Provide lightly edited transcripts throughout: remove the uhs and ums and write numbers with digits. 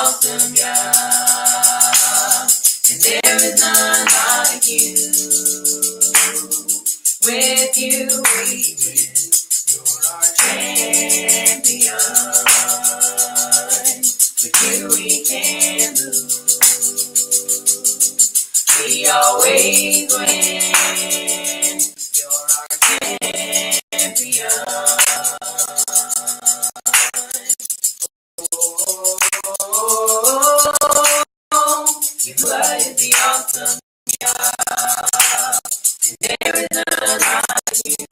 awesome God, and there is none like you. With you we win. You're our champion. With you we can lose. We always win. You're our champion. You are the awesome God, and there is none like you.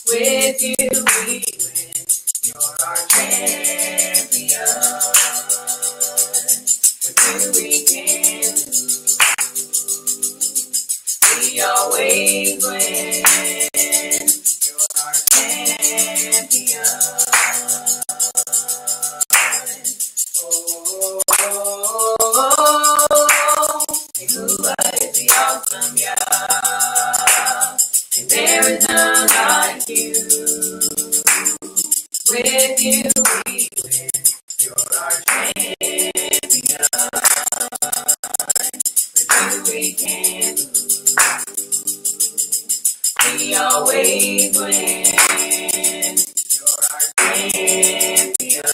With you we win. You're our champion. With you we can lose. We always win. You're our champion. You are the awesome God, and there is none like you. With you we win. You're our champion. With you we can lose. We always win. You're our champion.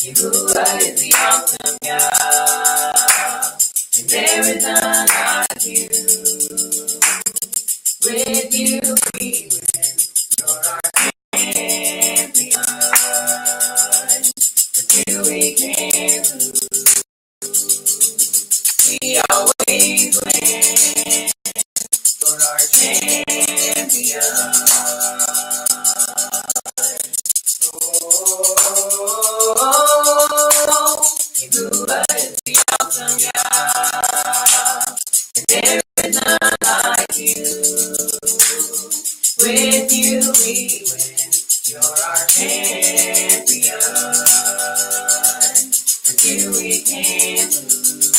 You are the awesome God, and there is none like you. With you we win. You're our champion. With you we can lose. We always win. You're our champion. You are the awesome God, and there is none like you. With you we win. You're our champion. With you we can lose.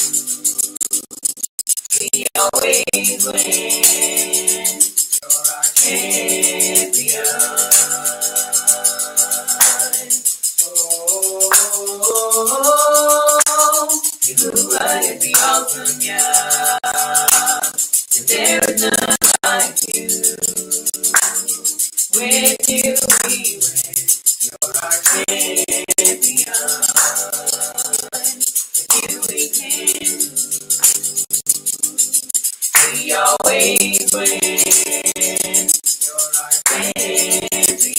We always win. You're our champion. You are the awesome God, and there is none like you. With you we win. You're our champion. With you we can lose. We always win. You're our champion.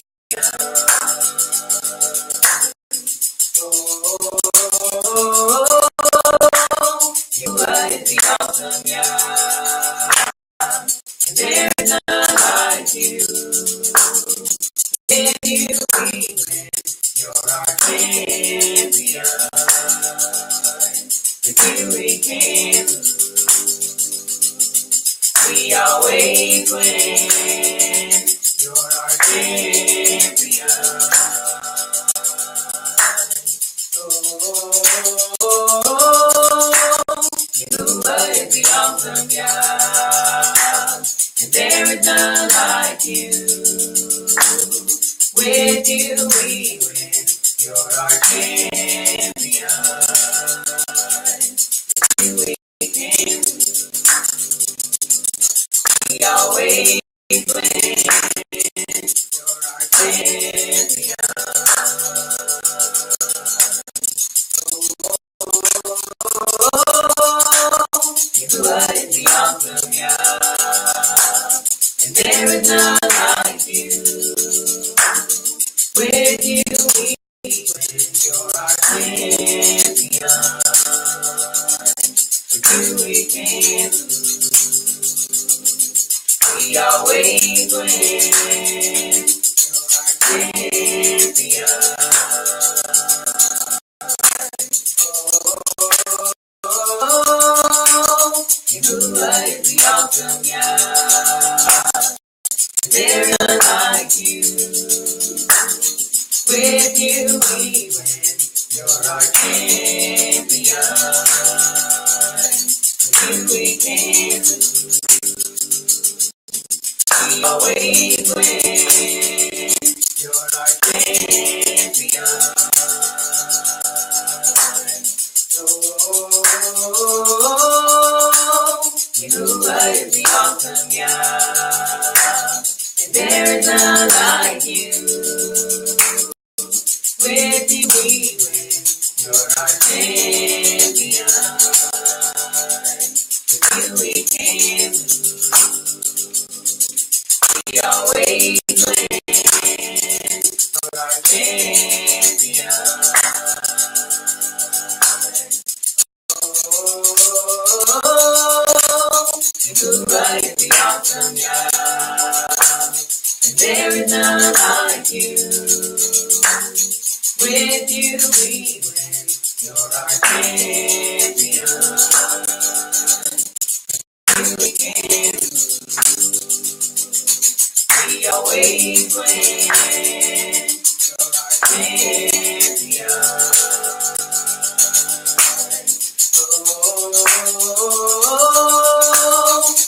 You are the awesome God, and there is none like you. With you we win. You're our champion. With you we can lose. We always win. You're our champion. You are the awesome God, and there is none like you. With you we win. You're our champion. With you we can lose. We always win. You're our champion. You are the awesome God, and there is none like you. With you we win. You're our champion. With you we can lose. We always win. You're our champion. You are the awesome God, there is none like you. With you we win. You're our champion. With you we can lose. We always is the awesome Yah, and there is none like you. With you we win, you're our champion. With you we can, we always win, you're our champion. Jehovah is the awesome Yah, and there is none like you. With you we win, you're our champion. You we can, we always win, you're our champion.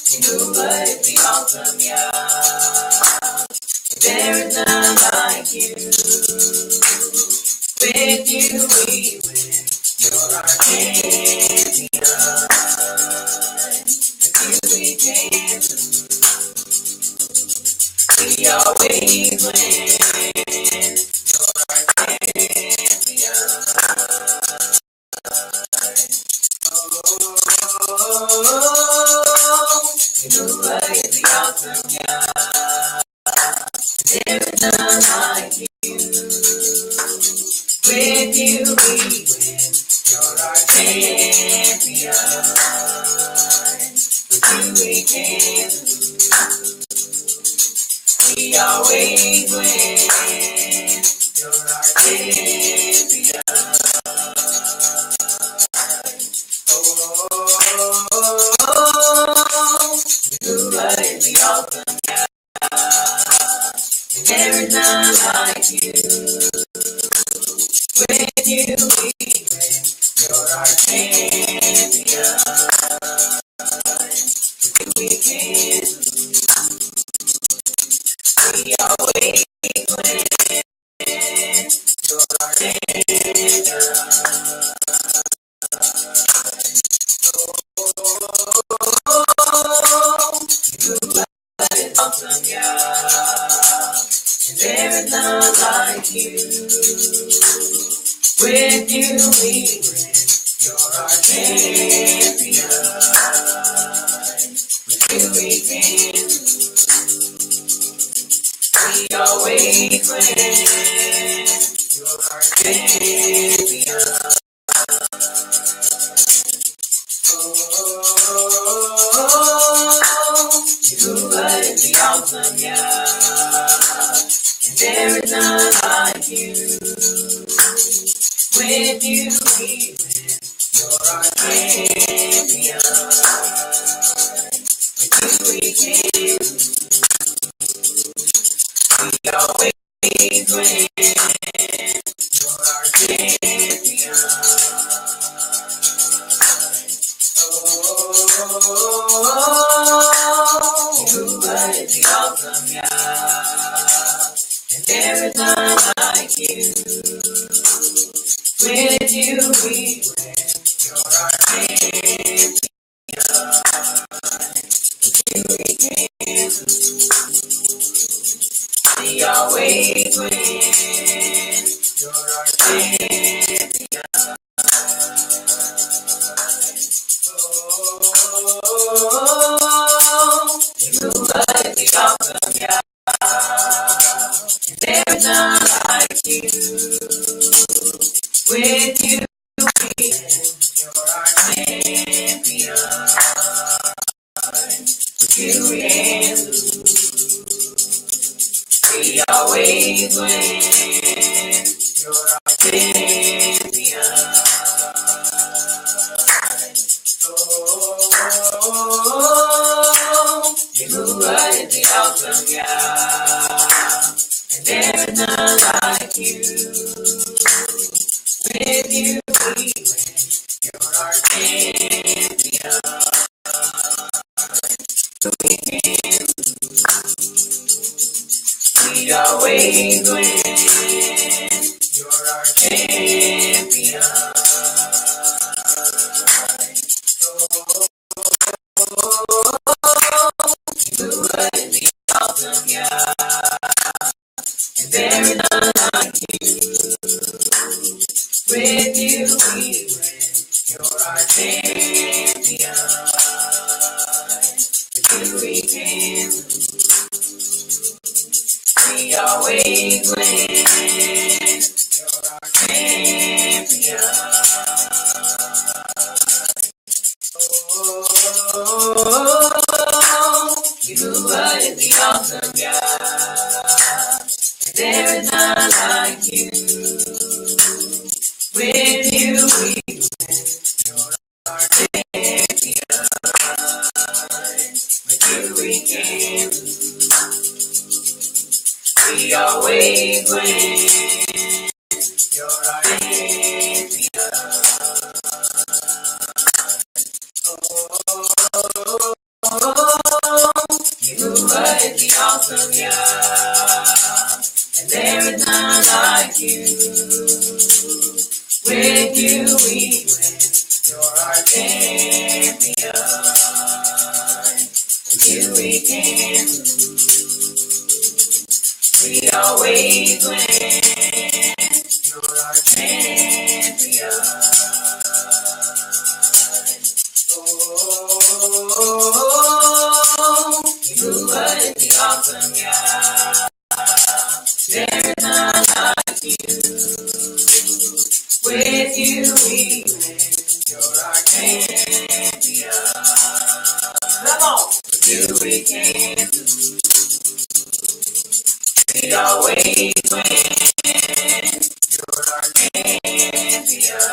Jehovah is the awesome Yah, there is none like you. With you we win, you're our champion. With you we can, we always win, you're our champion. Jehovah is the awesome Yah, there is none like you. With you we win, you're our champion. With you we can, we always win, you're our champion. Jehovah is the awesome Yah, and there is none like you. With you we win, you're our champion. With you we can, we always win, you're our champion. Jehovah is awesome Yah, and there is none like you. With you we win, you're our champion. With you we can, we always win, you're our champion. Jehovah is the awesome Yah, and there is none like you. With you we win, you're our champion. With you we can, we always win, you're our champion. Jehovah is the awesome Yah, and there is none like you. With you we win, you're our champion. With you we can, we always win, you're our champion. Jehovah is the awesome Yah, and there is none like you. With you we win, you're our champion. With you we can, we always win, you're our champion. Jehovah is the awesome Yah, and there is none like you. With you we win, you're our champion. We can, we always win, you're our champion. always win. You're our champion. You are the awesome God, and there is none like you. With you we win. You're our champion. With you we can. We always win. You're our champion. You are the awesome God. There is none like you. With you we win. You're our champion. Come on. With you we can. We always win. You're our champion.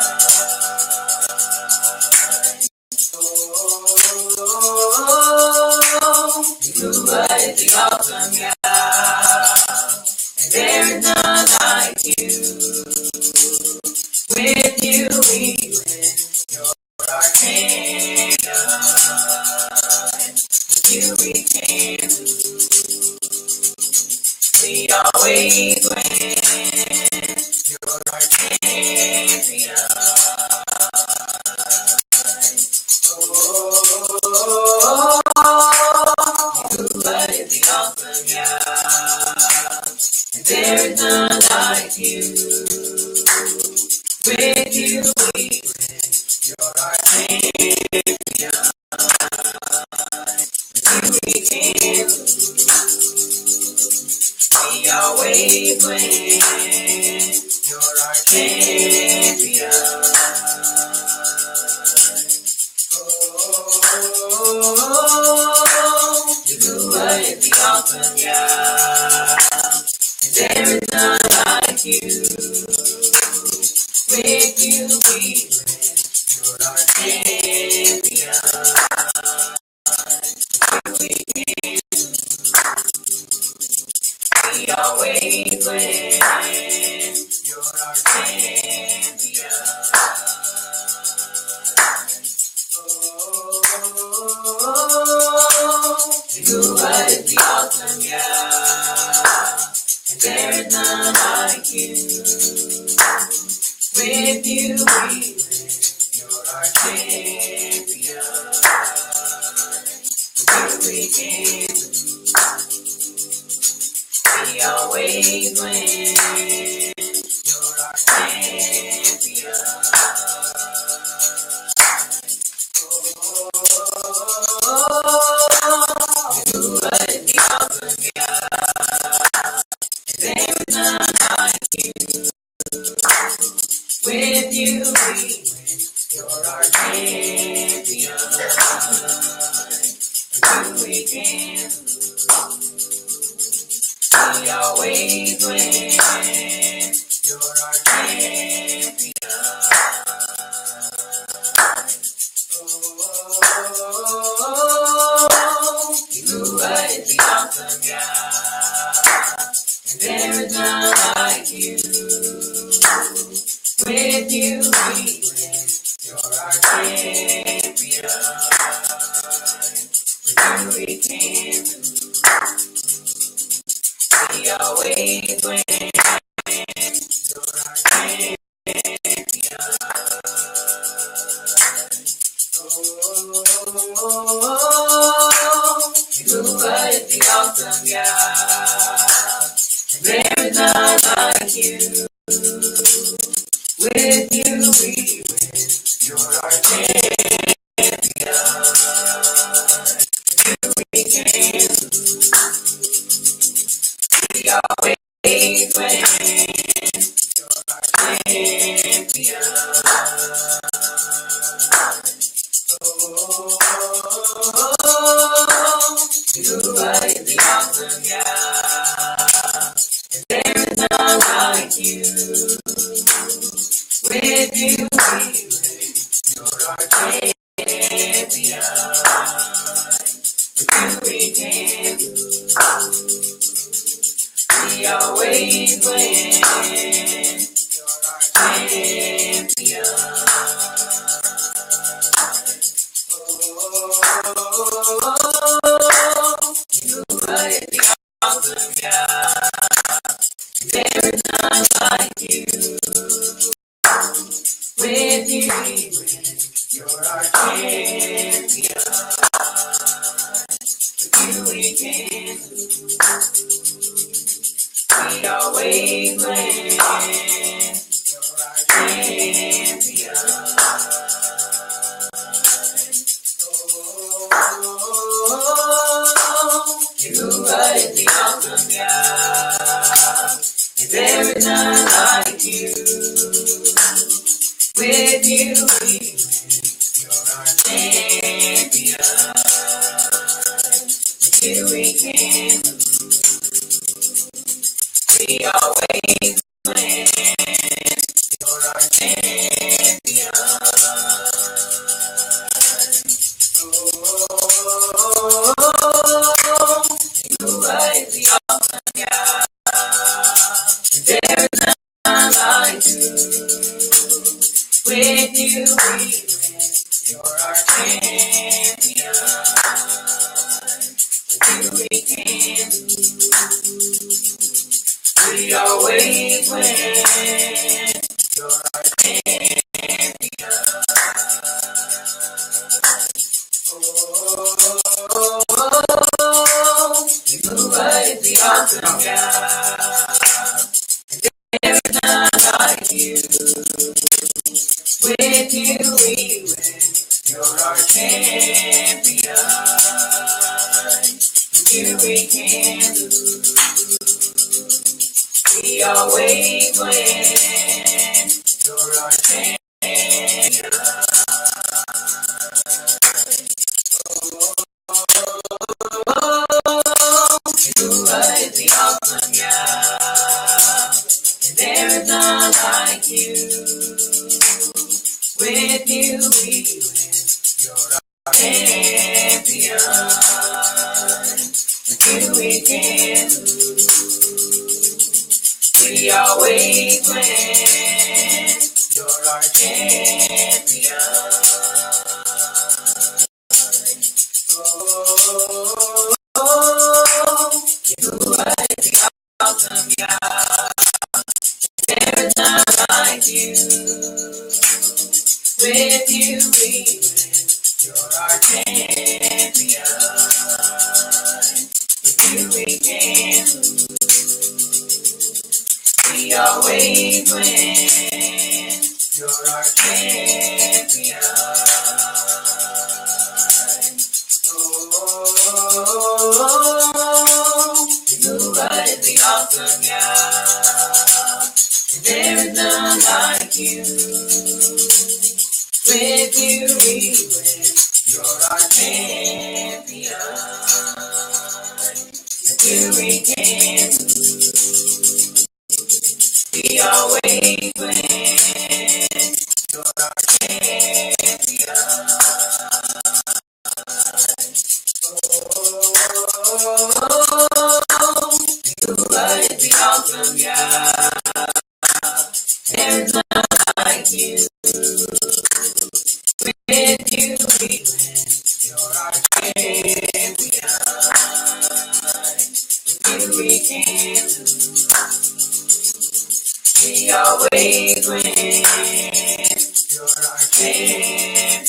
You are the awesome God, and there is none like you. With you we win. You're our champion. With you we can. We always win. You're our champion. You are the awesome God, and there is none like you. With you we win. You're our champion. With you we can. We always win. You're our champion. You are the awesome God, and there is none like you. With you we win. You're our champion. We can. We always win. You're our champion. You are the awesome God, and there is none like you. With you we win. You're our champion. With you we can. We always win. You're our champion. You are the awesome God, and there is none like you. With you we win. You're our champion. With you we can. We always win. You're our champion. You are the awesome God, and there is none like you. With you we win. You're our champion. With you we can. We always win. You're our champion. You are the awesome God, and there is none like you. With you we win. You're our champion. We can. We always win. You're our champion. You are the awesome God, and there is none like you. With you we win. You're our We always win. You're our champion. You are the awesome God. There is none like you. With you we win. You're our champion. With you we can. We always win. You're our champion. You are the awesome God. And there is none like you. With you we win. You're our champion. With you we can. We always win. You're our champion. You are the awesome God. There is none like you. With you we win. You're our champion. With you we can. We always win. You're our champion. You are the awesome God. There is none like you. With you we win. You're our champion. With you we can. We always win. You're our champion. You are the awesome God. And there is none like you. With you we win. You're our champion. With you we can. We always win. You're our champion. You are the awesome God. There is none like you. With you we win. You're our champion. With you we can. We always win. You're our champion. You are the awesome God. There is none like you. With you we win. You're our champion. With you we can. We always win. You're our champion. You are the awesome God. There's none like you. With you we win. You're our champion. With you we can. We always win. You're our champion.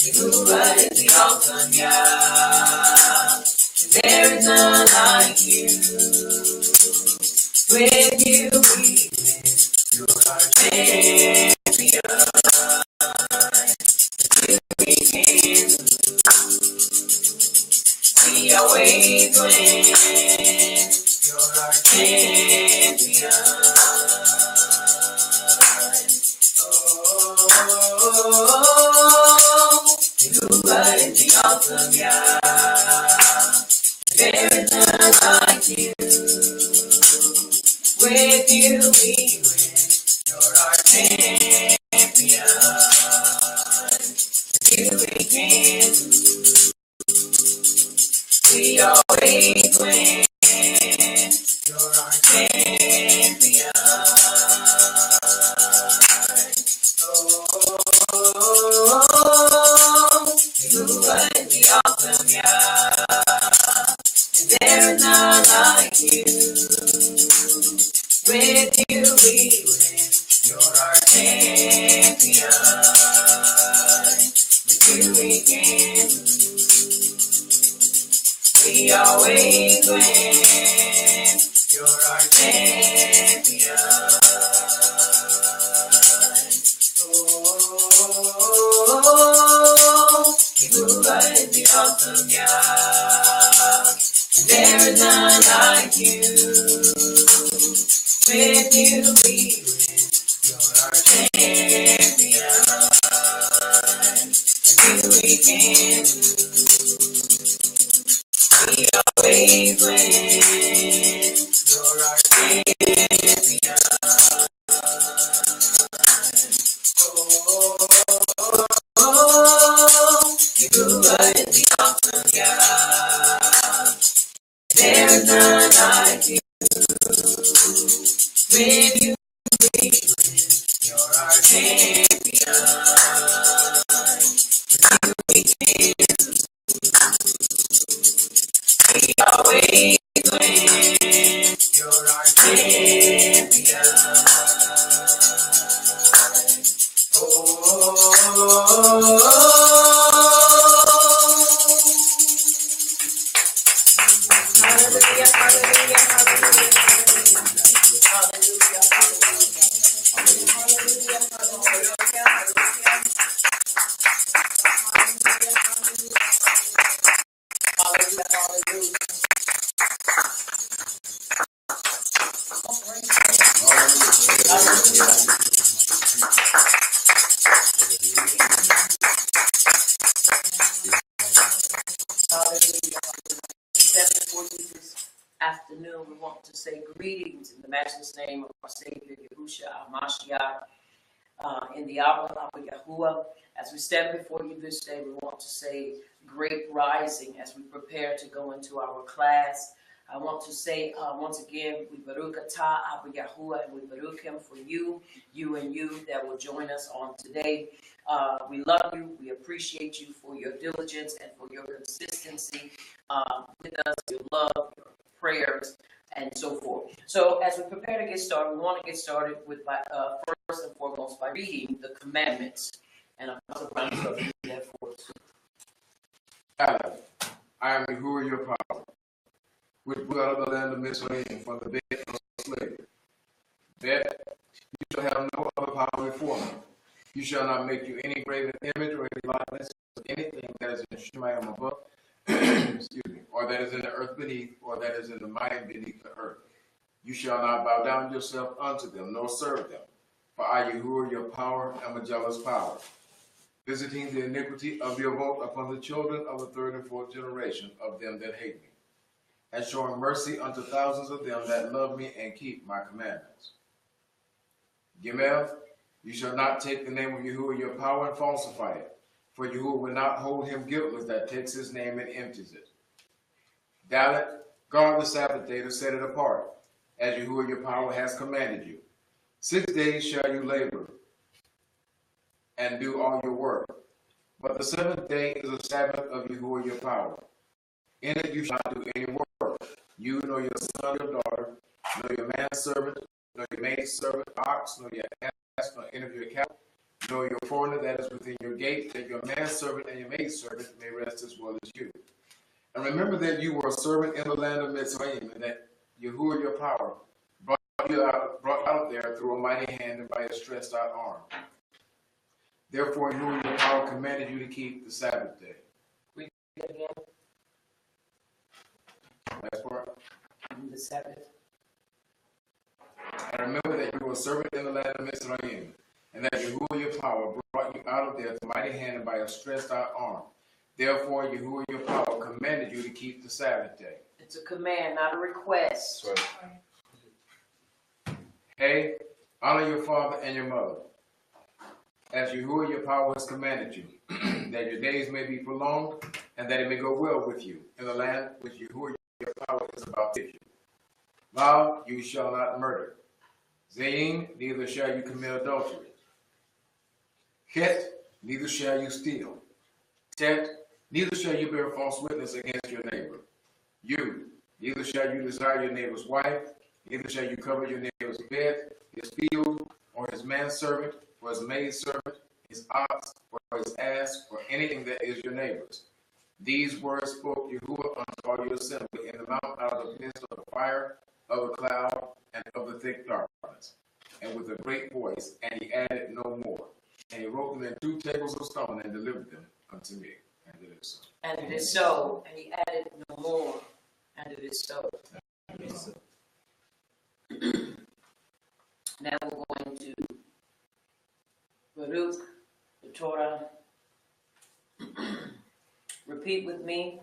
You are the awesome God. There is none like you. With you we win. You're our champion. With you we can. We always win. You're our champion. You are the awesome God. There is none like you. With you we win. You're our champion. With you we can. always win. You're our champion. You are the awesome God. There is none like you. With you we win. You're our champion. With you we can. We always win. You're our champion. You are the awesome God. There is none like you. With you we win. You're our champion. With you we can. We always win. You're our champion. You are the awesome God. There's none like you. With you we win. You're our champion. With you we can. We always win. You're our champion. Hallelujah, hallelujah, hallelujah, hallelujah, hallelujah, afternoon, we want to say greetings in the matchless name of our Savior Yahushua HaMashiach, in the Abba Yahuwah. As we stand before you this day, we want to say great rising as we prepare to go into our class. I want to say once again, we Baruch Atah Abba Yahuwah, and we Baruch Him for you that will join us on today. We love you. We appreciate you for your diligence and for your consistency with us, your love, your prayers, and so forth. So as we prepare to get started, we want to get started with first and foremost by reading the commandments. And Apostle Brown will read that for us. I am Yahuwah your power, which brought out the land of Mizraim from the bed of slavery. That you shall have no other power before me. You shall not make you any graven image or any likeness of anything that is in Shemayim above, excuse me, or that is in the earth beneath, or that is in the mire beneath the earth. You shall not bow down yourself unto them, nor serve them. For I, Yahuwah your power, am a jealous power, visiting the iniquity of your vote upon the children of the third and fourth generation of them that hate me, and showing mercy unto thousands of them that love me and keep my commandments. Gimel, you shall not take the name of Yahuwah your power and falsify it, for Yahuwah will not hold him guiltless that takes his name and empties it. Dalet, guard the Sabbath day to set it apart, as Yahuwah your power has commanded you. 6 days shall you labor and do all your work, but the seventh day is a Sabbath of Yahuwah your power. In it you shall not do any work, you nor your son or your daughter, nor your manservant, nor your maidservant, ox, nor your ass, nor any of your cattle, nor your foreigner that is within your gate, that your manservant and your maidservant may rest as well as you. And remember that you were a servant in the land of Mizraim, and that Yahuwah your power brought you out there through a mighty hand and by a stretched out arm. Therefore, Yahuwah your power commanded you to keep the Sabbath day. Read it again. Last part. The Sabbath. And remember that you were a servant in the land of Mizraim, and that Yahuwah your power brought you out of there with a mighty hand and by a stretched out arm. Therefore, Yahuwah your power commanded you to keep the Sabbath day. It's a command, not a request. Right. Hey, honor your father and your mother, as Yahuwah your power has commanded you, that your days may be prolonged, and that it may go well with you in the land which Yahuwah your power is about you. Vav, you shall not murder. Zayin, neither shall you commit adultery. Het, neither shall you steal. Tet, neither shall you bear false witness against your neighbor. You, neither shall you desire your neighbor's wife, neither shall you cover your neighbor's bed, his field, or his manservant, or his maidservant, his ox, or his ass, or anything that is your neighbor's. These words spoke Yahuwah unto all your assembly in the mount out of the midst of the fire, of the cloud, and of the thick darkness, and with a great voice, and he added no more. And he wrote them in 2 tables of stone and delivered them unto me. And it is so. And it is so. And he added no more. And it is so. And it is so. Now we're going to Baruch, the Torah. Repeat with me.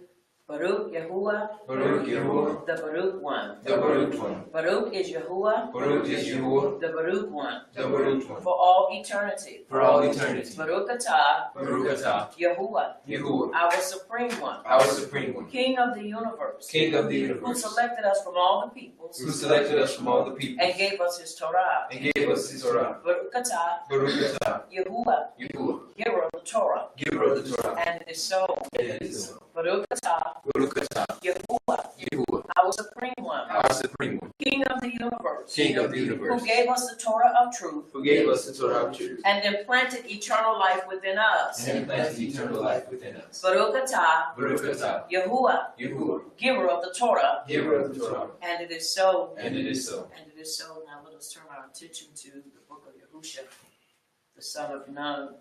Baruch Yahuwah. Baruch Yahuwah. The Baruch one. The Baruch one. Baruch is Yahuwah. Baruch is Yahuwah. The Baruch one. The Baruch one. For all eternity. For all eternity. Baruch atah. Baruch atah. Yahuwah. Yahuwah. Our supreme one. Our supreme one. King of the universe. King of the Who universe. selected us from all the peoples. Who selected us from all the people. And gave us his Torah. And gave us his Torah. Baruch atah. Baruch atah. Yahuwah. Yahuwah. Giver of the Torah. Giver of the Torah. And it is so. And it is so. Baruch atah. Baruch atah. Yahuwah. Yahuwah. Our supreme one. Our supreme one. King of the universe. King of the universe. Who gave us the Torah of truth. Who gave us the Torah of truth. And implanted eternal life within us. And implanted eternal life within us. Baruch atah. Baruch atah. Yahuwah. Yahuwah. Giver of the Torah. Giver of the Torah. And it is so. And it is so. And it is so. Now let us turn our attention to the book of Yahusha, the son of Nun,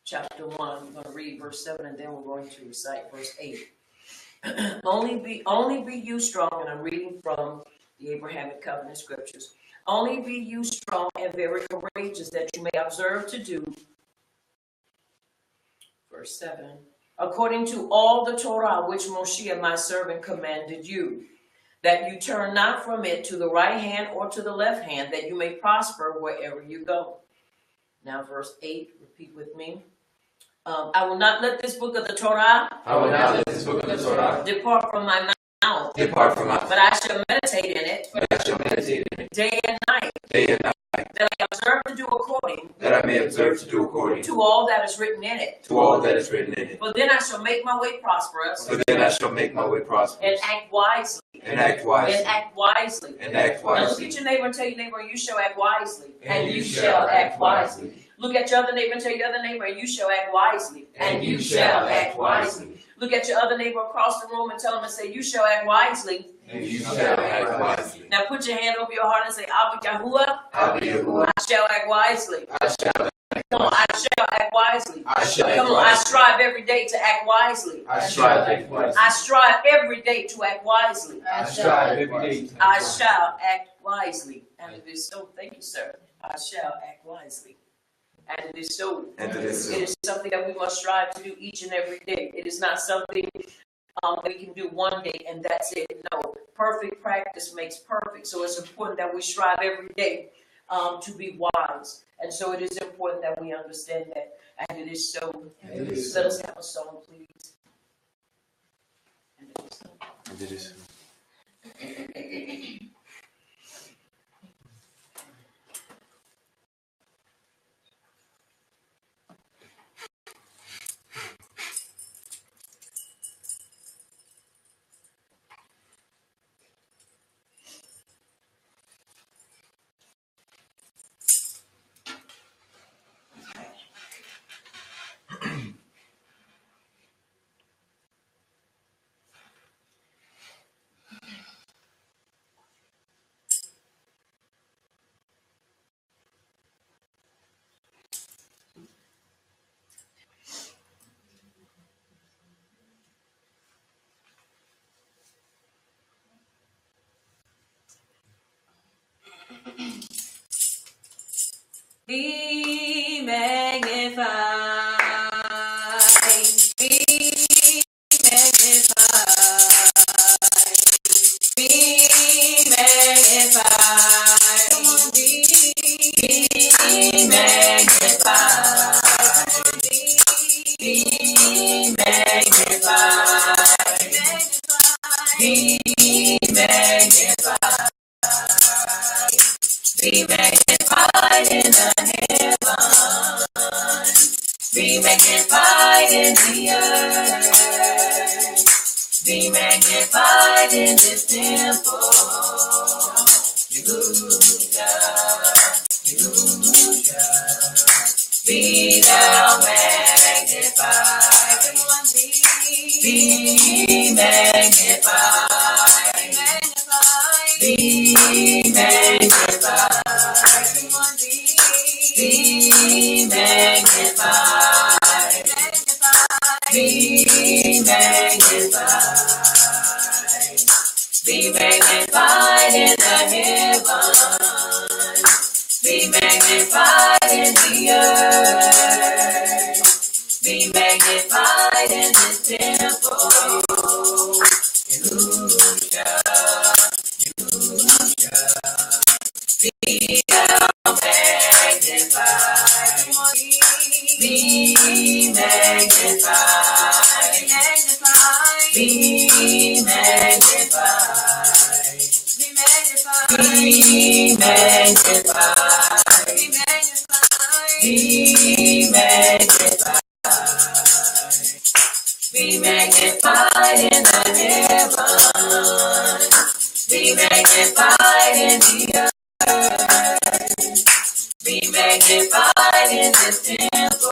chapter 1. I'm going to read verse 7 and then we're going to recite verse 8. Only be you strong, and I'm reading from the Abrahamic covenant scriptures. Only be you strong and very courageous, that you may observe to do, verse 7, according to all the Torah which Moshe my servant commanded you, that you turn not from it to the right hand or to the left hand, that you may prosper wherever you go. Now verse 8, repeat with me. I will not let this book of the Torah I will not let this book of the Torah depart from my mouth, depart from my mouth, but I shall meditate in it but I shall meditate in it day and night, day and night, that I observe to do according that I may observe to do according to all that is written in it. to all that is written in it. For then I shall make my way prosperous, For then I shall make my way and prosperous, act wisely, and act wisely, and act wisely. and act Now look wisely, at your neighbor and tell your neighbor, you shall act wisely, and you shall act wisely. Look at your other neighbor and tell your other neighbor, you shall act wisely, And you shall act wisely. Look at your other neighbor across the room and tell him and say, you shall act wisely. And you shall act wisely. Now put your hand over your heart and say, Abba Yahuwah, Abba Yahuwah, I shall act wisely. I shall act Come on, wisely. I shall act wisely. I shall act Come on, I wisely. strive every day to act wisely. I strive every wisely. I strive every day to act wisely. I strive every day. I shall act wisely. And it is so. Thank you, sir. I shall act wisely. And it is so. And it is so. It is something that we must strive to do each and every day. It is not something that we can do one day and that's it. No, perfect practice makes perfect. So it's important that we strive every day to be wise. And so it is important that we understand that. And it is so. And it is Let so. us have a song, please. And it is so. And it is so. Be magnified, be magnified, be magnified, come on, be magnified, be magnified, be Be magnified in the heavens. Be magnified in the earth. Be magnified in this temple. Be thou magnified. Be magnified. Be magnified. Be magnified. Be magnified. Be magnified in the heavens. Be magnified in the earth. Be magnified in this temple. Be thou magnified. Be magnified. Be magnified. Be magnified. Be magnified. Be magnified in the heavens. Be magnified in the earth. Be magnified in this temple.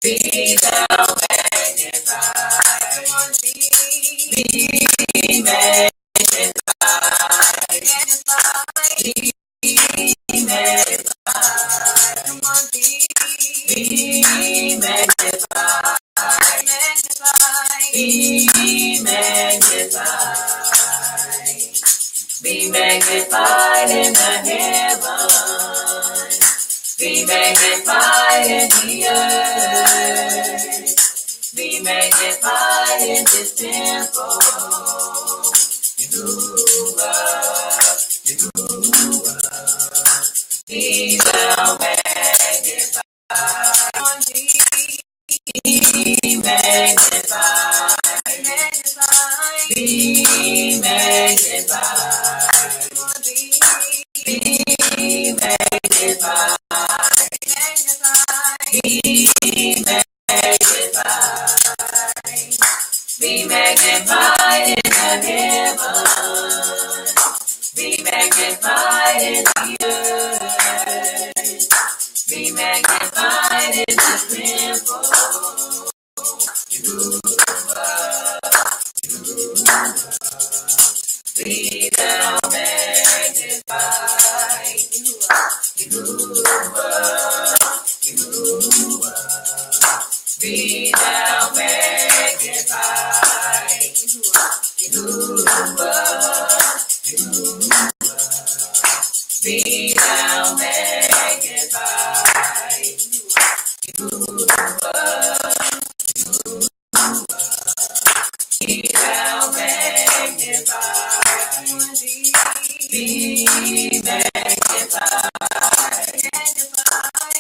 Be thou magnified. Be magnified. Be magnified. Be magnified. Be magnified. Be magnified in the heavens. Be magnified in the earth. Be magnified in this temple. Be thou magnified. Be magnified. Be magnified. Be magnified. Be magnified. Be magnified in the heavens. Be magnified in the earth. Be magnified in the temple. Be thou magnified. Be thou magnified. Be thou magnified. Be thou magnified. Be magnified.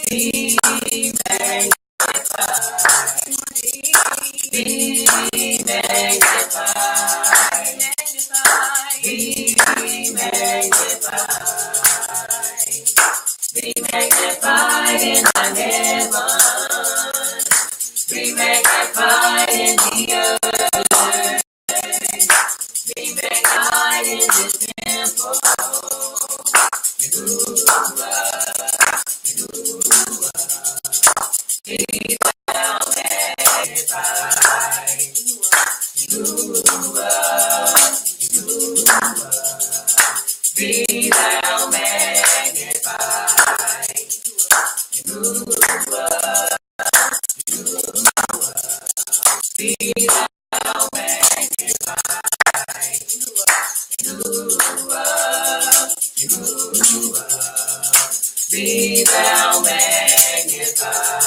Be magnified. Be magnified. Be magnified. Be magnified in the heavens. Be magnified in the earth. Be magnified in this temple. Be thou magnified. Be thou magnified. Be thou magnified. Be thou magnified.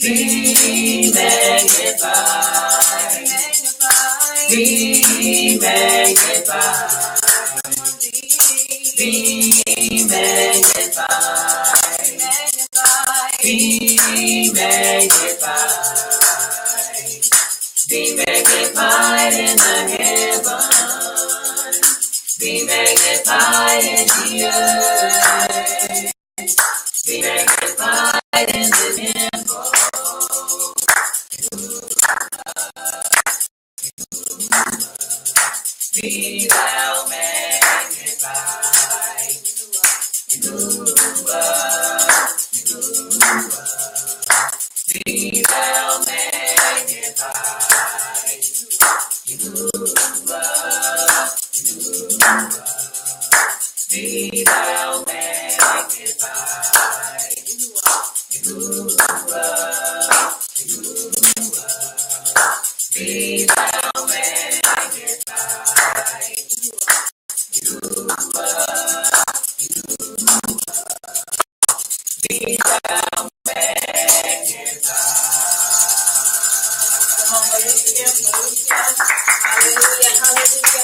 Be magnified. Be magnified. Be magnified. Be magnified. Be magnified in the heavens. Be magnified in the earth. Be magnified in the temple. Be thou magnified. Be thou magnified. Be thou magnified. Be thou magnified. Be thou magnified. Hallelujah, hallelujah, hallelujah, hallelujah.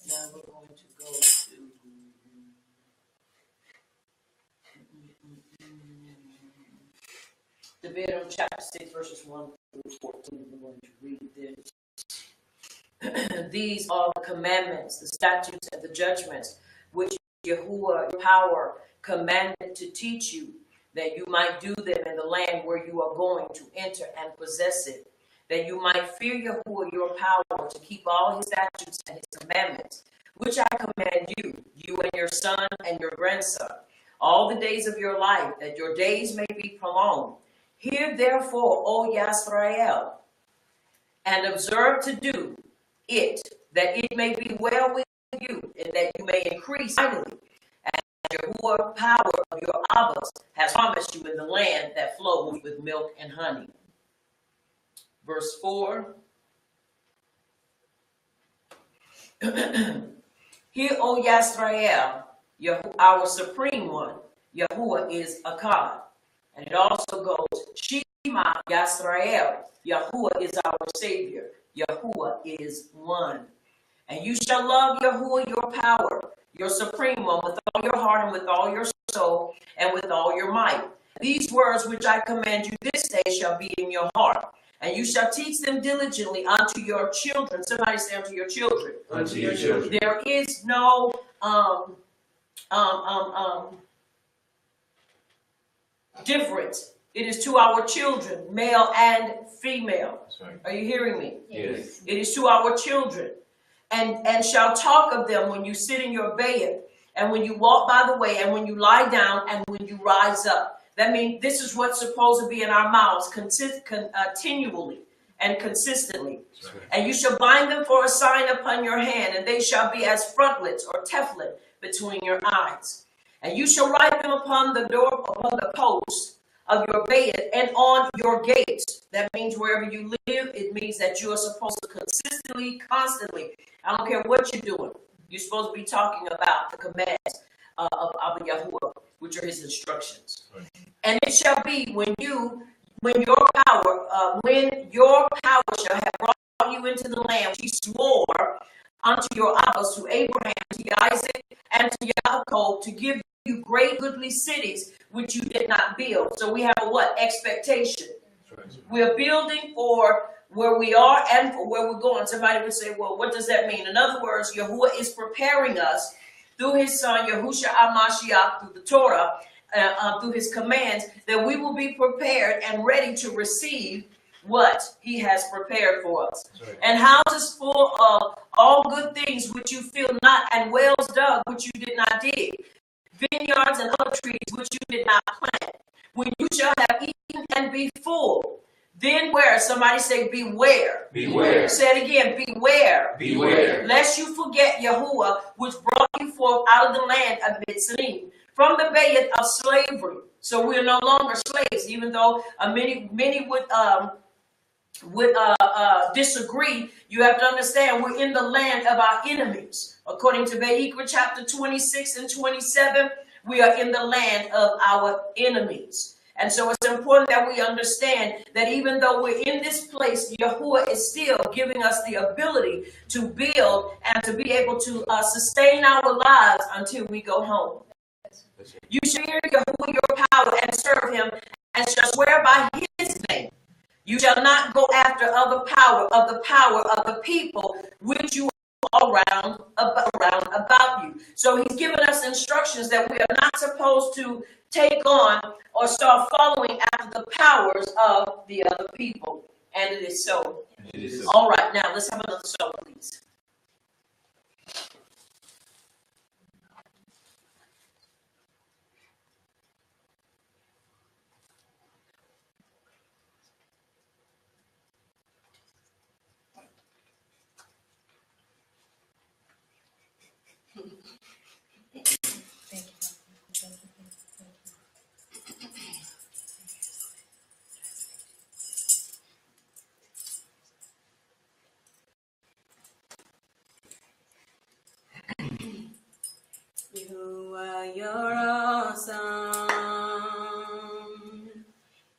Now we're going to go to Leviticus chapter 6, verses 1 through 14. We're going to read this. These are the commandments, the statutes, and the judgments which Yahuwah, your power, commanded to teach you, that you might do them in the land where you are going to enter and possess it, that you might fear Yahuwah, your power, to keep all his statutes and his commandments, which I command you, you and your son and your grandson, all the days of your life, that your days may be prolonged. Hear therefore, O Yisrael, and observe to do it, that it may be well with you, and that you may increase mightily, as Yahuwah power of your Abbas has promised you in the land that flows with milk and honey. Verse 4. Hear, O Yisrael, our supreme one, Yahuwah is Akkad. And it also goes, Shema Yisrael, Yahuwah is our Savior. Yahuwah is one. And you shall love Yahuwah, your power, your supreme one, with all your heart and with all your soul and with all your might. These words which I command you this day shall be in your heart. And you shall teach them diligently unto your children. Somebody say unto your children. Unto your children. There is no difference. It is to our children, male and female. That's right. Are you hearing me? Yes. It is to our children. And shall talk of them when you sit in your bed, and when you walk by the way, and when you lie down, and when you rise up. That means this is what's supposed to be in our mouths continually and consistently. Right. And you shall bind them for a sign upon your hand, and they shall be as frontlets or teflon between your eyes. And you shall write them upon the door, upon the posts of your bed, and on your gates. That means wherever you live, it means that you are supposed to consistently, constantly, I don't care what you're doing, you're supposed to be talking about the commands of Abba Yahuwah, which are his instructions. Right. And it shall be when your power shall have brought you into the land which he swore unto your Abbas, to Abraham, to Isaac, and to Yaakov, to give you great goodly cities which you did not build. So we have a what? Expectation. Right. We're building for where we are and for where we're going. Somebody would say, well, what does that mean? In other words, Yahuwah is preparing us through his son, Yahushua HaMashiach, through the Torah, through his commands, that we will be prepared and ready to receive what he has prepared for us. Right. And houses full of all good things which you feel not, and wells dug which you did not dig, vineyards and other trees which you did not plant. When you shall have eaten and be full, then where? Somebody say beware. Beware. Say it again, beware. Beware. Lest you forget Yahuwah, which brought you forth out of the land of Mitzrayim, from the bed of slavery. So we are no longer slaves, even though many would disagree. You have to understand we're in the land of our enemies. According to Vayikra chapter 26 and 27, we are in the land of our enemies. And so it's important that we understand that even though we're in this place, Yahuwah is still giving us the ability to build and to be able to sustain our lives until we go home. You shall fear Yahuwah your power and serve him, and shall swear by his name. You shall not go after other power of the people which you are around about you. So he's given us instructions that we are not supposed to take on or start following after the powers of the other people. And it is so. It is so. All right, now let's have another song, please. Yahuwah, you're awesome.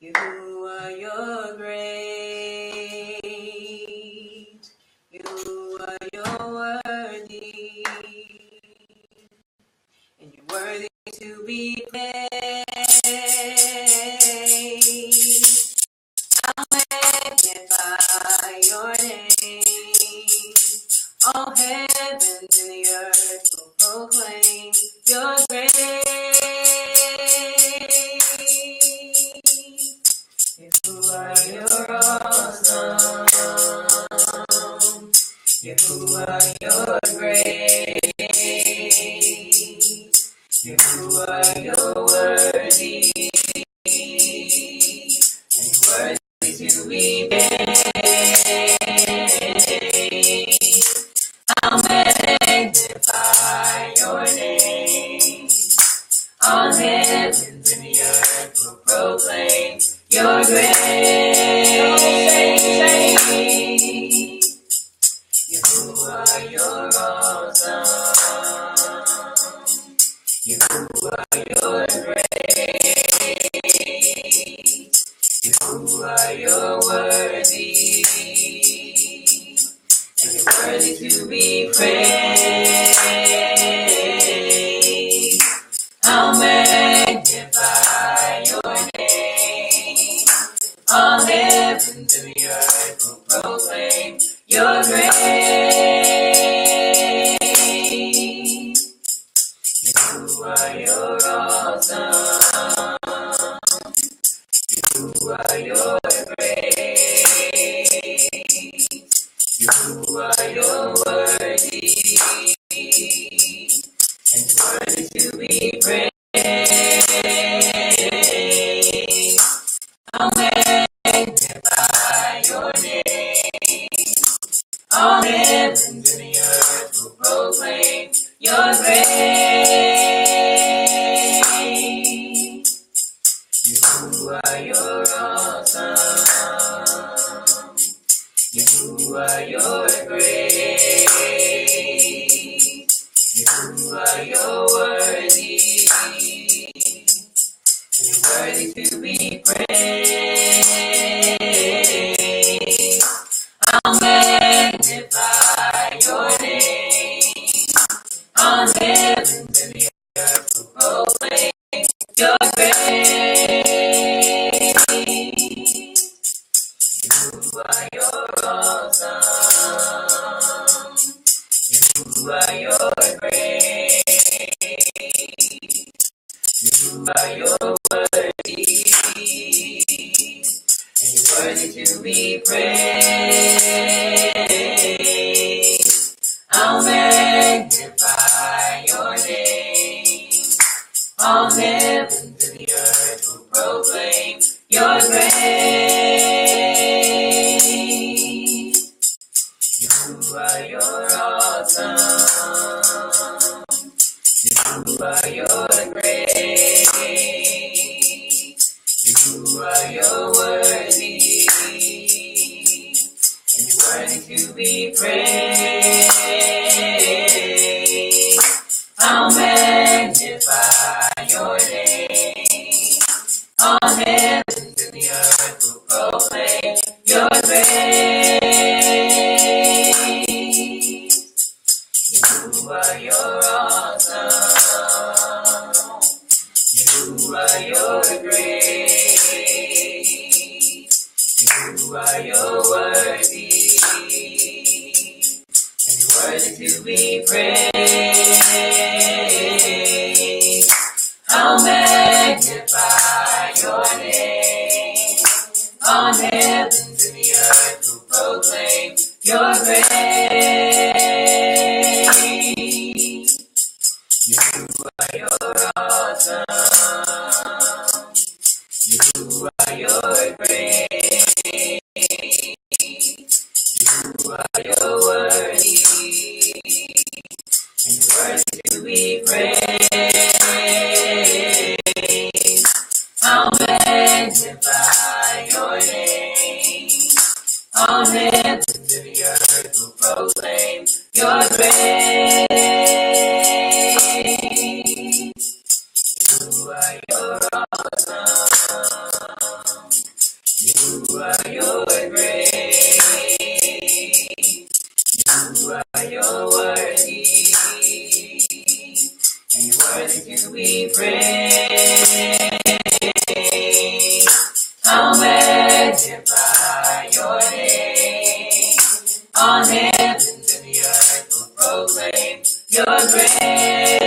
Yahuwah, you're great. Yahuwah, you're worthy. And you're worthy to be praised. I'll magnify your name. All heavens and the earth will proclaim your grace. Yahuwah, you're awesome. Yahuwah, you're great. Yahuwah, you're worthy. And worthy to be praised. I'll magnify your name. All heavens and the earth will proclaim your grace. Yahuwah, you're awesome. Yahuwah, you're great. Yahuwah, you're worthy. And you're worthy to be praised. I'll magnify your name. All heavens and the earth will proclaim your grace. Yahuwah, you're awesome. Yahuwah, you're great. Yahuwah, you're worthy. And worthy to be praised. I'll magnify your name. All heavens and the earth will proclaim your grace. Yahuwah, you're awesome. Yahuwah, you're great. Yahuwah, you're worthy. You're worthy to be praised. I'll magnify your name. All heavens and the earth will proclaim your grace. Yahuwah, you're awesome. Yahuwah, you're great. Yahuwah, you're worthy. And you're worthy to be praised. I'll magnify your name. All heavens and the earth will proclaim your grace. Yahuwah, you're awesome. Yahuwah, you're great. Yahuwah, you're worthy. And you're worthy to be praised. I'll magnify your name. All heavens and the earth will proclaim your grace. You are your awesome. You are your great. You are your worthy. And you're worthy to be praised. I'll magnify your name. All heavens and the earth will proclaim your grace. You are your awesome. You are your great. You are your worthy. And you're worthy to be praised. I'll magnify your name. All heavens and the earth will proclaim your grace. You are your awesome. You are your great. You are your worthy. And you're worthy to be praised. I'll magnify your name. All heavens and the earth will proclaim your grace.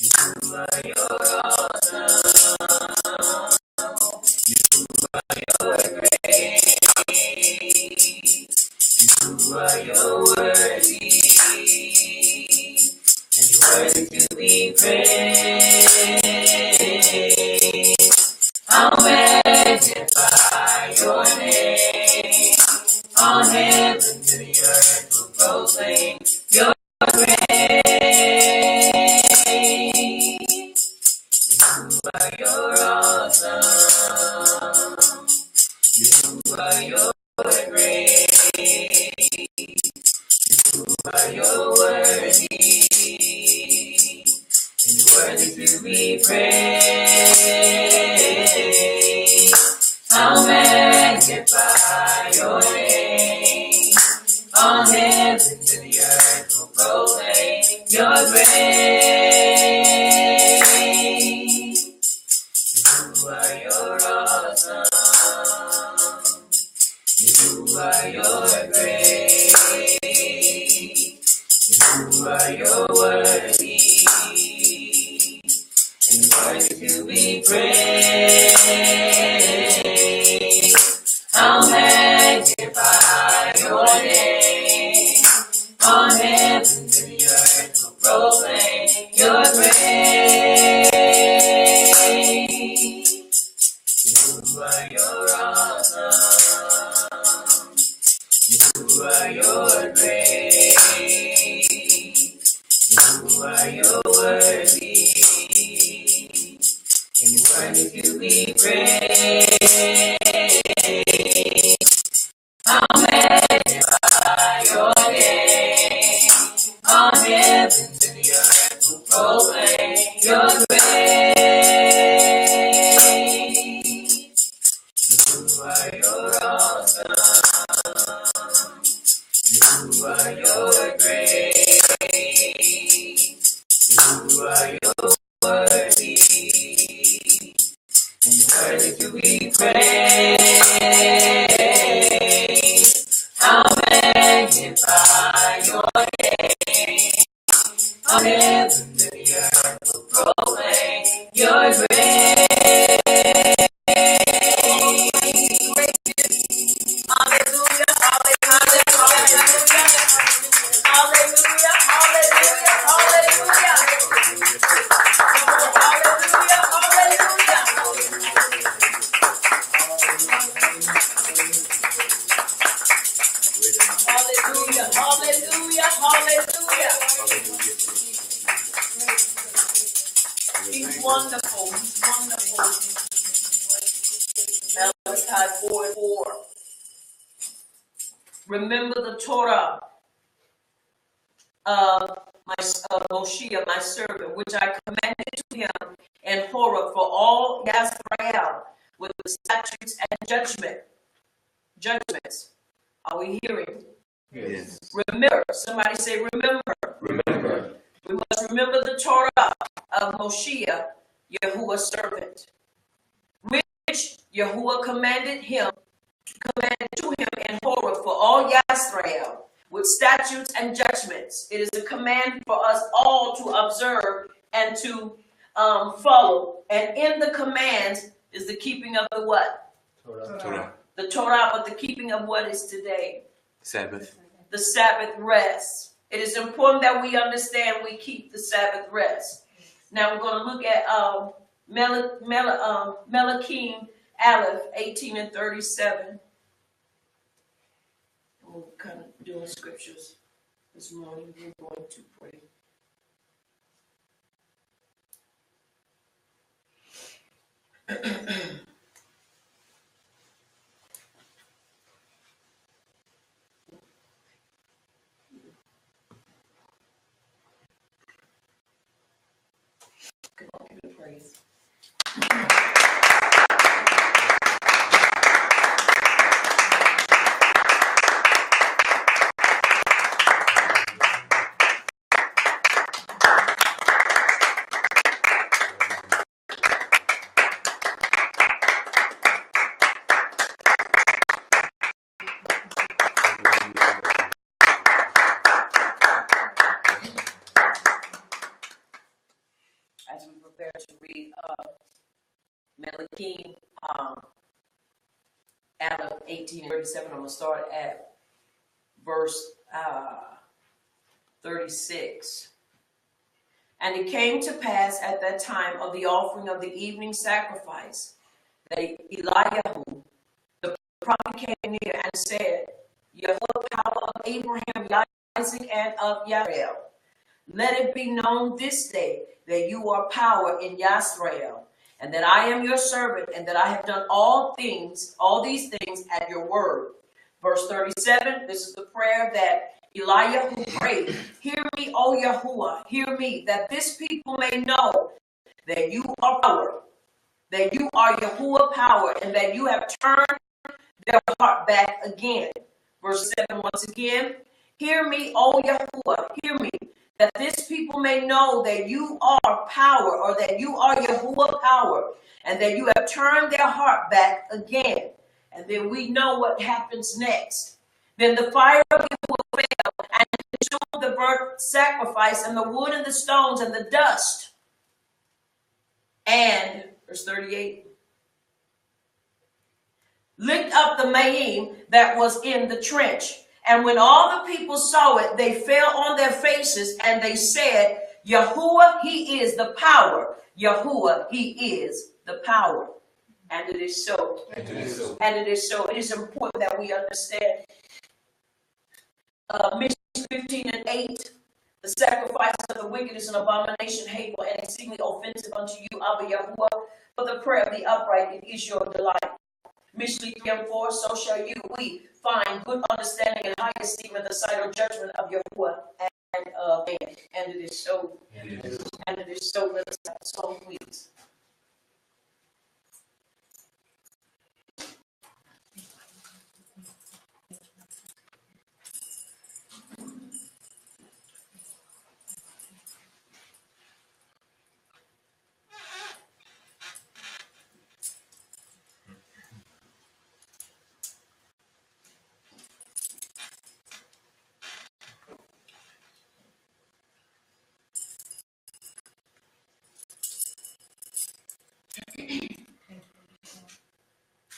You are your awesome. You are your great. You are your worthy. And you're worthy to be praised. I'll magnify your name. All heavens and the earth will proclaim your grace. You are your awesome. You are your great. You are your worthy. And you're worthy to be praised. I'll magnify your name. All heavens and the earth will proclaim your grace. You are your awesome. You are your great. You are your worthy. And worthy to be praised. I'll magnify your name. All heavens and the earth will proclaim your grace. You are your awesome. You are your great. You are your worthy. And you're worthy to be praised. I'll magnify your name. All heavens and the earth will proclaim your grace. You are your awesome. You are your great. You are your worthy. And you're worthy to be praised. I'll magnify your name. All heavens and the earth will proclaim your grace. Hallelujah, hallelujah, hallelujah, hallelujah, hallelujah, hallelujah, hallelujah, hallelujah, hallelujah. He's wonderful, he's wonderful. Malachi 4:4. Remember the Torah of Moshiach, my servant, which I commanded to him in Horeb for all Yisrael, with the statutes and judgments. Are we hearing? Yes. Remember. Somebody say remember. Remember. We must remember the Torah of Moshiach, Yahuwah's servant, which Yahuwah commanded to him in Horeb for all Yisrael, with statutes and judgments. It is a command for us all to observe and to follow. And in the commands is the keeping of the what? Torah. The Torah, but the keeping of what is today? Sabbath. The Sabbath rest. It is important that we understand we keep the Sabbath rest. Now we're going to look at Melachim Aleph 18 and 37. We're kind of doing scriptures this morning. We're going to pray. Come on, give it praise. As we prepare to read Melachim Aleph 18:37, I'm going to start at verse 36. And it came to pass at that time of the offering of the evening sacrifice that Eliyahu, the prophet, came near and said, Yahuwah, power of Abraham, Isaac, and of Yisrael, let it be known this day that you are power in Yisrael, and that I am your servant, and that I have done all these things at your word. Verse 37, this is the prayer that Eliyahu prayed. Hear me, O Yahuwah, hear me, that this people may know that you are power, that you are Yahuwah power, and that you have turned their heart back again. Verse 7 once again, hear me, O Yahuwah, hear me, that this people may know that you are power, or that you are Yahuwah power, and that you have turned their heart back again. And then we know what happens next. Then the fire of Yahuwah fell and consumed the burnt sacrifice and the wood and the stones and the dust. And, verse 38, licked up the mayim that was in the trench. And when all the people saw it, they fell on their faces and they said, Yahuwah, he is the power. Yahuwah, he is the power. And it is so. And it is so. And it is so. It is important that we understand. Missions 15 and 8. The sacrifice of the wicked is an abomination, hateful, and exceedingly offensive unto you, Abba Yahuwah. But the prayer of the upright, it is your delight. Missions 3 and 4. So shall we find good understanding and high esteem in the sight or judgment of Yahuwah and of man. And it is so. And it is so. Let us have a song, please.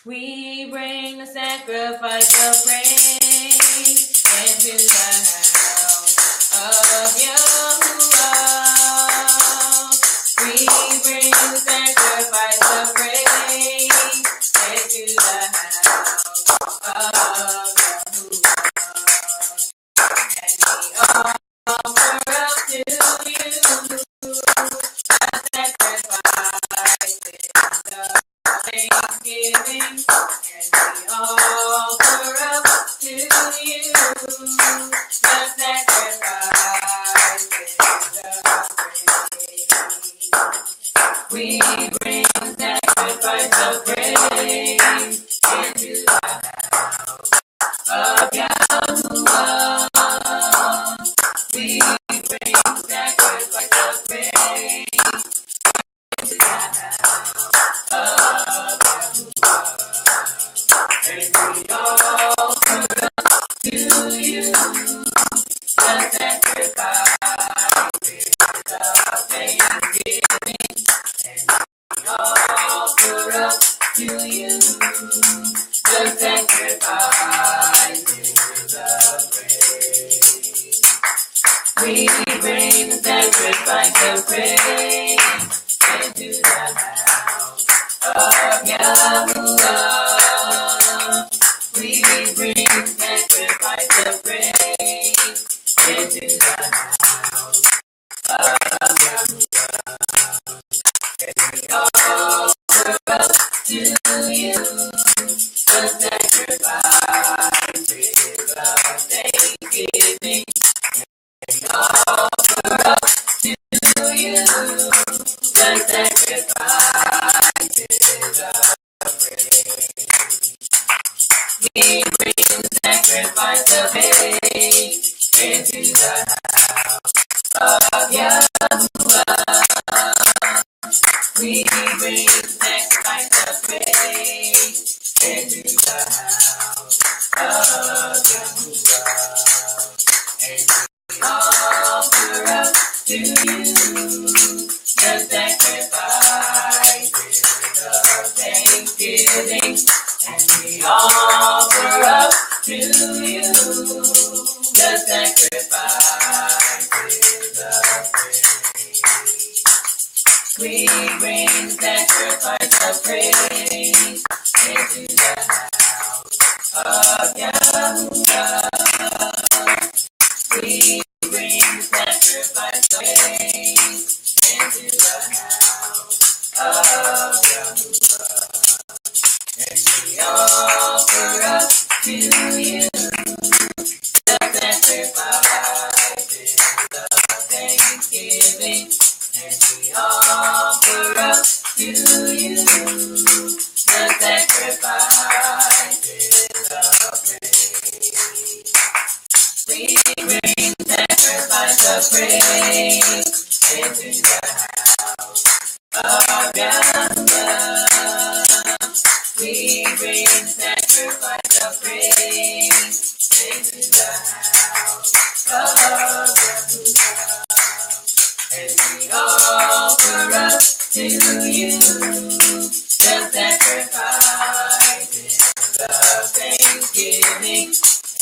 We bring the sacrifice of praise into the house of Yahuwah. We bring the sacrifice of praise into the house of Yahuwah. And we offer up to you a sacrifice in the Thanksgiving, and we offer up to you the sacrifice bring sacrifice of praise into the house of Yahuwah. We bring sacrifice of praise into the house of Yahuwah. And we offer up to you the sacrifice of thanksgiving. And we offer up to you the sacrifices of praise. We bring the sacrifice of praise into the house of Yahuwah. We bring the sacrifice of praise into the house of Yahuwah. And we offer up to you the sacrifices of thanksgiving. And we offer up to you the sacrifices of praise. We bring the sacrifice of praise into the house of Yahuwah. We bring the sacrifice of praise into the house of Yahuwah. And we offer up to you the sacrifices of thanksgiving. And we offer up to you the sacrifices of praise. We bring sacrifice of praise into the house of Yahuwah. We bring sacrifice of praise into the house of Yahuwah. And we offer up to you the sacrifices of thanksgiving. And we offer up to you the sacrifices of praise. We bring sacrifice of praise into the house of Yahuwah. We bring sacrifice of praise into the house of Yahuwah. And we offer up to you the sacrifices of thanksgiving.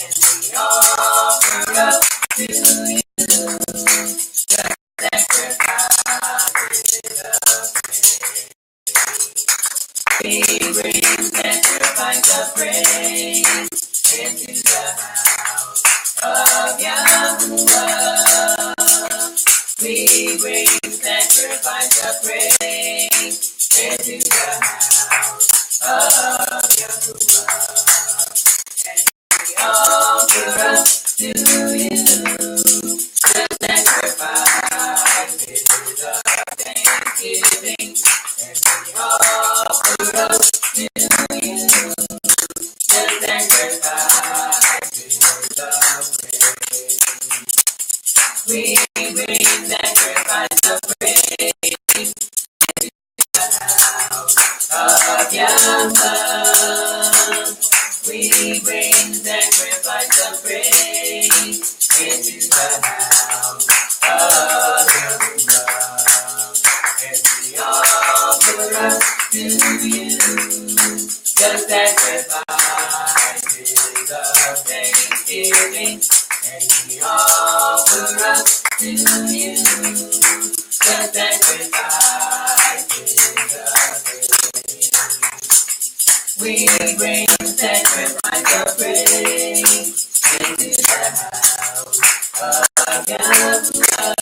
And we offer up to you the sacrifices of praise. We bring sacrifice of praise into the house of Yahuwah. We bring sacrifice of praise into the house of Yahuwah. And we offer up to you the sacrifices of thanksgiving. And we offer up to you the sacrifices of praise. We bring sacrifice of praise into the house of Yahuwah. We bring sacrifice of praise into the house of Yahuwah. And we offer up to you the sacrifices of thanksgiving. And we offer up to you the sacrifices of praise. We bring sacrifice of praise into the house of Yahuwah.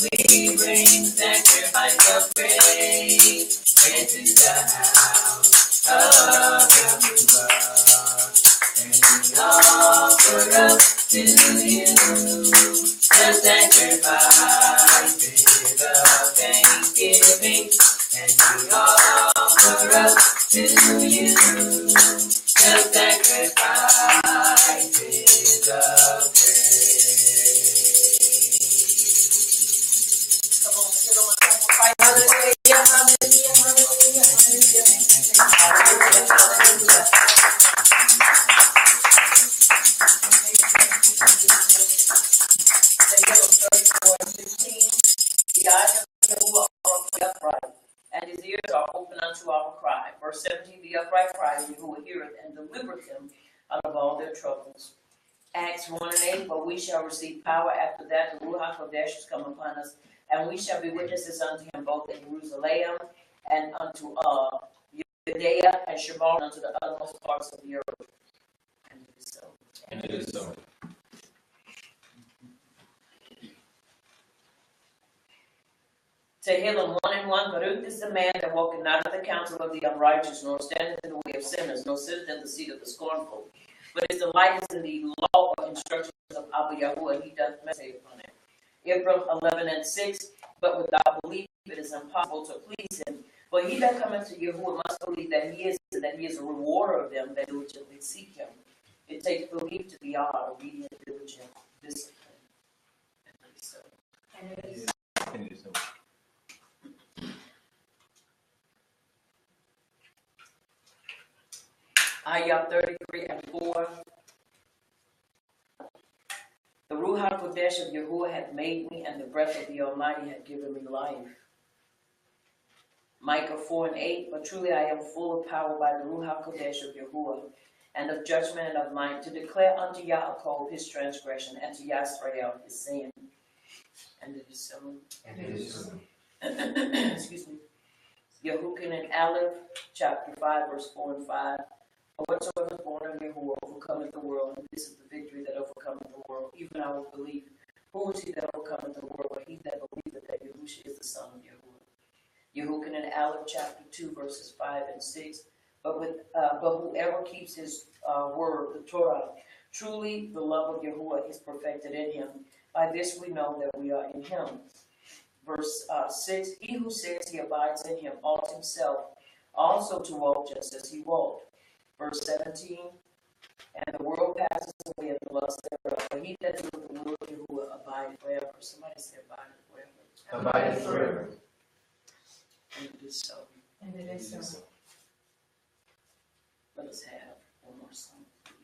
We bring sacrifice of praise into the house of Yahuwah. And we offer up to you the sacrifices of thanksgiving. and we offer up to you the sacrifices of praise. Come on, sit on the sacrifice. Hallelujah, hallelujah, hallelujah, hallelujah. Hallelujah, hallelujah. The eyes of Yahuwah are the upright, and his ears are open unto our cry. Verse 17, the upright cry, Yahuwah heareth and delivereth them out of all their troubles. Acts 1 and 8, but we shall receive power after that the Ruach Kodesh is come upon us, and we shall be witnesses unto him both in Jerusalem and unto Judea and Shamar, unto the uttermost parts of the earth. And it is so. And it is so. Tehillim 1:1, Baruch is the man that walketh not in the counsel of the unrighteous, nor standeth in the way of sinners, nor sitteth in the seat of the scornful. But his delight is in the law or instructions of Abba Yahuwah, he doth meditate upon it. Hebrews 11:6, but without belief it is impossible to please him. For he that cometh to Yahuwah must believe that he is, and that he is a rewarder of them that diligently seek him. It takes belief to be odd, obedient, diligent, disciplined. And it is so. And it is so. Ayah 33:4. The Ruach Kodesh of Yahuwah hath made me, and the breath of the Almighty hath given me life. Micah 4:8. But truly I am full of power by the Ruach Kodesh of Yahuwah, and of judgment and of might, to declare unto Yaakov his transgression, and to Yisrael his sin. And it is so. And it is so. Excuse me. Yehukin and Aleph, chapter 5, verse 4 and 5. Whatsoever is born of Yahuwah overcometh the world, and this is the victory that overcometh the world, even our belief. Who is he that overcometh the world, but he that believeth that Yahushua is the Son of Yahuwah? Yehukin and Aleph, chapter 2, verses 5 and 6. But whoever keeps his word, the Torah, truly the love of Yahuwah is perfected in him. By this we know that we are in him. Verse 6, he who says he abides in him ought himself also to walk just as he walked. Verse 17, and the world passes away and the lust thereof, but he that doeth the will of Yahuwah abide forever. Somebody say abide forever. Abide forever. And it is so. And it is so. Let us have one more song, please.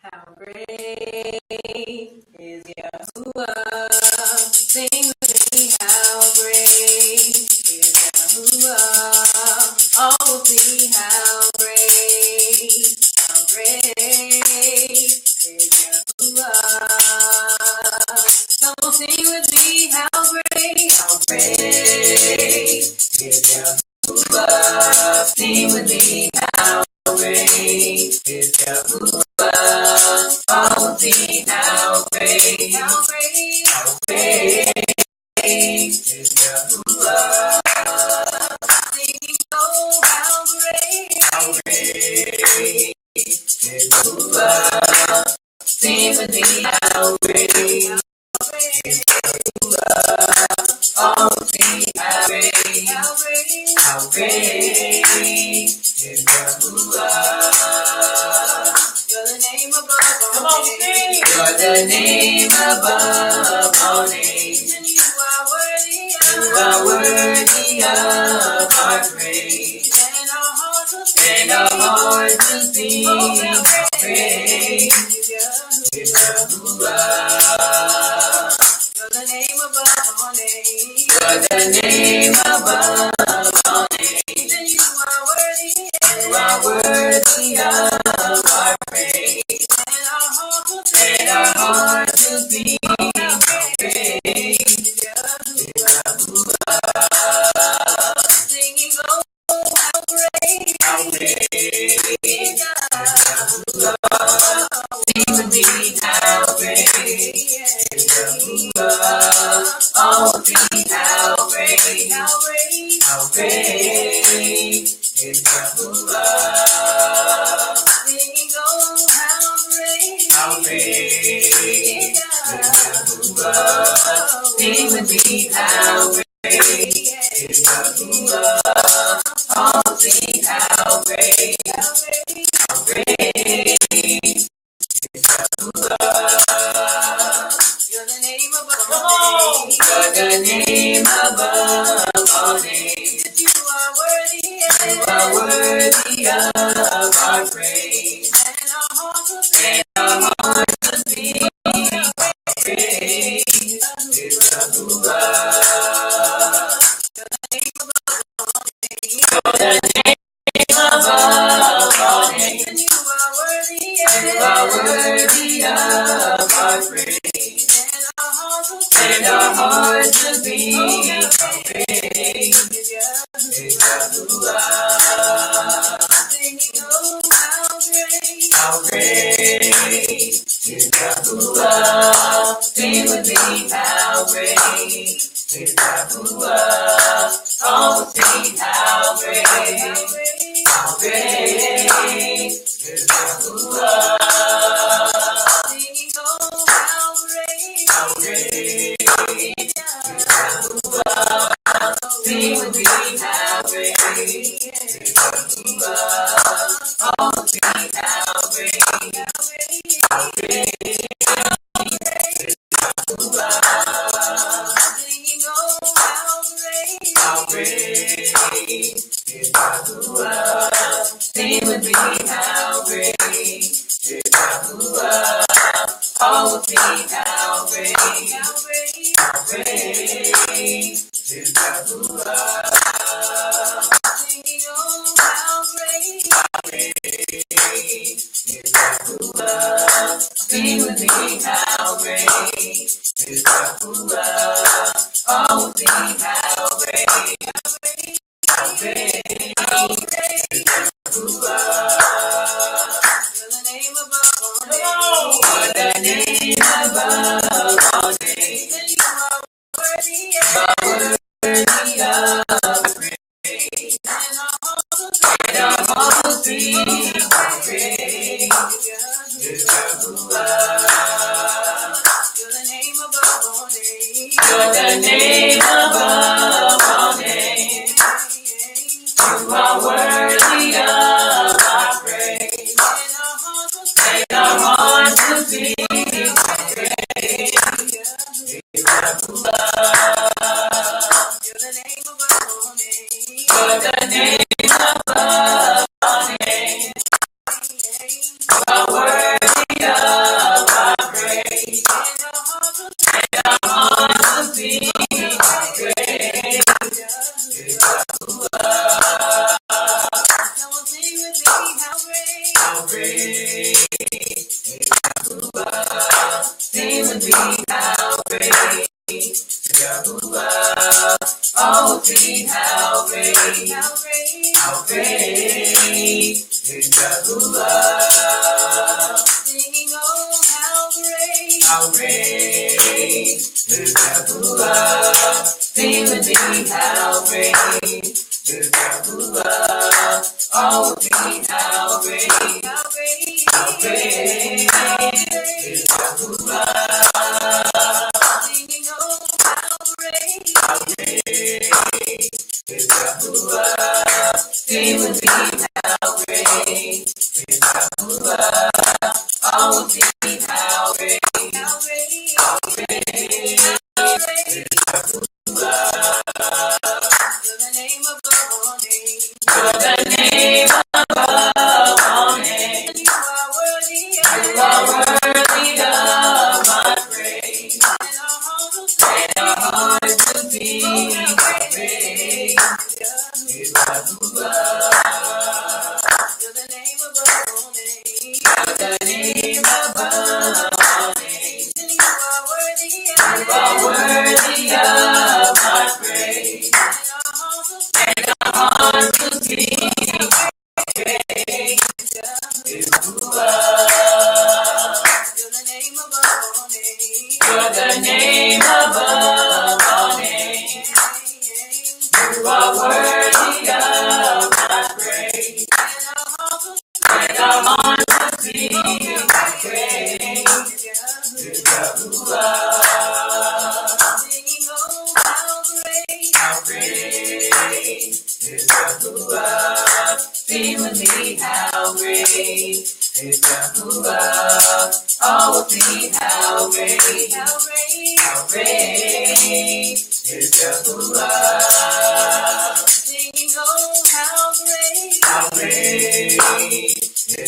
How great is Yahuwah? Sing with me, how great is Yahuwah? Oh, sing how great is Yahuwah? Come on, sing with me, how great is Yahuwah? Sing with me, how great is Yahuwah? Oh, sing how great is Yahuwah? Sing, oh, how great is Yahuwah? Sing with me, how great is Yahuwah? Oh, sing how great is Yahuwah? You're the name above all names. You're the name above all names. And you are worthy of our praise. And our hearts will sing. Oh, how great is Yahuwah? You're the name above all names. You're the name above all names. And you are worthy of our praise. And our hearts will sing. great, how great, how great, how great is Yahuwah. Sing, oh, how great, how great is Yahuwah. Sing with me, how great is Yahuwah. Oh, sing, how great, how great, how great is Yahuwah. You're the name above all names. You're the name above all names. You are worthy, you are worthy of our praise. And our hearts will sing, our hearts will sing, praise is Yahuwah. You're the name above all names. You're the name above all names. And you are worthy, you are worthy of our praise. And our hearts will be praise is Yahuwah. Singing, oh, how great is Yahuwah. Sing with me, how great is Yahuwah. Oh, sing, how great is Yahuwah. Singing, oh, how great is Yahuwah. Sing with me, how great is Yahuwah. Oh, sing, how great is Yahuwah. Singing, oh, how great is Yahuwah. Sing with me, how great is Yahuwah. Oh, sing, how great is Yahuwah. Singing, oh, how great is Yahuwah. Sing with me, how great is Yahuwah. Oh, sing, how great is Yahuwah. You're the name above all names. You're the name above all names. And you are worthy, you are worthy of praise. And our hearts will sing, praise is Yahuwah. You're the name above all names. You're the name above all names. You are worthy of our praise. And our hearts will sing, praise is Yahuwah. You're the name above all names. You're the name above all names. You are worthy of our praise. And our hearts will sing, praise is Yahuwah. Someone sing with me, how great is Yahuwah. Sing with me, how great is Yahuwah. Oh, sing, how great is Yahuwah. Singing, oh, how great is Yahuwah. Sing with me, how great is Yahuwah. Oh, sing, how great is Yahuwah. Singing, oh, how great is Yahuwah. Sing with me, how great is Yahuwah. Oh, sing, how great is Yahuwah. You're the name above all names. You're the name above all names. You are worthy of my praise. And our hearts will sing, praise is Yahuwah. You're the name above all names. You're the name above all names. And you are worthy of my praise. And our hearts will sing, praise is Yahuwah. You're the name above all names. You're the name above all names. great, how great is Yahuwah. Singing, oh, how great is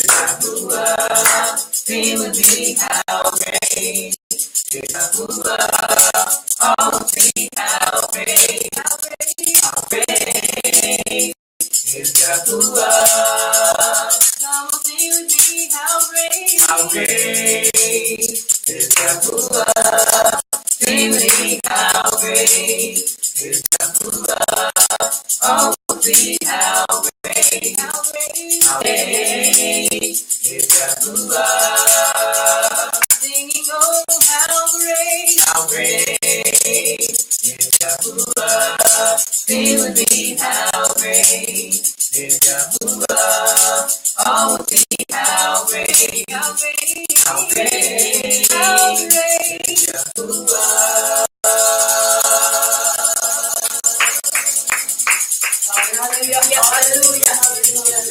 Yahuwah. Sing with me, how great is Yahuwah. Oh, sing, how great is Yahuwah. Come on, sing with me, how great is Yahuwah. Sing with me, how great is Yahuwah. Oh, sing, how great is Yahuwah. Singing, oh, how great is Yahuwah. Sing with me, how great is Yahuwah. Oh, sing, how great is Yahuwah. Hallelujah, hallelujah, hallelujah.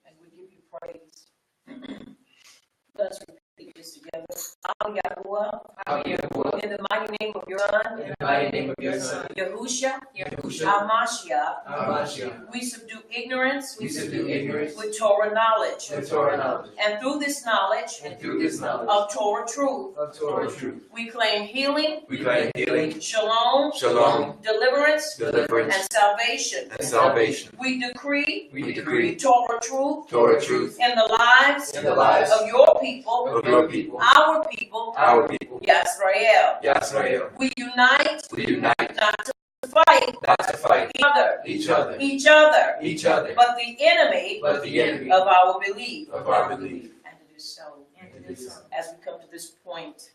And we give you praise. Let's repeat this together. Al Yahuwah, in the mighty name of your Son, Yahusha, Al-Mashiach, we subdue ignorance with Torah knowledge. And through this knowledge of Torah truth, we claim healing, shalom, deliverance, and salvation. We decree Torah truth in the lives of your people, our people, Yisrael. We unite not to fight each other, but the enemy of our belief. And it is so. As we come to this point,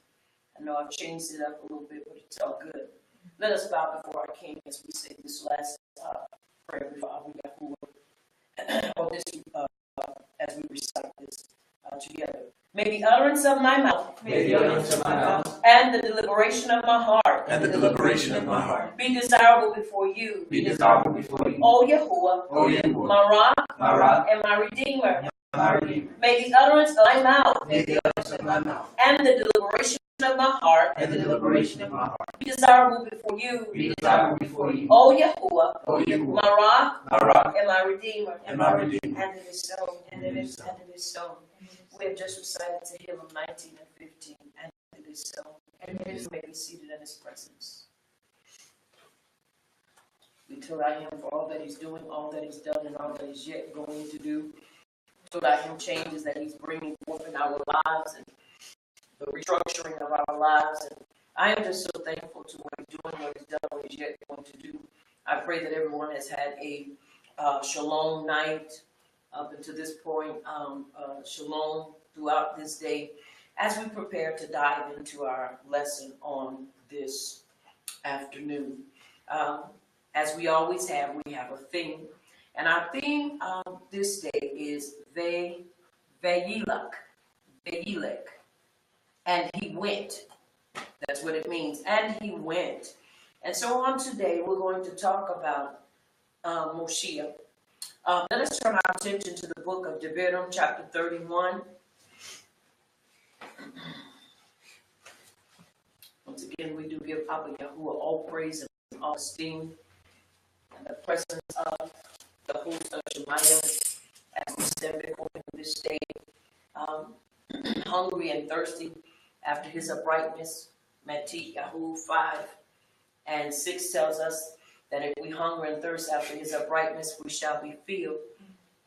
I know I've changed it up a little bit, but it's all good. Let us bow before our King as we say this last prayer before our Yahuwah, or this as we recite this together. May the utterance of my mouth and the deliberation of my heart be desirable before you, O Yahuwah, my rock and my redeemer. May the utterance of my mouth and the deliberation of my heart be desirable before you, O Yahuwah, my rock and my redeemer. And it is so. And it is so. We have just recited Tehillim 19 and 15, and it is so. And it is, may be seated in His presence. We Torah Him for all that He's doing, all that He's done, and all that He's yet going to do. Torah Him changes that He's bringing forth in our lives and the restructuring of our lives. And I am just so thankful to what He's doing, what He's done, what He's yet going to do. I pray that everyone has had a shalom night up until this point, shalom throughout this day, as we prepare to dive into our lesson on this afternoon. As we always have, we have a theme, and our theme this day is Vayilek, and he went. That's what it means, and he went. And so on today, we're going to talk about Moshiach. Let us turn our attention to the book of Devarim, chapter 31. Once again, we do give Abba Yahuwah all praise and all esteem and the presence of the host of Shemayim as we stand before Him this day, hungry and thirsty after His uprightness. Matthew 5:6 tells us that if we hunger and thirst after His uprightness, we shall be filled.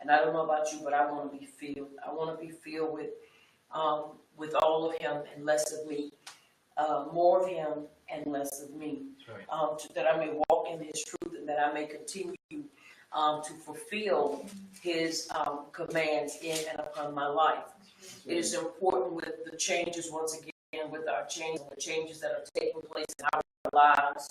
And I don't know about you, but I want to be filled. I want to be filled with all of Him and less of me, more of Him and less of me, that I may walk in His truth and that I may continue to fulfill His commands in and upon my life. It is important with the changes, once again, with our changes, the changes that are taking place in our lives.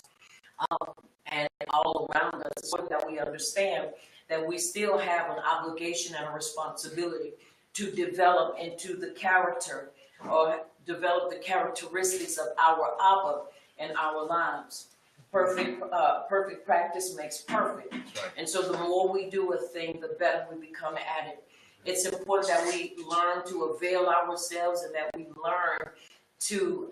And all around us, it's important that we understand that we still have an obligation and a responsibility to develop into the character or develop the characteristics of our Abba in our lives. Perfect practice makes perfect. And so the more we do a thing, the better we become at it. It's important that we learn to avail ourselves and that we learn to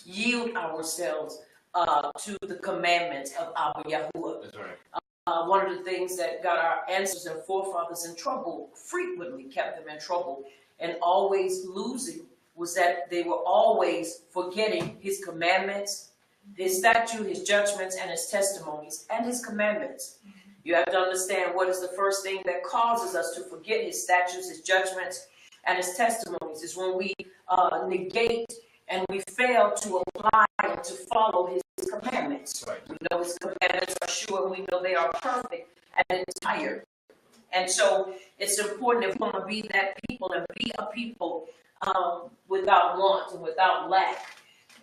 yield ourselves to the commandments of Abba Yahuwah. That's right. One of the things that got our ancestors and forefathers in trouble, frequently kept them in trouble, and always losing, was that they were always forgetting his commandments, his statute, his judgments, and his testimonies, and his commandments. You have to understand what is the first thing that causes us to forget his statutes, his judgments, and his testimonies. Is when we negate and we fail to apply and to follow his commandments. Right. We know his commandments are sure, we know they are perfect and entire. And so it's important if we want to be that people and be a people without want and without lack.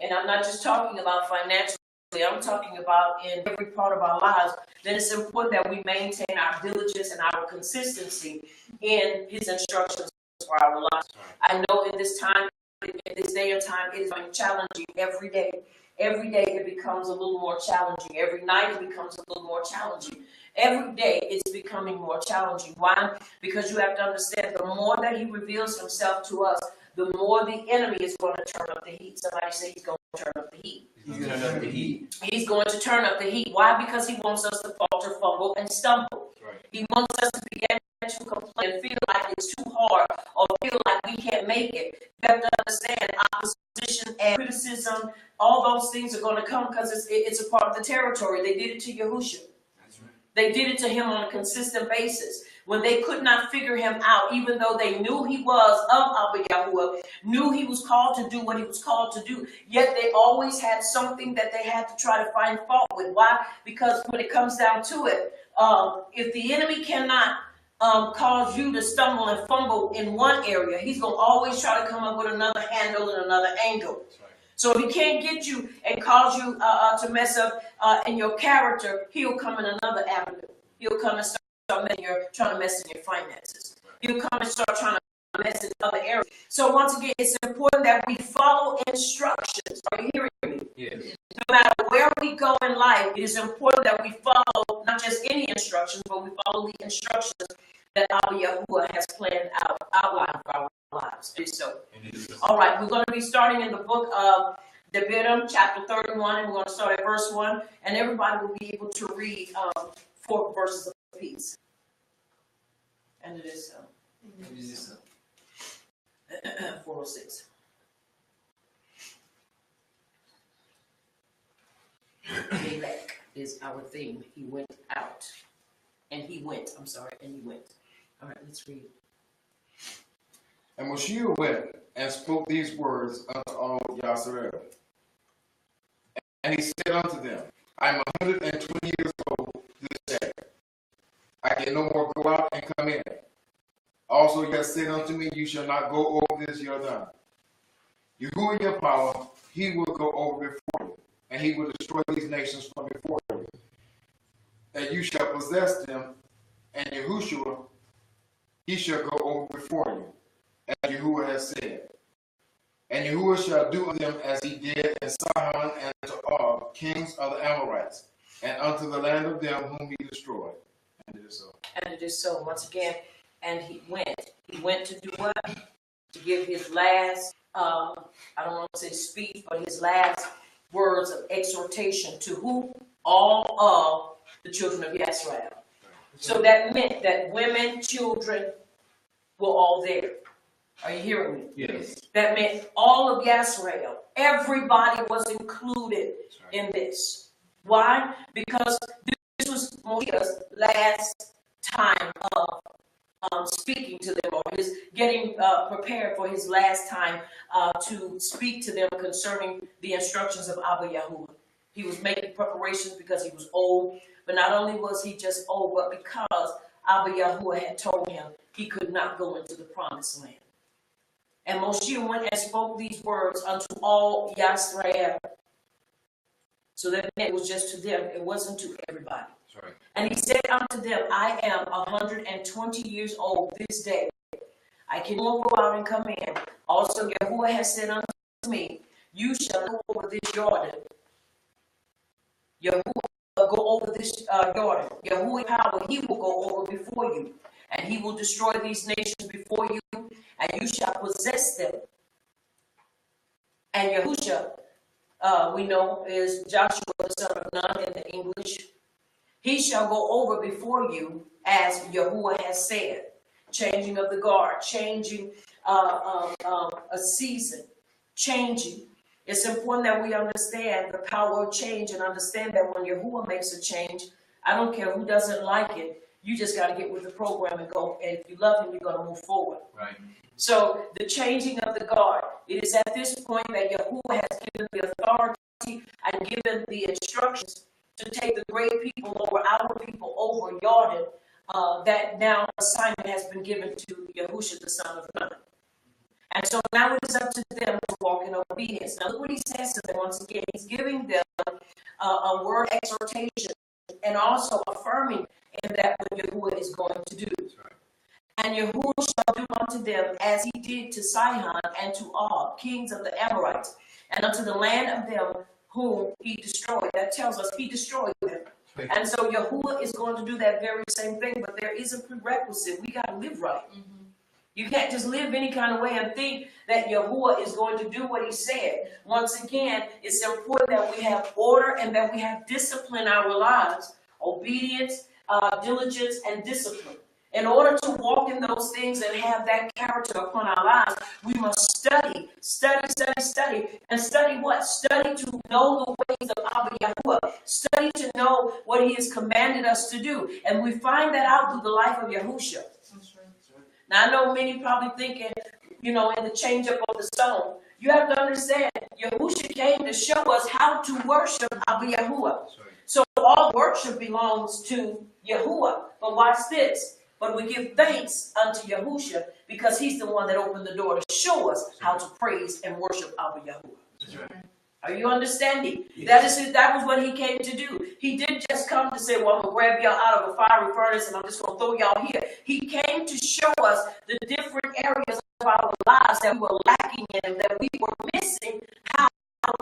And I'm not just talking about financially, I'm talking about in every part of our lives. Then it's important that we maintain our diligence and our consistency in his instructions for our lives. I know in this time, in this day and time, it is challenging every day. Every day it becomes a little more challenging. Every night it becomes a little more challenging. Every day it's becoming more challenging. Why? Because you have to understand, the more that he reveals himself to us, the more the enemy is going to turn up the heat. Somebody say he's going to turn up the heat. He's going to turn up the heat. He's going to turn up the heat. Why? Because he wants us to falter, fumble, and stumble. Right. He wants us to begin to complain and feel like it's too hard or feel like we can't make it. You have to understand, opposition and criticism, all those things are going to come because it's a part of the territory. They did it to Yahushua. That's right. They did it to him on a consistent basis. When they could not figure him out, even though they knew he was of Abba Yahuwah, knew he was called to do what he was called to do, yet they always had something that they had to try to find fault with. Why? Because when it comes down to it, if the enemy cannot cause you to stumble and fumble in one area, he's going to always try to come up with another handle and another angle. Right. So if he can't get you and cause you to mess up in your character, he'll come in another avenue. He'll come and start trying to mess in your finances. He'll come and start trying to mess in other areas. So once again, it's important that we follow instructions. Are you hearing me? Yes. No matter where we go in life, it is important that we follow not just any instructions, but we follow the instructions that Abba Yahuwah has planned out, outlined for our lives. So, all right, we're going to be starting in the book of Devarim, chapter 31, and we're going to start at verse 1, and everybody will be able to read 4 verses of peace. And it is so. It is so. 406. Balak is our theme. He went out. And he went. All right, let's read. And Moshe went and spoke these words unto all Yasharel. And he said unto them, I am 120 years old this day. I can no more go out and come in. Also he has said unto me, you shall not go over this Jordan. Yahuwah your power, he will go over before you, and he will destroy these nations from before you. And you shall possess them, and Yahushua, he shall go over before you, as Yahuwah has said. And Yahuwah shall do unto them as he did in Sihon and to all kings of the Amorites, and unto the land of them whom he destroyed. And it is so. And it is so. Once again, and he went. He went to do what? To give his last, I don't want to say speech, but his last words of exhortation to who? All of the children of Yisrael. So that meant that women, children were all there. Are you hearing me? Yes. That meant all of Yisrael. Everybody was included in this. Why? Because this was Moshe's last time of speaking to them, or his getting prepared for his last time to speak to them concerning the instructions of Abba Yahuwah. He was making preparations because he was old, but not only was he just old, but because Abba Yahuwah had told him he could not go into the promised land. And Moshe went and spoke these words unto all Yisrael. So that it was just to them, it wasn't to everybody. Right. And he said unto them, I am 120 years old this day. I can go out and come in. Also, Yahuwah has said unto me, you shall go over this Jordan. Yahuwah go over this Jordan. Yahuwah power, he will go over before you. And he will destroy these nations before you, and you shall possess them. And Yahusha, we know, is Joshua, the son of Nun in the English. He shall go over before you, as Yahuwah has said. Changing of the guard, changing a season, changing. It's important that we understand the power of change and understand that when Yahuwah makes a change, I don't care who doesn't like it, you just got to get with the program and go. And if you love him, you're going to move forward. Right. So the changing of the guard, it is at this point that Yahuwah has given the authority and given the instructions to take the great people over, our people over Jordan. That now assignment has been given to Yahushua, the son of Nun. And so now it is up to them to walk in obedience. Now look what he says to them once again. He's giving them a word exhortation and also affirming in that what Yahuwah is going to do. Right. And Yahuwah shall do unto them as he did to Sihon and to Og, kings of the Amorites, and unto the land of them whom he destroyed. That tells us he destroyed them. Right. And so Yahuwah is going to do that very same thing, but there is a prerequisite. We got to live right. You can't just live any kind of way and think that Yahuwah is going to do what he said. Once again, it's important that we have order and that we have discipline in our lives, obedience, diligence, and discipline. In order to walk in those things and have that character upon our lives, we must study. And study what? Study to know the ways of Abba Yahuwah. Study to know what he has commanded us to do. And we find that out through the life of Yahushua. Now, I know many probably thinking, in the change up of the stone, you have to understand, Yahushua came to show us how to worship Abba Yahuwah. So all worship belongs to Yahuwah. But watch this. But we give thanks unto Yahushua because he's the one that opened the door to show us how to praise and worship Abba Yahuwah. Right. Are you understanding? Yes. That was what he came to do. He didn't just come to say, well, I'm going to grab y'all out of a fiery furnace and I'm just going to throw y'all here. He came to show us the different areas of our lives that we were lacking in, that we were missing, how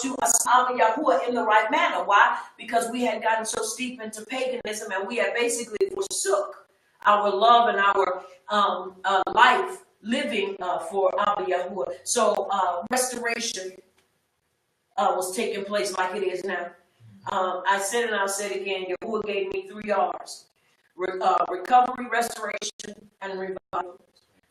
to Abba Yahuwah in the right manner. Why? Because we had gotten so steep into paganism and we had basically forsook our love and our life living for Abba Yahuwah. So restoration was taking place like it is now. I said and I'll say it again, Yahuwah gave me 3 R's. Recovery, restoration, and revival.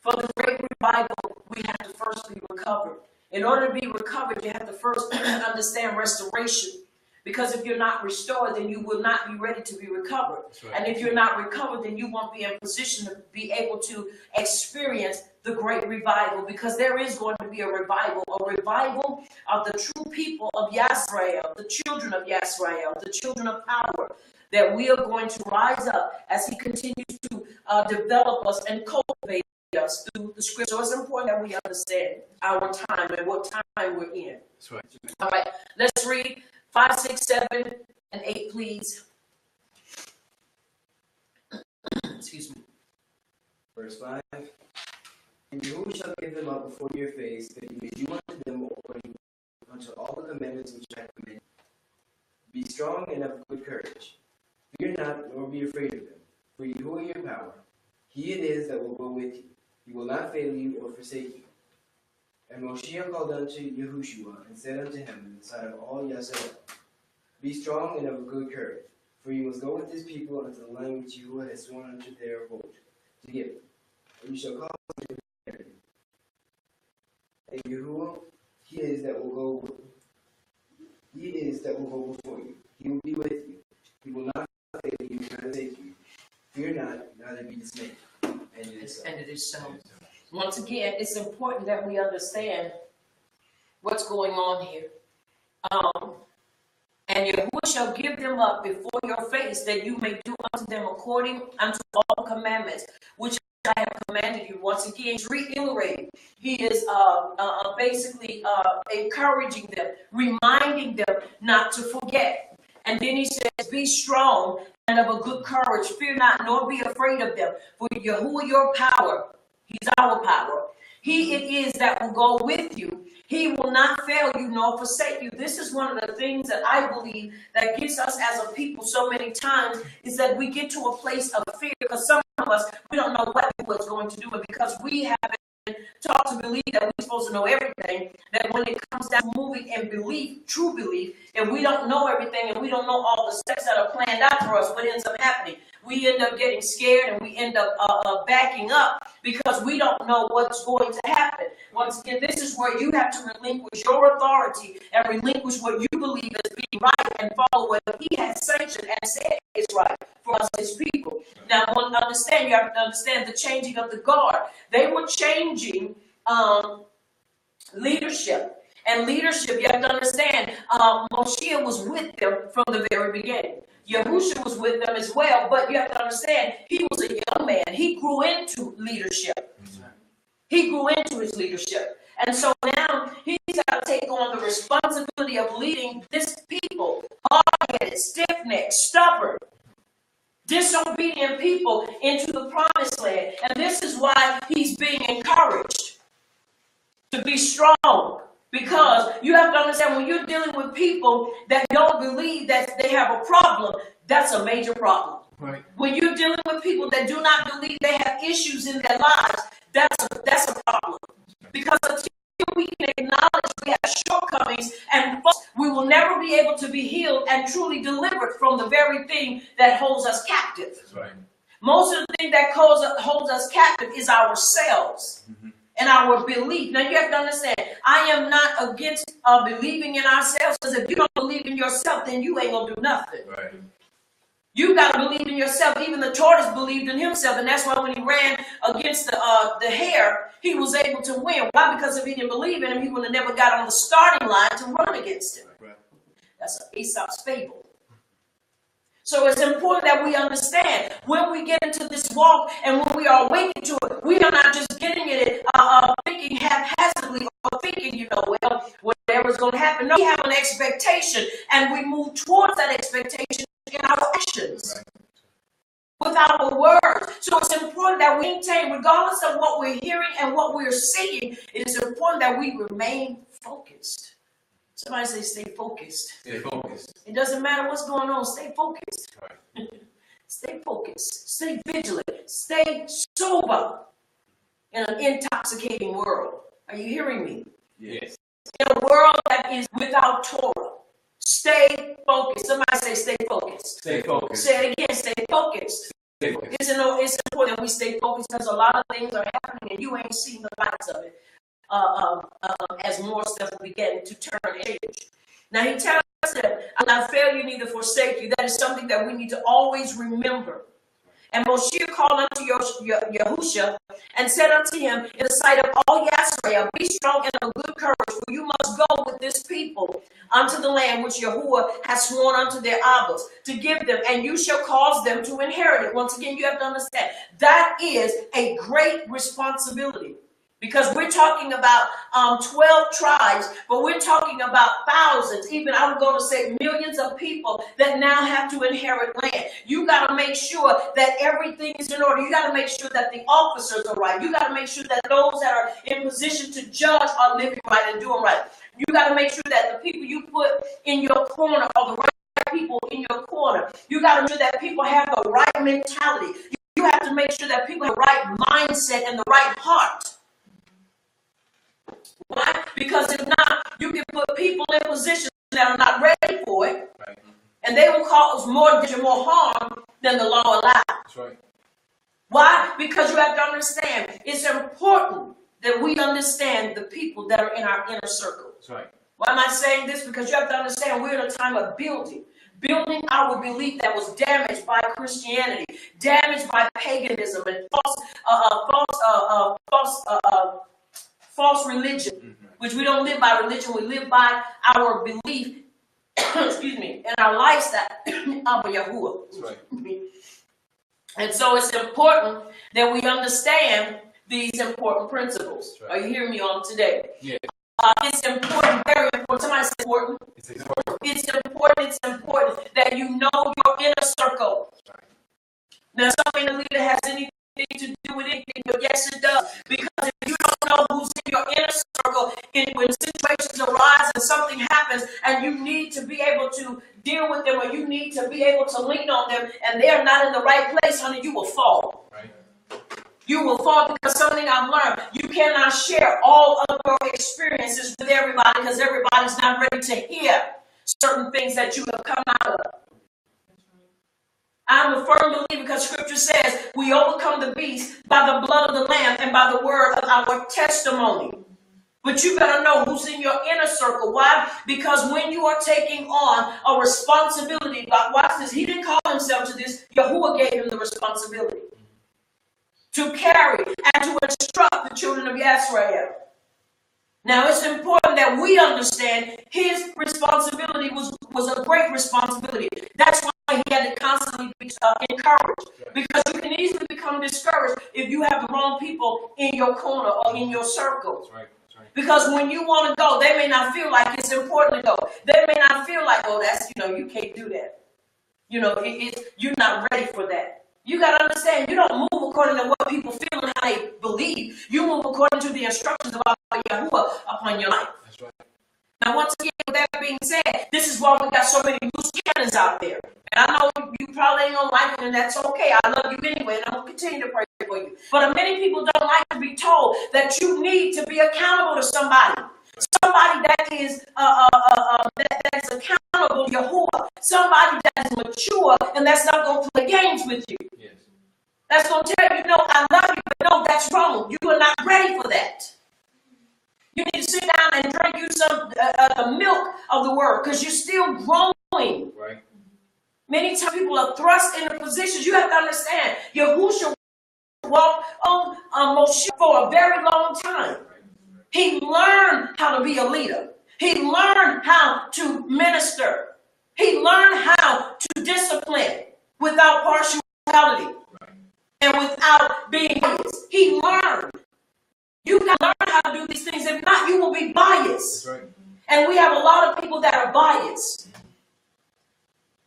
For the great revival, we have to first be recovered. In order to be recovered, you have to first understand restoration. Because if you're not restored, then you will not be ready to be recovered. Right. And if you're not recovered, then you won't be in position to be able to experience the great revival. Because there is going to be a revival of the true people of Yisrael, the children of Yisrael, the children of power, that we are going to rise up as he continues to develop us and cultivate us through the scripture. So it's important that we understand our time and what time we're in. That's right. All right, let's read 5, 6, 7, and 8, please. Excuse me. Verse 5. And Yahuwah shall give them up before your face, that you may do unto them according unto all the commandments which I command you. Be strong and of good courage. Fear not, nor be afraid of them. For Yahuwah your power, he it is that will go with you. He will not fail you or forsake you. And Moshe called unto Yahushua, and said unto him in the sight of all Yisrael, Be strong and of good courage, for you must go with this people unto the land which Yahuwah has sworn unto their vote to give them. And you shall call unto him. And Yahuwah, he is that will go before you. He will be with you. He will not fail you nor forsake you. Fear not, neither be dismayed. And it is so. And it is so. Once again, it's important that we understand what's going on here. And Yahuwah shall give them up before your face, that you may do unto them according unto all commandments, which I have commanded you. Once again, he's reiterating. He is basically encouraging them, reminding them not to forget. And then he says, be strong and of a good courage. Fear not, nor be afraid of them. For Yahuwah your power, He's our power. He it is that will go with you. He will not fail you nor forsake you. This is one of the things that I believe that gets us as a people so many times is that we get to a place of fear because some of us, we don't know what God's going to do. And because we have been taught to believe that we're supposed to know everything, that when it comes down to moving in belief, true belief, and we don't know everything and we don't know all the steps that are planned out for us, what ends up happening? We end up getting scared and we end up backing up because we don't know what's going to happen. Once again, this is where you have to relinquish your authority and relinquish what you believe as being right and follow what He has sanctioned and said is right for us as people. Now, you have to understand the changing of the guard. They were changing leadership. And leadership, you have to understand, Moshe was with them from the very beginning. Yahusha was with them as well, but you have to understand, he was a young man. He grew into leadership. He grew into his leadership. And so now he's got to take on the responsibility of leading this people, hard-headed, stiff-necked, stubborn, disobedient people into the promised land. And this is why he's being encouraged to be strong. Because you have to understand, when you're dealing with people that don't believe that they have a problem, that's a major problem. Right. When you're dealing with people that do not believe they have issues in their lives, that's a problem. Because until we can acknowledge we have shortcomings and faults, we will never be able to be healed and truly delivered from the very thing that holds us captive. That's right. Most of the thing that holds us captive is ourselves. Mm-hmm. And our belief. Now you have to understand, I am not against believing in ourselves, because if you don't believe in yourself, then you ain't gonna do nothing. Right. You gotta believe in yourself. Even the tortoise believed in himself, and that's why when he ran against the hare, he was able to win. Why? Because if he didn't believe in him, he would have never got on the starting line to run against him. Right. That's an Aesop's fable. So it's important that we understand when we get into this walk and when we are awakened to it, we are not just getting it thinking haphazardly or thinking, well, whatever's going to happen. No, we have an expectation and we move towards that expectation in our actions. Right. With our words. So it's important that we maintain, regardless of what we're hearing and what we're seeing, it is important that we remain focused. Somebody say, stay focused. Stay focused. It doesn't matter what's going on. Stay focused. Right. Stay focused. Stay vigilant. Stay sober in an intoxicating world. Are you hearing me? Yes. In a world that is without Torah. Stay focused. Somebody say, stay focused. Stay focused. Say it again. Stay focused. Stay focused. It's important that we stay focused because a lot of things are happening and you ain't seeing the lights of it. As more stuff begin to turn and change. Now he tells us that I will not fail you, neither forsake you. That is something that we need to always remember. And Moshe called unto Yahusha and said unto him in the sight of all Yisrael, be strong and of good courage, for you must go with this people unto the land which Yahuwah has sworn unto their abbas to give them, and you shall cause them to inherit it. Once again, you have to understand that is a great responsibility. Because we're talking about 12 tribes, but we're talking about thousands, even I would go to say millions of people that now have to inherit land. You got to make sure that everything is in order. You got to make sure that the officers are right. You got to make sure that those that are in position to judge are living right and doing right. You got to make sure that the people you put in your corner are the right people in your corner. You got to make sure that people have the right mentality. You have to make sure that people have the right mindset and the right heart. Why? Because if not, you can put people in positions that are not ready for it, right. And they will cause more damage and more harm than the law allows. That's right. Why? Because you have to understand, it's important that we understand the people that are in our inner circle. That's right. Why am I saying this? Because you have to understand we're in a time of building our belief that was damaged by Christianity, damaged by paganism and false religion, which we don't live by religion, we live by our belief, excuse me, and our lifestyle of Yahuwah. That's right. And so it's important that we understand these important principles. Right. Are you hearing me on today? Yeah. It's important, very important. Somebody say important. It's important. It's important that you know your inner circle. Right. Now, something the leader has anything anything to do with anything, but yes, it does. Because if you don't know who's in your inner circle, when situations arise and something happens, and you need to be able to deal with them, or you need to be able to lean on them, and they're not in the right place, honey, you will fall. Right. You will fall, because something I've learned, you cannot share all of your experiences with everybody, because everybody's not ready to hear certain things that you have come out of. I'm a firm believer, because scripture says we overcome the beast by the blood of the Lamb and by the word of our testimony. But you better know who's in your inner circle. Why? Because when you are taking on a responsibility, watch this, he didn't call himself to this, Yahuwah gave him the responsibility to carry and to instruct the children of Israel. Now, it's important that we understand his responsibility was a great responsibility. That's why he had to constantly be encouraged. Because you can easily become discouraged if you have the wrong people in your corner or in your circle. That's right. That's right. Because when you want to go, they may not feel like it's important to go. They may not feel like, oh, that's, you can't do that. You're not ready for that. You got to understand, you don't move according to what people feel and how they believe. You move according to the instructions of Yahuwah upon your life. That's right. Now, once again, with that being said, this is why we got so many loose cannons out there. And I know you probably ain't going to like it, and that's okay. I love you anyway, and I'm going to continue to pray for you. But many people don't like to be told that you need to be accountable to somebody. Somebody that is that's accountable to Yahuwah. Somebody that is mature and that's not going to play games with you. Yes. That's going to tell you, no, I love you, but no, that's wrong. You are not ready for that. You need to sit down and drink you some the milk of the word, because you're still growing. Right. Many times people are thrust into positions. You have to understand, Yahushua walked on Moshe for a very long time. He learned how to be a leader. He learned how to minister. He learned how to discipline without partiality and without being biased. He learned. You got to learn how to do these things. If not, you will be biased. That's right. And we have a lot of people that are biased.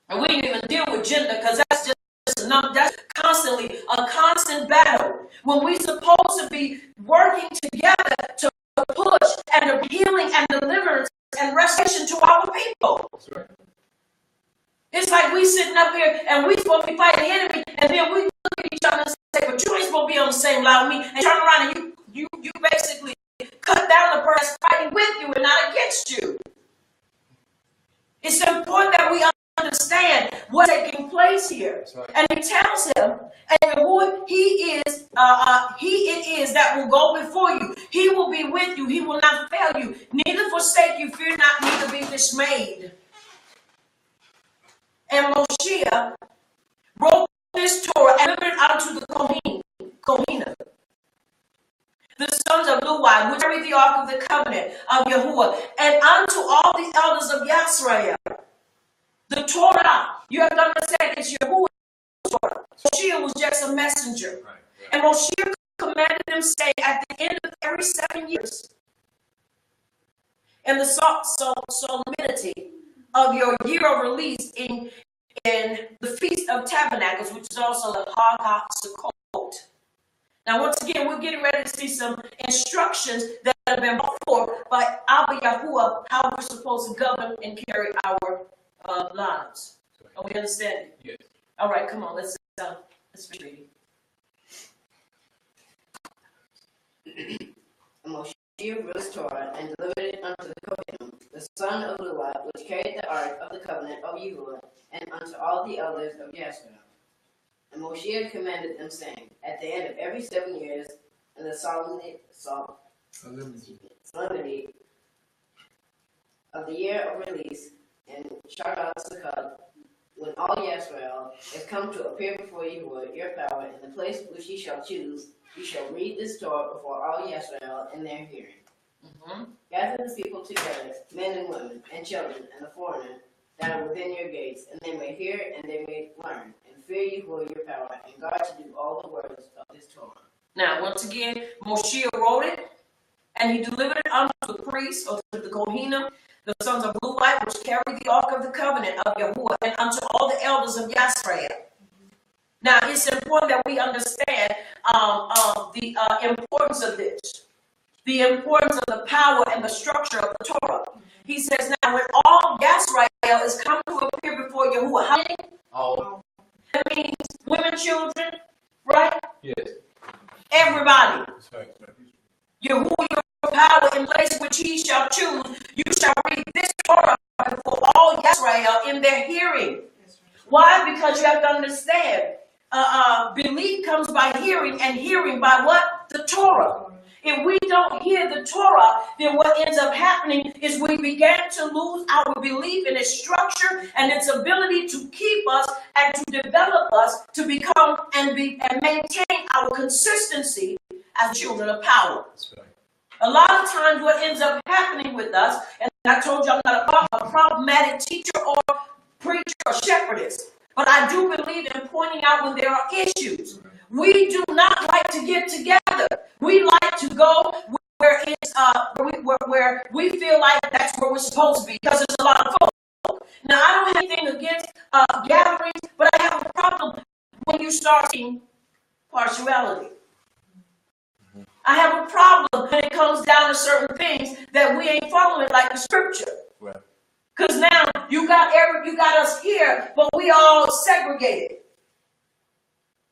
And we didn't even deal with gender, because that's just enough. That's constantly a constant battle. When we're supposed to be working together to push and the healing and deliverance and restoration to our people. That's right. It's like we sitting up here and we supposed to be fighting the enemy, and then we look at each other and say, but you ain't supposed to be on the same line with me, and turn around and you basically cut down the person fighting with you and not against you. It's important that we understand what's taking place here. Right. And he tells him, and who he it is that will go before you. He will be with you. He will not fail you. Neither forsake you. Fear not, neither be dismayed. And Moshe wrote this Torah and delivered it unto the Kohenim, the sons of Levi, which carry the ark of the covenant of Yahuwah, and unto all the elders of Yisrael. The Torah, you have to understand, it's Yahuwah's Torah. Moshe was just a messenger. Right. And Moshe commanded them, saying, at the end of every 7 years, in the solemnity of your year of release in the Feast of Tabernacles, which is also the Hag HaSukkot. Now, once again, we're getting ready to see some instructions that have been brought forth by Abba Yahuwah, how we're supposed to govern and carry our lives. Are we understanding? Yes. All right, come on, let's read it. Moshe wrote this Torah and delivered it unto the Kohanim, the son of Levi, which carried the ark of the covenant of Yahuwah, and unto all the elders of Yisrael. And Moshe commanded them, saying, at the end of every 7 years, in the solemnity of the year of release, in Hag HaSukkot, when all Yisrael is come to appear before Yahuwah, your power, in the place which ye shall choose, you shall read this Torah before all Yisrael in their hearing. Gather the people together, men and women, and children, and the foreigner that are within your gates, and they may hear and they may learn, and fear Yahuwah your power, and God to do all the words of this Torah. Now, once again, Moshe wrote it, and he delivered it unto the priests, or to the Kohanim, the sons of Levi, which carried the ark of the covenant of Yahuwah, and unto all the elders of Yisrael. Now, it's important that we understand the importance of this, the importance of the power and the structure of the Torah. He says, now, when all Yisrael is come to appear before Yahuwah, how many? All. That means women, children, right? Yes. Everybody. That's right. Yahuwah, your power in place which he shall choose, you shall read this Torah before all Yisrael in their hearing. Why? Because you have to understand, belief comes by hearing, and hearing by what? The Torah. If we don't hear the Torah, then what ends up happening is we begin to lose our belief in its structure and its ability to keep us and to develop us to become and maintain our consistency as children of power. That's right. A lot of times what ends up happening with us, and I told you I'm not a problematic teacher or preacher or shepherdess, but I do believe in pointing out when there are issues. We do not like to get together. We like to go where it's where we feel like that's where we're supposed to be because there's a lot of folks. Now I don't have anything against gatherings, but I have a problem when you start seeing partiality. I have a problem when it comes down to certain things that we ain't following like the scripture. Right. Because now you got us here, but we all segregated.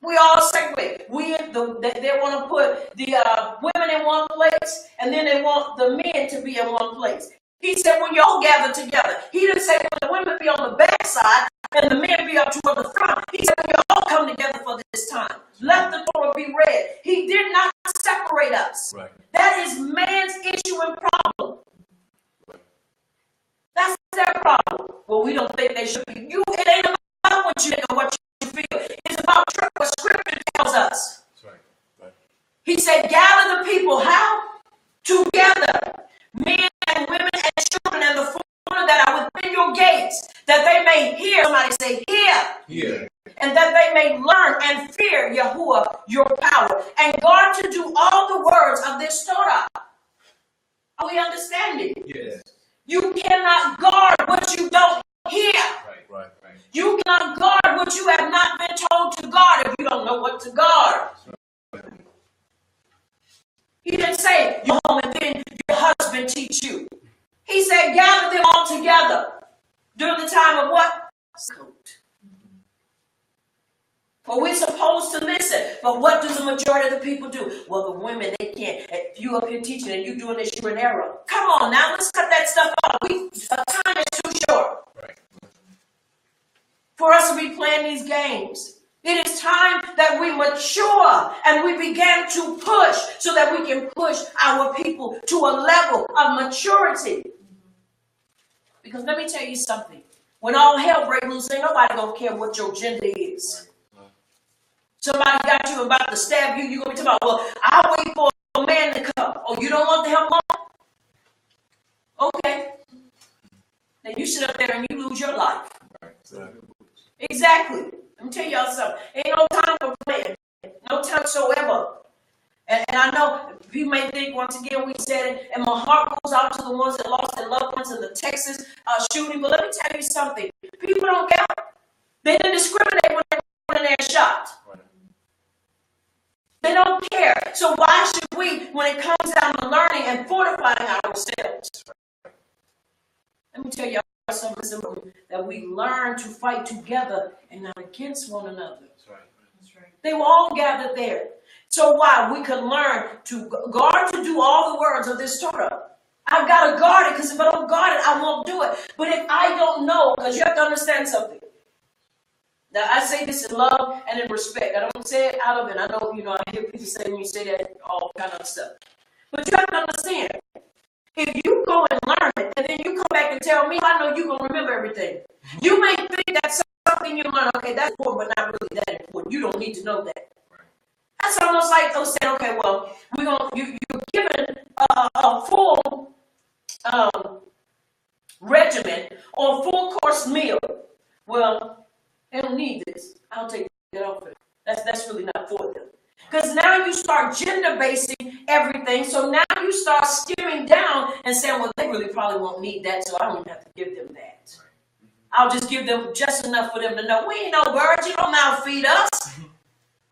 We all segregate. They want to put the women in one place, and then they want the men to be in one place. He said when you all gather together. He didn't say when the women be on the back side and the men be up toward the front. He said when you all come together for this time. Let the Torah be read. He did not separate us. Right. That is man's issue and problem. That's their problem. Well, we don't think they should be. It ain't about what you think or what you feel. It's about what Scripture tells us. That's right. Right. He said, gather the people, how? Together. Men and women and children and the foreigner that are within your gates, that they may hear. Somebody say, hear. Here. And that they may learn and fear Yahuwah, your power, and guard to do all the words of this Torah. Are we understanding? Yes. You cannot guard what you don't hear. Right. Right. Right. You cannot guard what you have not been told to guard if you don't know what to guard. He didn't say, you're home and then your husband teach you. He said, gather them all together during the time of what? For we're supposed to listen. But what does the majority of the people do? Well, the women, they can't. If you up here teaching and you doing this, you're in error. Come on now, let's cut that stuff off. Time is too short. Right. For us to be playing these games. It is time that we mature and we begin to push so that we can push our people to a level of maturity. Because let me tell you something. When all hell breaks loose, ain't nobody gonna care what your gender is. Somebody got you about to stab you, you're going to be talking about, well, I'll wait for a man to come. Oh, you don't want the help, Mom? Okay. Then you sit up there and you lose your life. Right. Exactly. Let me tell y'all something. Ain't no time for playing. No time whatsoever. And I know you may think, once again, we said it, and my heart goes out to the ones that lost their loved ones in the Texas shooting. But let me tell you something. People don't care. They didn't discriminate when they were in there shot. Right. They don't care. So why should we, when it comes down to learning and fortifying ourselves? Let me tell you something that we learn to fight together and not against one another. That's right. That's right. They were all gathered there. So why? We could learn to guard to do all the words of this Torah. I've got to guard it because if I don't guard it, I won't do it. But if I don't know, because you have to understand something. Now, I say this in love and in respect. I don't say it out of it. I know, I hear people say when you say that, all kind of stuff. But you have to understand, if you go and learn it, and then you come back and tell me, I know you're going to remember everything. You may think that's something you learn, okay, that's important, but not really that important. You don't need to know that. That's almost like those saying, okay, well, you're given a full regimen or full course meal. Well, they don't need this. I'll take it off it. That's really not for them. Because now you start gender basing everything. So now you start skimming down and saying, well, they really probably won't need that, so I don't even have to give them that. I'll just give them just enough for them to know we ain't no birds. You don't mouth feed us.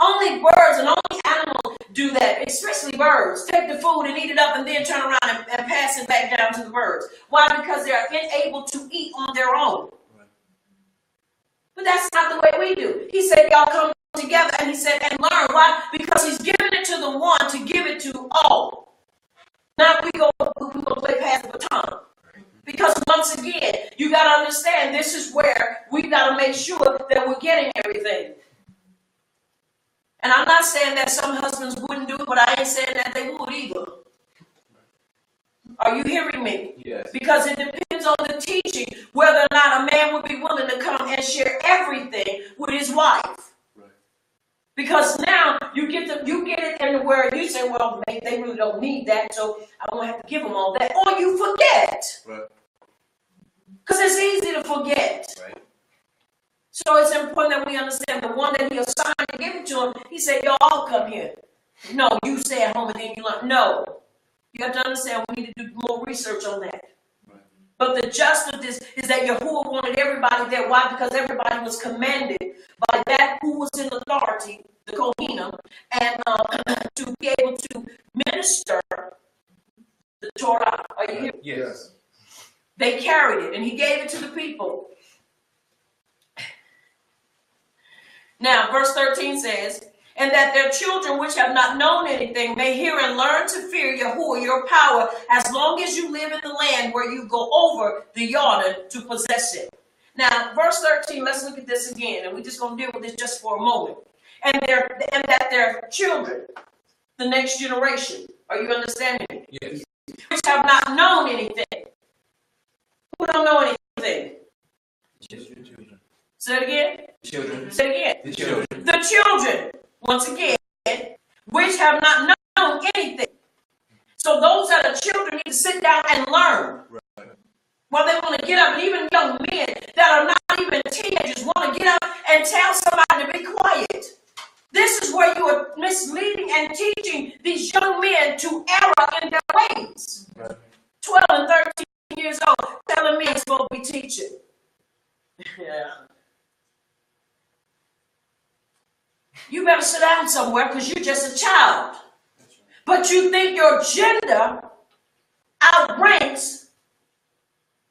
Only birds and only animals do that, especially birds. Take the food and eat it up and then turn around and pass it back down to the birds. Why? Because they're unable to eat on their own. But that's not the way we do. He said, y'all come together, and he said, and learn. Why? Because he's giving it to the one to give it to all. Not we go play pass the baton. Because once again, you got to understand, this is where we got to make sure that we're getting everything. And I'm not saying that some husbands wouldn't do it, but I ain't saying that they would either. Are you hearing me? Yes. Because it depends on the teaching whether or not a man would be willing to come and share everything with his wife. Right. Because now you get it in where you say, well, maybe they really don't need that, so I don't have to give them all that. Or you forget. Right. Because it's easy to forget. Right. So it's important that we understand the one that he assigned to give it to him. He said, y'all all come here. No, you stay at home and then you learn. No. You have to understand we need to do more research on that. Right. But the gist of this is that Yahuwah wanted everybody there. Why? Because everybody was commanded by that who was in authority, the Kohanim, and to be able to minister the Torah. Are you here? Yes. They carried it, and he gave it to the people. Now, verse 13 says, and that their children which have not known anything may hear and learn to fear Yahuwah, your power, as long as you live in the land where you go over the Jordan to possess it. Now, verse 13, let's look at this again, and we're just going to deal with this just for a moment. And that their children, the next generation, are you understanding me? Yes. Which have not known anything. Who don't know anything? Children. Say it again. Children. Say it again. The children. The children, once again, which have not known anything. So those that are children need to sit down and learn. Right. Well, they want to get up, and even young men that are not even teenagers want to get up and tell somebody to be quiet. This is where you are misleading and teaching these young men to error in their ways. Right. 12 and 13 years old, telling me I'm supposed to be teaching. Yeah. You better sit down somewhere because you're just a child. But you think your gender outranks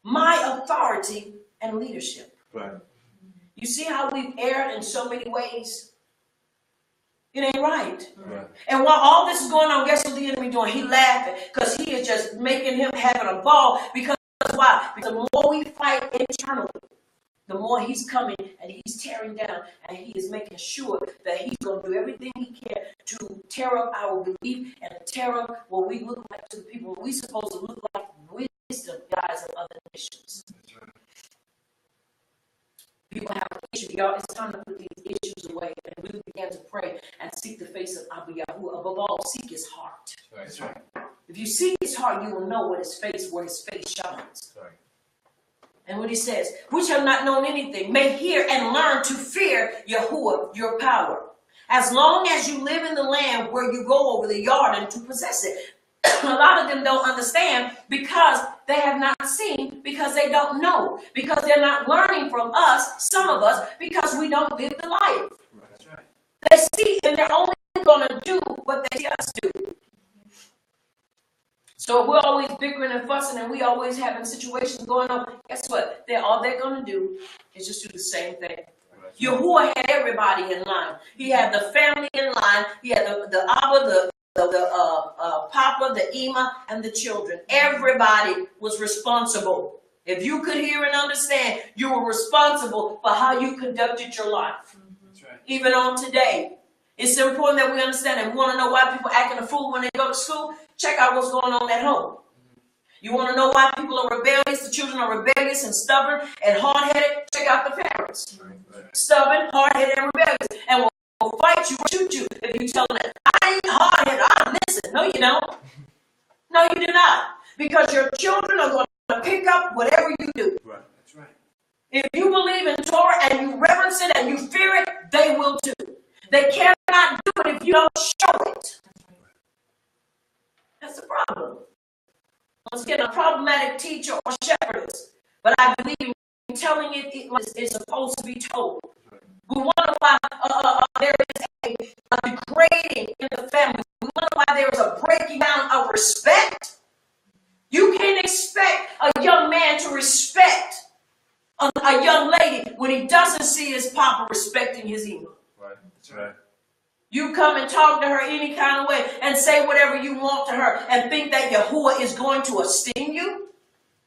my authority and leadership. Right. You see how we've erred in so many ways? It ain't right. Right. And while all this is going on, guess what the enemy doing? He laughing because he is just making him having a ball. Because why? Because the more we fight internally, the more he's coming and he's tearing down, and he is making sure that he's going to do everything he can to tear up our belief and tear up what we look like to the people. We're supposed to look like wisdom guys of other nations. People have an issue. Y'all, it's time to put these issues away and really begin to pray and seek the face of Abba Yahuwah. Above all, seek his heart. That's right. If you seek his heart, you will know where his face shines. Right. And what he says, which have not known anything, may hear and learn to fear Yahuwah, your power. As long as you live in the land where you go over the Jordan to possess it. A lot of them don't understand because they have not seen, because they don't know, because they're not learning from us, some of us, because we don't live the life. That's right. They see and they're only going to do what they see us do. So we're always bickering and fussing, and we always having situations going on. Guess what? All they're going to do is just do the same thing. Yahuwah had everybody in line. He had the family in line. He had the Abba, the Papa, the Ima, and the children. Everybody was responsible. If you could hear and understand, you were responsible for how you conducted your life. That's right. Even on today. It's important that we understand, and we want to know why people acting a fool when they go to school. Check out what's going on at home. You want to know why people are rebellious, the children are rebellious and stubborn and hard-headed? Check out the parents. Right. Stubborn, hard-headed, and rebellious. And will fight you or shoot you if you tell them that. I ain't hard-headed, I listen. No, you don't. No, you do not. Because your children are going to pick up whatever you do. Right. That's right. If you believe in Torah and you reverence it and you fear it, they will too. They cannot do it if you don't show it. That's the problem. Once again, a problematic teacher or shepherdess. But I believe in telling it is supposed to be told. We wonder why there is degrading in the family. We wonder why there is a breaking down of respect. You can't expect a young man to respect a young lady when he doesn't see his papa respecting his Ima. Right. That's right. You come and talk to her any kind of way and say whatever you want to her and think that Yahuwah is going to esteem you.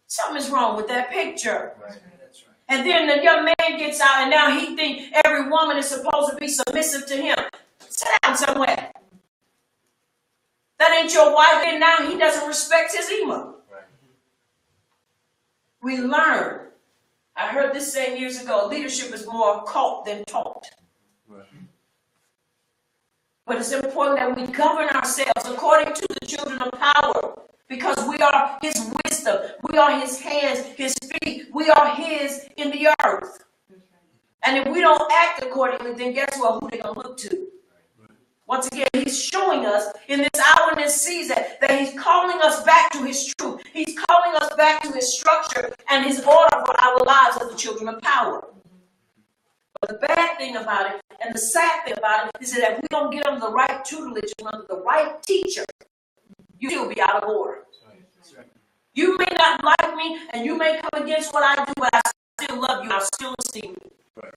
Something's wrong with that picture. Right. That's right. And then the young man gets out and now he thinks every woman is supposed to be submissive to him. Sit down somewhere. That ain't your wife. And now he doesn't respect his Ima. Right. We learn. I heard this saying years ago, leadership is more caught than taught. Right. But it's important that we govern ourselves according to the children of power, because we are his wisdom. We are his hands, his feet. We are his in the earth. And if we don't act accordingly, then guess what? Who they going to look to? Once again, he's showing us in this hour and this season that he's calling us back to his truth. He's calling us back to his structure and his order for our lives as the children of power. But the bad thing about it and the sad thing about it is that if we don't get under the right tutelage and under the right teacher, you will be out of order. That's right. You may not like me and you may come against what I do, but I still love you. I still esteem you. Right.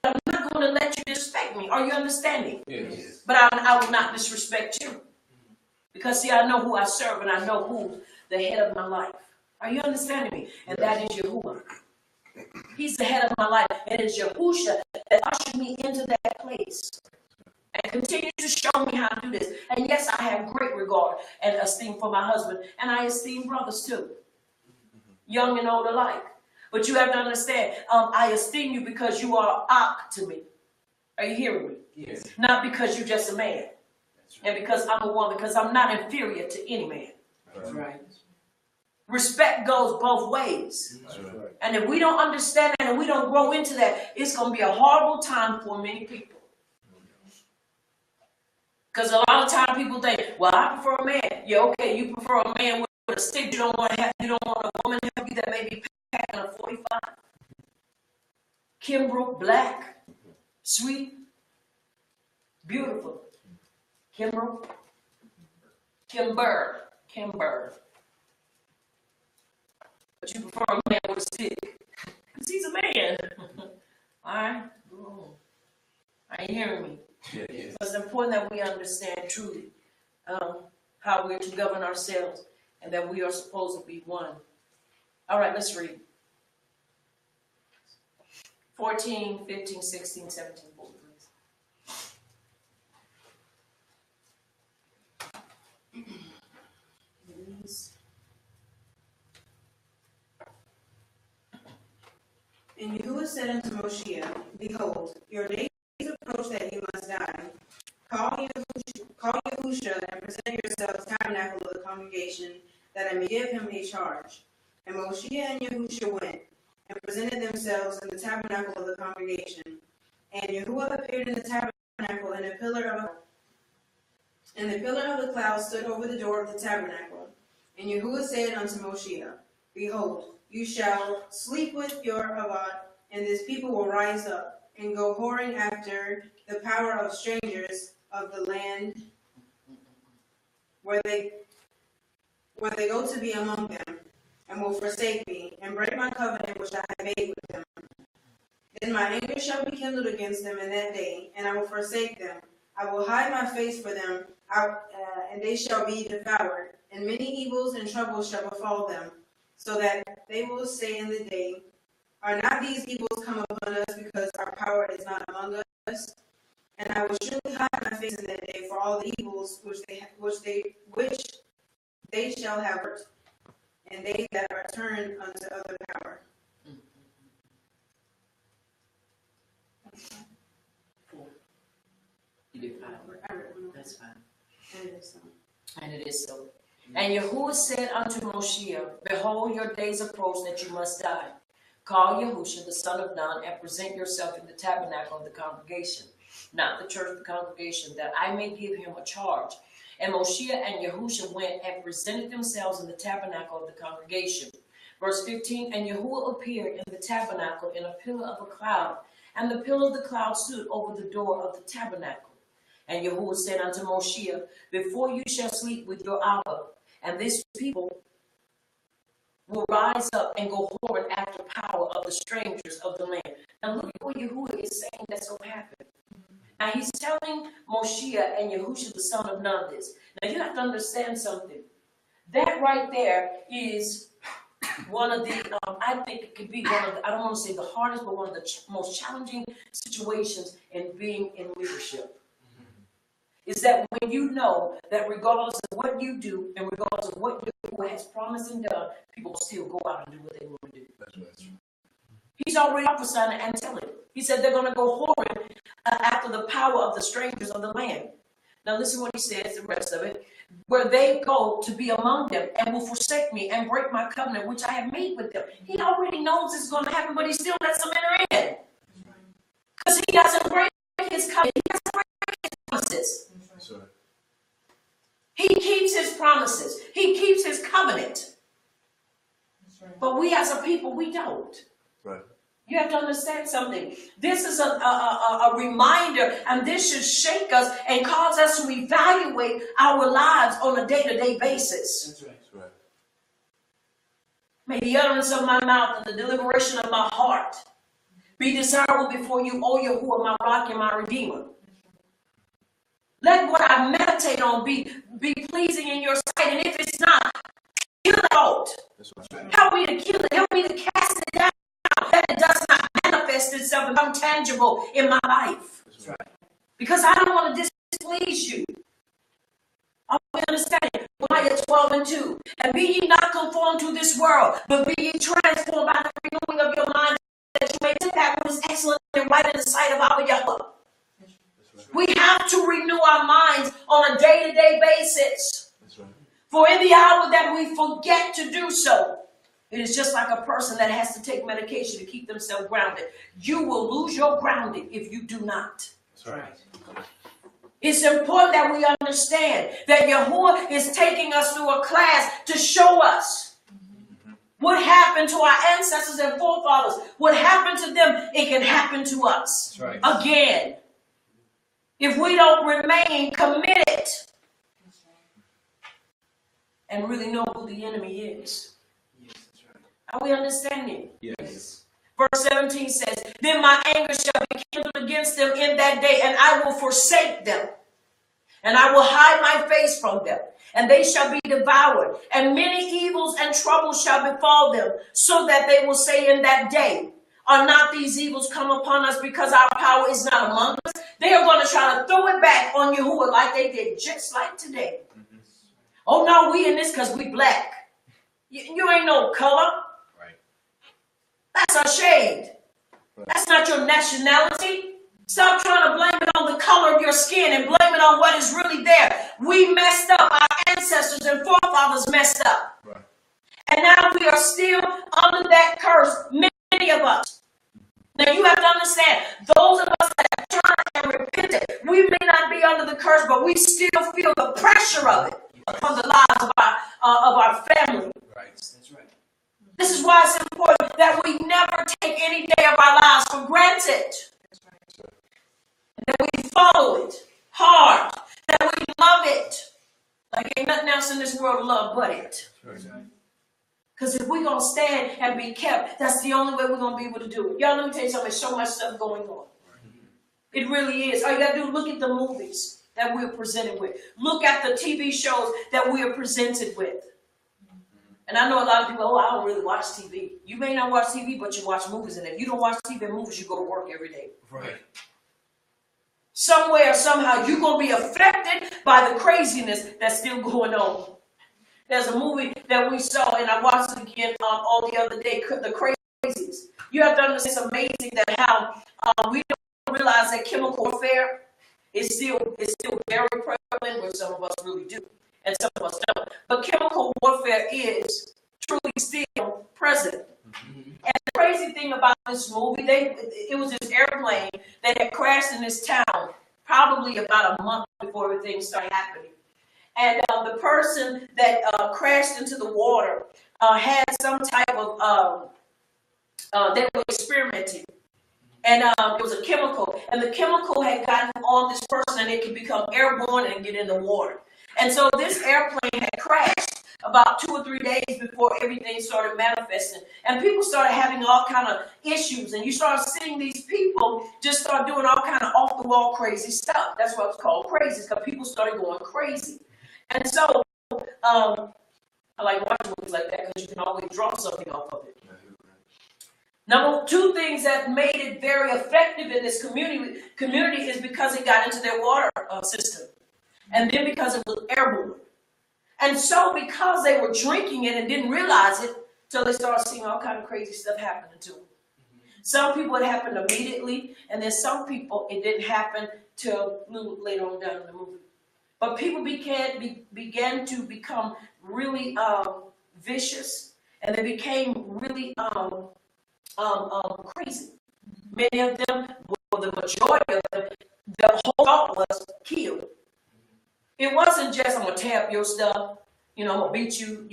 I'm not going to let you disrespect me. Are you understanding? Yes. But I will not disrespect you. Because, see, I know who I serve and I know who's the head of my life. Are you understanding me? And that is Yahuwah. He's the head of my life. And it's Yahusha that ushered me into that place. And continue to show me how to do this. And yes, I have great regard and esteem for my husband. And I esteem brothers too. Young and old alike. But you have to understand, I esteem you because you are ak to me. Are you hearing me? Yes. Not because you're just a man. That's right. And because I'm a woman, because I'm not inferior to any man. That's Right. Respect goes both ways. That's right. And if we don't understand that and we don't grow into that, it's going to be a horrible time for many people. Because a lot of times people think, well, I prefer a man. Yeah, okay, you prefer a man with a stick. You don't want a woman to help you that may be packing a 45. Kimbrough, black, sweet, beautiful. Kimbrough, Kimber. But you prefer a man with a stick. Because he's a man. All right? Are you hearing me? Yes. It's important that we understand truly how we're to govern ourselves and that we are supposed to be one. All right, let's read. 14, 15, 16, 17, 14, please. And Yahuwah said unto Moshe, Behold, your days approach that you must die. Call Yahusha and present yourselves tabernacle of the congregation, that I may give him a charge. And Moshe and Yahusha went, and presented themselves in the tabernacle of the congregation. And Yahuwah appeared in the tabernacle in a pillar of cloud. And the pillar of the cloud stood over the door of the tabernacle. And Yahuwah said unto Moshe, Behold, you shall sleep with your avad, and this people will rise up, and go whoring after the power of strangers of the land where they go to be among them, and will forsake me, and break my covenant which I have made with them. Then my anger shall be kindled against them in that day, and I will forsake them. I will hide my face for them, and they shall be devoured, and many evils and troubles shall befall them, so that they will say in the day, Are not these evils come upon us because our power is not among us? And I will surely hide my face in that day for all the evils which they shall have worked, and they that are turned unto other power. You did fine. I read one. That's fine. And it is so. And it is so. And Yahuwah said unto Moshe, Behold, your days approach that you must die. Call Yahusha, the son of Nun, and present yourself in the tabernacle of the congregation, not the church of the congregation, that I may give him a charge. And Moshe and Yahusha went and presented themselves in the tabernacle of the congregation. Verse 15, and Yahuwah appeared in the tabernacle in a pillar of a cloud, And the pillar of the cloud stood over the door of the tabernacle. And Yahuwah said unto Moshe, before you shall sleep with your Abba, and this people will rise up and go forward after power of the strangers of the land. Now look at what Yahuwah is saying that's going to happen. Now he's telling Moshe and Yahusha the son of Nun this. Now you have to understand something. That right there is one of the, I think it could be one of the, I don't want to say the hardest, but one of the most challenging situations in being in leadership. Is that when you know that regardless of what you do and regardless of what Yahuwah has promised and done, people will still go out and do what they want to do. That's right. He's already prophesying and telling. He said they're going to go whoring after the power of the strangers of the land. Now listen what he says, the rest of it. Where they go to be among them and will forsake me and break my covenant which I have made with them. He already knows it's going to happen, but he still lets them enter in. Because he doesn't break his covenant. He doesn't break his promises. That's right. He keeps his promises. He keeps his covenant. But we as a people, we don't. Right. You have to understand something. This is a reminder, and this should shake us and cause us to evaluate our lives on a day-to-day basis. That's right. That's right. May the utterance of my mouth and the deliberation of my heart be desirable before you, O Yahuwah, my rock and my redeemer. Let what I meditate on be pleasing in your sight, and if it's not, kill it out. That's right. Help me to kill it. Help me to cast it down, that it does not manifest itself and become tangible in my life. That's right. Because I don't want to displease you. I understand it. Micah 12:2. And be ye not conformed to this world, but be ye transformed by the renewing of your mind, that you may do that which is excellent and right in the sight of our Yahweh. We have to renew our minds on a day-to-day basis. That's right. For in the hour that we forget to do so, it is just like a person that has to take medication to keep themselves grounded. You will lose your grounding if you do not. That's right. It's important that we understand that Yahuwah is taking us through a class to show us what happened to our ancestors and forefathers. What happened to them, it can happen to us. That's right. Again. If we don't remain committed and really know who the enemy is. Yes, that's right. Are we understanding? Yes. Verse 17 says, then my anger shall be kindled against them in that day, and I will forsake them. And I will hide my face from them, and they shall be devoured. And many evils and troubles shall befall them, so that they will say in that day, are not these evils come upon us because our power is not among us? They are going to try to throw it back on Yahuwah like they did just like today. Oh, no, we in this because we black. You ain't no color. Right. That's our shade. That's not your nationality. Stop trying to blame it on the color of your skin and blame it on what is really there. We messed up. Our ancestors and forefathers messed up. Right. And now we are still under that curse, many of us. Now you have to understand, those of us that have turned and repented, we may not be under the curse, but we still feel the pressure of it from the lives of our family. Right. That's right. This is why it's important that we never take any day of our lives for granted. That we follow it hard. That we love it. Like ain't nothing else in this world to love but it. That's right. Because if we're going to stand and be kept, that's the only way we're going to be able to do it. Y'all, let me tell you something. There's so much stuff going on. It really is. All you got to do is look at the movies that we're presented with. Look at the TV shows that we are presented with. And I know a lot of people, I don't really watch TV. You may not watch TV, but you watch movies. And if you don't watch TV and movies, you go to work every day. Right. Somewhere, somehow, you're going to be affected by the craziness that's still going on. There's a movie that we saw, and I watched it again all the other day, The Crazies. You have to understand, it's amazing that how we don't realize that chemical warfare is still very prevalent, which some of us really do, and some of us don't. But chemical warfare is truly still present. And the crazy thing about this movie, it was this airplane that had crashed in this town probably about a month before everything started happening. And the person that crashed into the water had some type of, they were experimenting And it was a chemical, and the chemical had gotten on this person, and it could become airborne and get in the water. And so this airplane had crashed about 2 or 3 days before everything started manifesting, and people started having all kind of issues, and you started seeing these people just start doing all kind of off the wall crazy stuff. That's what it's called, crazy, because people started going crazy. And so I like watching movies like that because you can always draw something off of it. Number 2 things that made it very effective in this community is because it got into their water system, and then because it was airborne. And so because they were drinking it and didn't realize it, till they started seeing all kind of crazy stuff happening to them. Some people it happened immediately, and then some people it didn't happen till a little later on down in the movie. But people began to become really vicious, and they became really crazy. Many of them, well, the majority of them, the whole thought was kill. It wasn't just, I'm going to tear up your stuff, I'm going to beat you,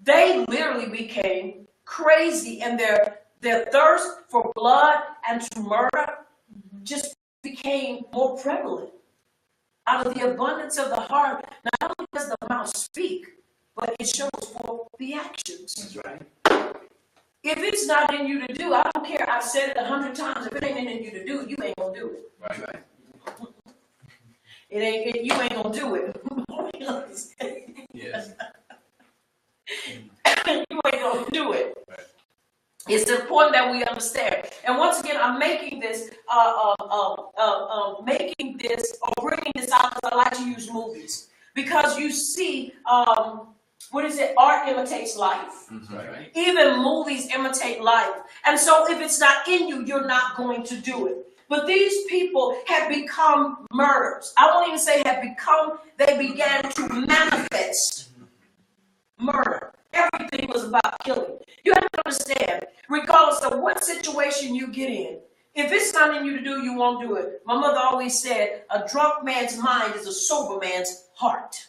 They literally became crazy, and their thirst for blood and to murder just became more prevalent. Out of the abundance of the heart, not only does the mouth speak, but it shows for the actions. That's right. If it's not in you to do, I don't care. I've said it 100 times. If it ain't in you to do, you ain't gonna do it. Right. You ain't gonna do it. Yes. You ain't gonna do it. Right. It's important that we understand. And once again, I'm making this, or bringing this out because I like to use movies, because you see, art imitates life. Right. Even movies imitate life. And so if it's not in you, you're not going to do it. But these people have become murderers. I won't even say they began to manifest murder. Everything was about killing. You have to understand, regardless of what situation you get in, if it's not in you to do, you won't do it. My mother always said, a drunk man's mind is a sober man's heart.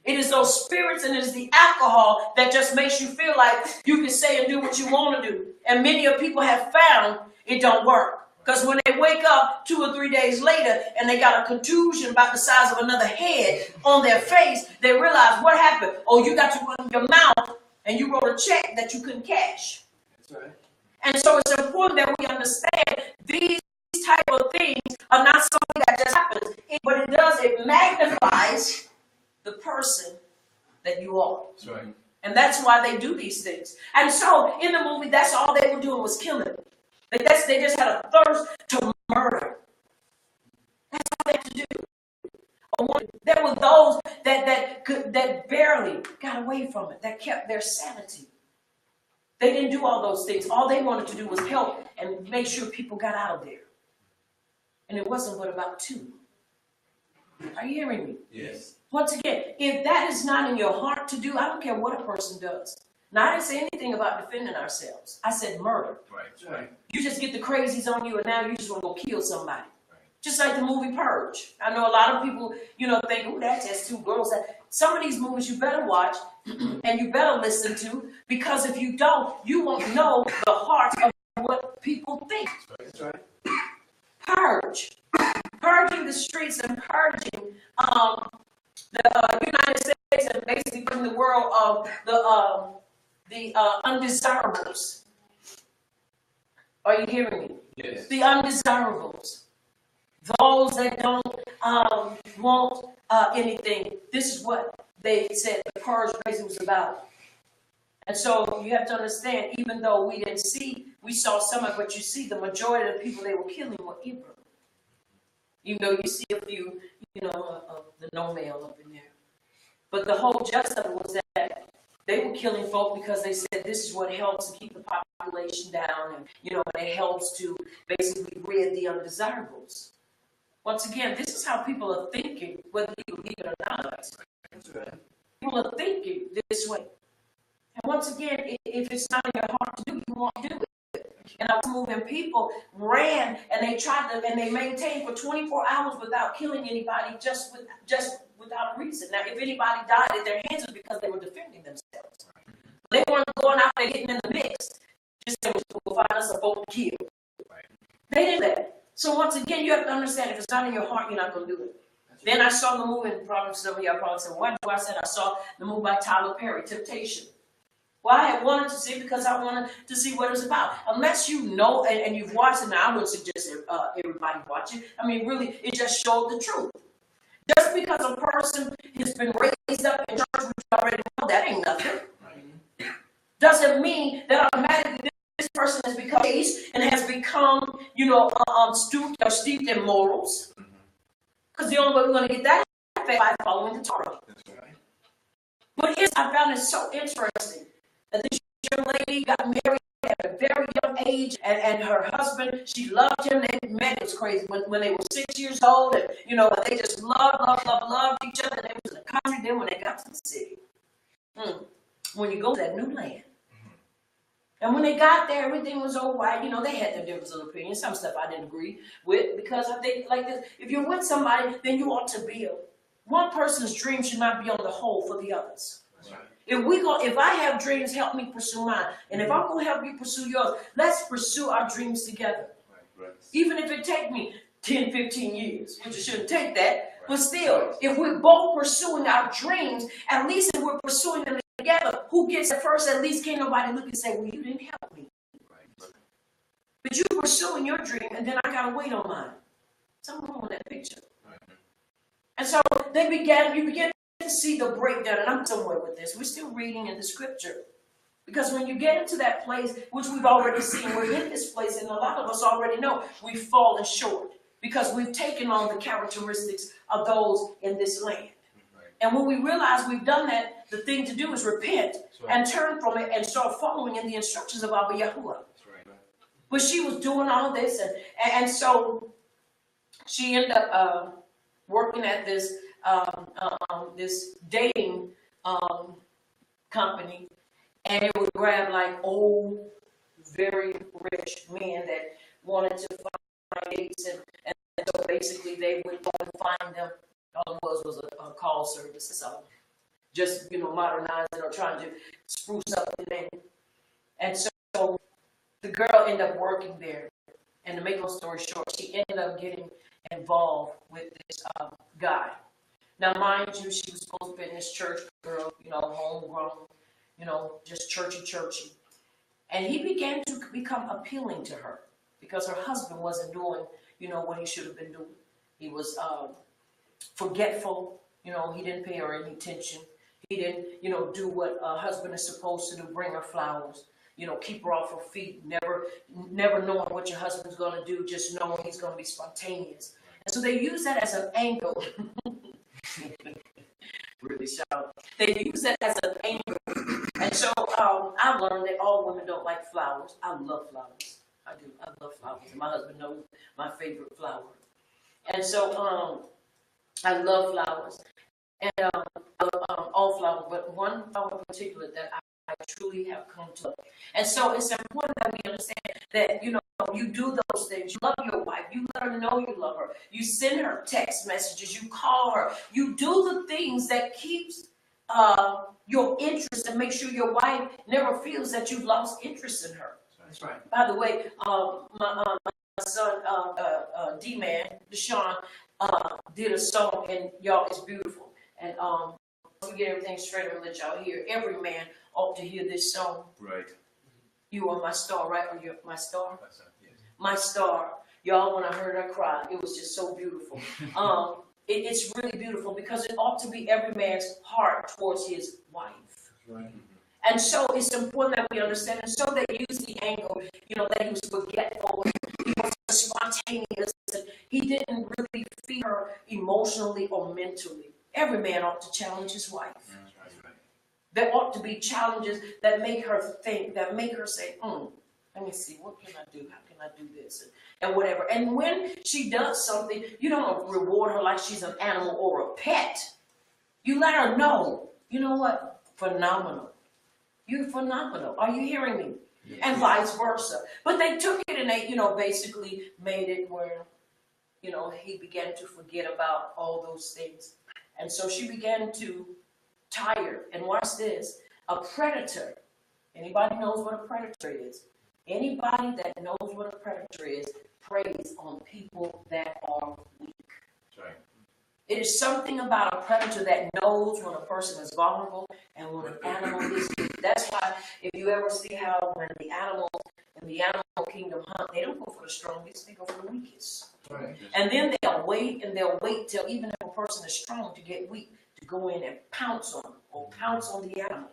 It is those spirits and it is the alcohol that just makes you feel like you can say and do what you want to do. And many of people have found it don't work. Because when they wake up 2 or 3 days later and they got a contusion about the size of another head on their face, they realize what happened. Oh, you got to run your mouth and you wrote a check that you couldn't cash. That's right. And so it's important that we understand these type of things are not something that just happens. But it magnifies the person that you are. That's right. And that's why they do these things. And so in the movie, that's all they were doing was killing. They just had a thirst to murder. That's all they had to do. There were those that barely got away from it, that kept their sanity. They didn't do all those things. All they wanted to do was help and make sure people got out of there. And it wasn't but about 2. Are you hearing me? Yes. Once again, if that is not in your heart to do, I don't care what a person does. Now, I didn't say anything about defending ourselves. I said murder. Right. You just get the crazies on you, and now you just want to go kill somebody. Right. Just like the movie Purge. I know a lot of people, think, oh, that's just 2 girls. Some of these movies you better watch and you better listen to, because if you don't, you won't know the heart of what people think. That's right. Purge. Purging the streets and purging the United States and basically bring the world of the undesirables. Are you hearing me? Yes. The undesirables. Those that don't want anything. This is what they said the purge basically was about. And so you have to understand, even though we saw some of what you see, the majority of the people they were killing were Hebrew. Even though you see a few, the no male up in there. But the whole gist of it was that they were killing folk because they said this is what helps to keep the population down, and it helps to basically rid the undesirables. Once again, this is how people are thinking, whether you believe it or not. That's right. People are thinking this way. And once again, if it's not in your heart to do, you won't do it. And I was moving, people ran and they maintained for 24 hours without killing anybody, just without a reason. Now, if anybody died at their hands, it was because they were defending themselves. They weren't going out there getting in the mix. Just saying, we'll find us a boat to kill. They did that. So once again, you have to understand, if it's not in your heart, you're not going to do it. Then I saw the movie, and probably some of y'all probably said, why do I said I saw the movie by Tyler Perry, Temptation? Well, I had wanted to see it because I wanted to see what it's about. Unless you know and you've watched it, now I wouldn't suggest everybody watch it. I mean, really, it just showed the truth. Just because a person has been raised up in church, which you already know, that ain't nothing. Doesn't mean that automatically this person has become raised and has become, steeped in morals. Because the only way we're going to get that is by following the Torah. But I found it so interesting that this young lady got married at a very young age, and her husband, she loved him. They met, it was crazy, when they were 6 years old, and they just loved each other. They was in the country. Then when they got to the city, when you go to that new land, and when they got there, everything was all right. They had their difference of opinion. Some stuff I didn't agree with, because I think like this: if you're with somebody, then you ought to build. One person's dream should not be on the whole for the others. If I have dreams, help me pursue mine. And if I'm going to help you pursue yours, let's pursue our dreams together. Even if it take me 10, 15 years, which it shouldn't take that. But still, if we're both pursuing our dreams, at least if we're pursuing them together, who gets it first? At least can't nobody look and say, well, you didn't help me. But you pursuing your dream, and then I got to wait on mine. Something wrong with that picture. And so you began to see the breakdown, and I'm somewhere with this. We're still reading in the scripture. Because when you get into that place, which we've already seen, we're in this place, and a lot of us already know we've fallen short because we've taken on the characteristics of those in this land. And when we realize we've done that, the thing to do is repent and turn from it and start following in the instructions of Abba Yahuwah. But she was doing all this, and so she ended up working at this this dating company, and it would grab like old, very rich men that wanted to find dates, and so basically they would go and find them. All it was a call service, so just modernizing or trying to spruce up the name. And so the girl ended up working there, and to make a long story short, she ended up getting involved with this guy. Now, mind you, she was supposed to be in this church girl, homegrown, just churchy. And he began to become appealing to her because her husband wasn't doing, what he should have been doing. He was forgetful, he didn't pay her any attention. He didn't, do what a husband is supposed to do, bring her flowers, keep her off her feet, never knowing what your husband's going to do, just knowing he's going to be spontaneous. And so they use that as an angle. Really sharp. They use that as an angle. And so I've learned that all women don't like flowers. I love flowers. I do. I love flowers. And my husband knows my favorite flower. And so I love flowers. And all flowers, but one flower in particular that I truly have come to love. And so it's important that we understand that, you do those things. You love your wife. You let her know you love her. You send her text messages. You call her. You do the things that keeps your interest and make sure your wife never feels that you've lost interest in her. That's right. By the way, my son, D-Man, Deshaun, did a song, and y'all, it's beautiful. And we get everything straight, I'm going to let y'all hear. Every man ought to hear this song. Right. You are my star, right? Or you're my star? That's yes. My star. Y'all, when I heard her cry, it was just so beautiful. It's really beautiful because it ought to be every man's heart towards his wife. Right. And so it's important that we understand. And so they use the angle, that he was forgetful, he was spontaneous, and he didn't really feel her emotionally or mentally. Every man ought to challenge his wife. There ought to be challenges that make her think, that make her say, let me see, what can I do? How can I do this? And whatever. And when she does something, you don't reward her like she's an animal or a pet. You let her know, you know what? Phenomenal. You're phenomenal. Are you hearing me? Yes. And vice versa. But they took it and they, basically made it where, he began to forget about all those things. And so she began to tire. And watch this. A predator. Anybody knows what a predator is? Anybody that knows what a predator is preys on people that are weak. That's right. It is something about a predator that knows when a person is vulnerable and when an animal is weak. That's why if you ever see how when the animals in the animal kingdom hunt, they don't go for the strongest, they go for the weakest. Right. And then they'll wait till even if a person is strong to get weak, to go in and pounce on them or pounce on the animal.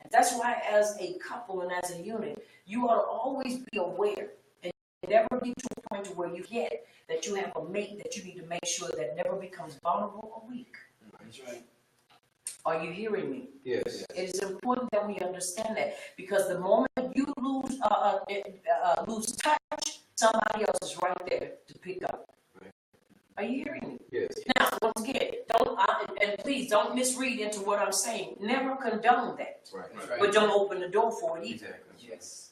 And that's why as a couple and as a unit, you ought to always be aware and never get to a point to where you get that you have a mate that you need to make sure that never becomes vulnerable or weak. That's right. Are you hearing me? Yes. It is important that we understand that because the moment you lose touch, somebody else is right there to pick up. Right. Are you hearing me? Yes. Now, once again, and please don't misread into what I'm saying. Never condone that, Right. but don't open the door for it either. Exactly. Yes.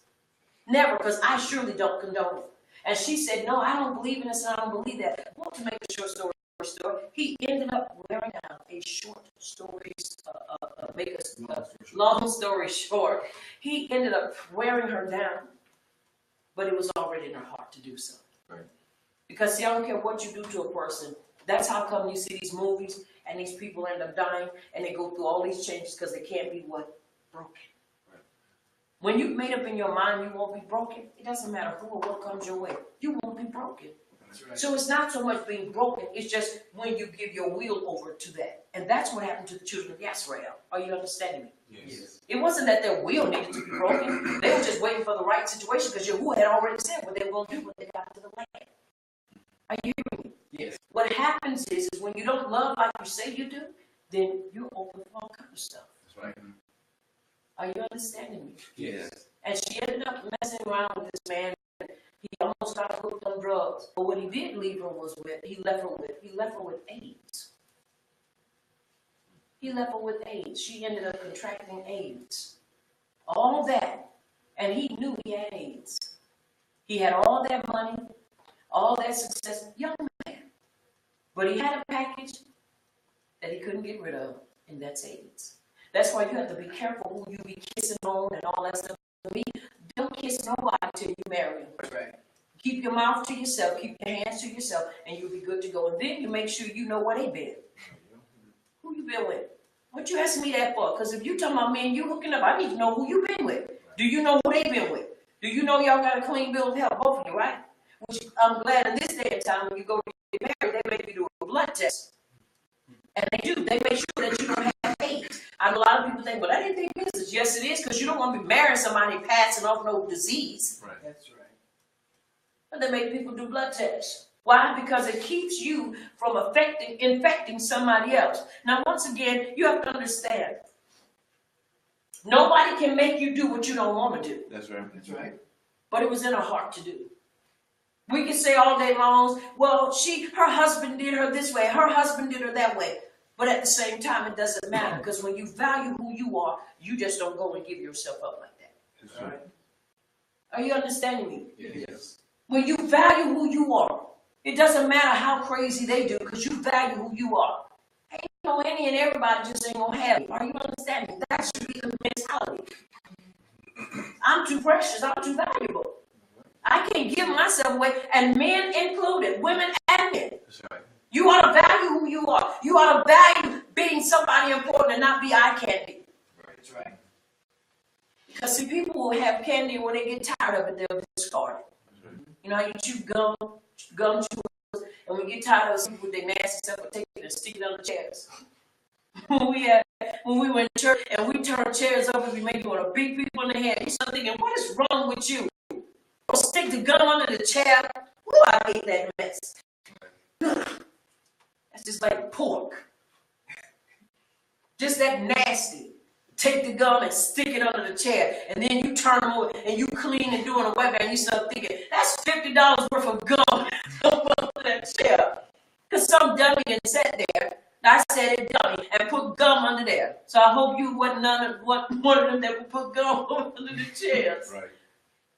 Never, because I surely don't condone it. And she said, no, I don't believe in this and I don't believe that. Well, to make a short story, he ended up wearing out a short story, long story short, he ended up wearing her down, but it was already in her heart to do so. Right. Because see, I don't care what you do to a person. That's how come you see these movies and these people end up dying and they go through all these changes because they can't be what? Broken. Right. When you've made up in your mind you won't be broken, it doesn't matter who or what comes your way. You won't be broken. That's right. So it's not so much being broken, it's just when you give your will over to that. And that's what happened to the children of Israel. Are you understanding me? Yes. It wasn't that their will needed to be broken. They were just waiting for the right situation because Yahuwah had already said what they were going to do when they got to the land. Are you hearing me? Yes. What happens is when you don't love like you say you do, then you're open for all kind of stuff. That's right. Are you understanding me? Yes. And she ended up messing around with this man. He almost got hooked on drugs. But what he did leave her he left her with AIDS. He left her with AIDS. She ended up contracting AIDS. All that. And he knew he had AIDS. He had all that money, all that success. Young man. But he had a package that he couldn't get rid of, and that's AIDS. That's why you have to be careful who you be kissing on and all that stuff. To me, don't kiss nobody till you marry him. That's right. Keep your mouth to yourself, keep your hands to yourself, and you'll be good to go. And then you make sure you know where they been. Who you been with? What you asking me that for? Because if you talking about me and you hooking up, I need to know who you been with. Do you know who they been with? Do you know y'all got a clean bill of health, both of you, right? Which I'm glad in this day and time when you go to get married, they make you do a blood test. And they do. They make sure that you don't have AIDS. I know a lot of people think, well, that ain't their business. Yes, it is, because you don't want to be marrying somebody passing off no disease. Right. That's right. But they make people do blood tests. Why? Because it keeps you from infecting somebody else. Now, once again, you have to understand, nobody can make you do what you don't want to do. That's right. That's right. But it was in her heart to do. We can say all day long, well, her husband did her this way, her husband did her that way. But at the same time, it doesn't matter, because when you value who you are, you just don't go and give yourself up like that. That's right. Are you understanding me? Yes. When you value who you are, it doesn't matter how crazy they do, because you value who you are. Ain't no any and everybody just ain't gonna have you. Are you understanding? That should be the mentality. I'm too precious, I'm too valuable. I can't give myself away, and men included, women and men. That's right. You ought to value who you are. You ought to value being somebody important and not be eye candy. That's right. Because see, people will have candy, and when they get tired of it, they'll discard it. You know how you chew gum chewers, and when you get tired of people with their nasty stuff, they'll take it and stick it on the chairs. When we went to church and we turned chairs over, we made you want to beat people in the head. You start thinking, what is wrong with you? Stick the gum under the chair. Ooh, I hate that mess. That's just like pork. Just that nasty. Take the gum and stick it under the chair, and then you turn them over and you clean and doing a web, and you start thinking, that's $50 worth of gum under that chair. Because some dummy didn't sit there. I said it, dummy, and put gum under there. So I hope you wasn't one of them that would put gum under the chairs. Right.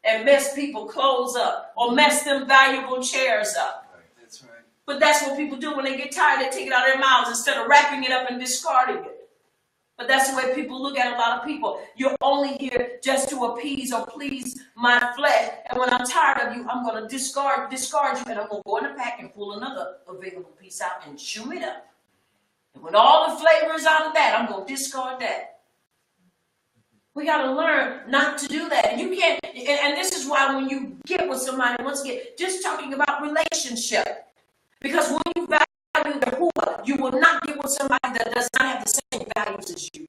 And mess people clothes up, or mess them valuable chairs up. That's right. But that's what people do when they get tired. They take it out of their mouths instead of wrapping it up and discarding it. But that's the way people look at a lot of people. You're only here just to appease or please my flesh. And when I'm tired of you, I'm going to discard you, and I'm going to go in the pack and pull another available piece out and chew it up. And when all the flavors out of that, I'm going to discard that. We got to learn not to do that. And you can't, and this is why when you get with somebody, once again, just talking about relationship. Because when you value the who, you will not get with somebody that does not have the same values as you.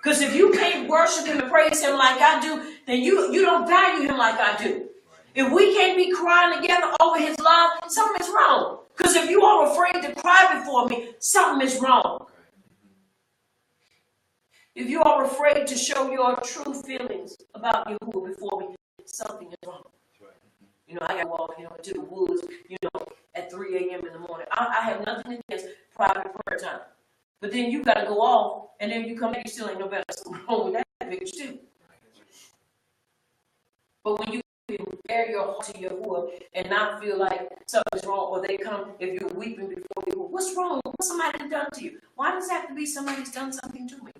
Because if you can't worship him and praise him like I do, then you don't value him like I do. If we can't be crying together over his love, something is wrong. Because if you are afraid to cry before me, something is wrong. If you are afraid to show your true feelings about Yahuwah before me, something is wrong. You know, I got to walk, into the woods, at 3 a.m. in the morning. I have nothing against private prayer time. But then you got to go off, and then you come back, you still ain't no better. Something wrong with that bitch, too. But when you can bear your heart to Yahuwah and not feel like something's wrong, or they come, if you're weeping before Yahuwah, what's wrong? What's somebody done to you? Why does it have to be somebody's done something to me?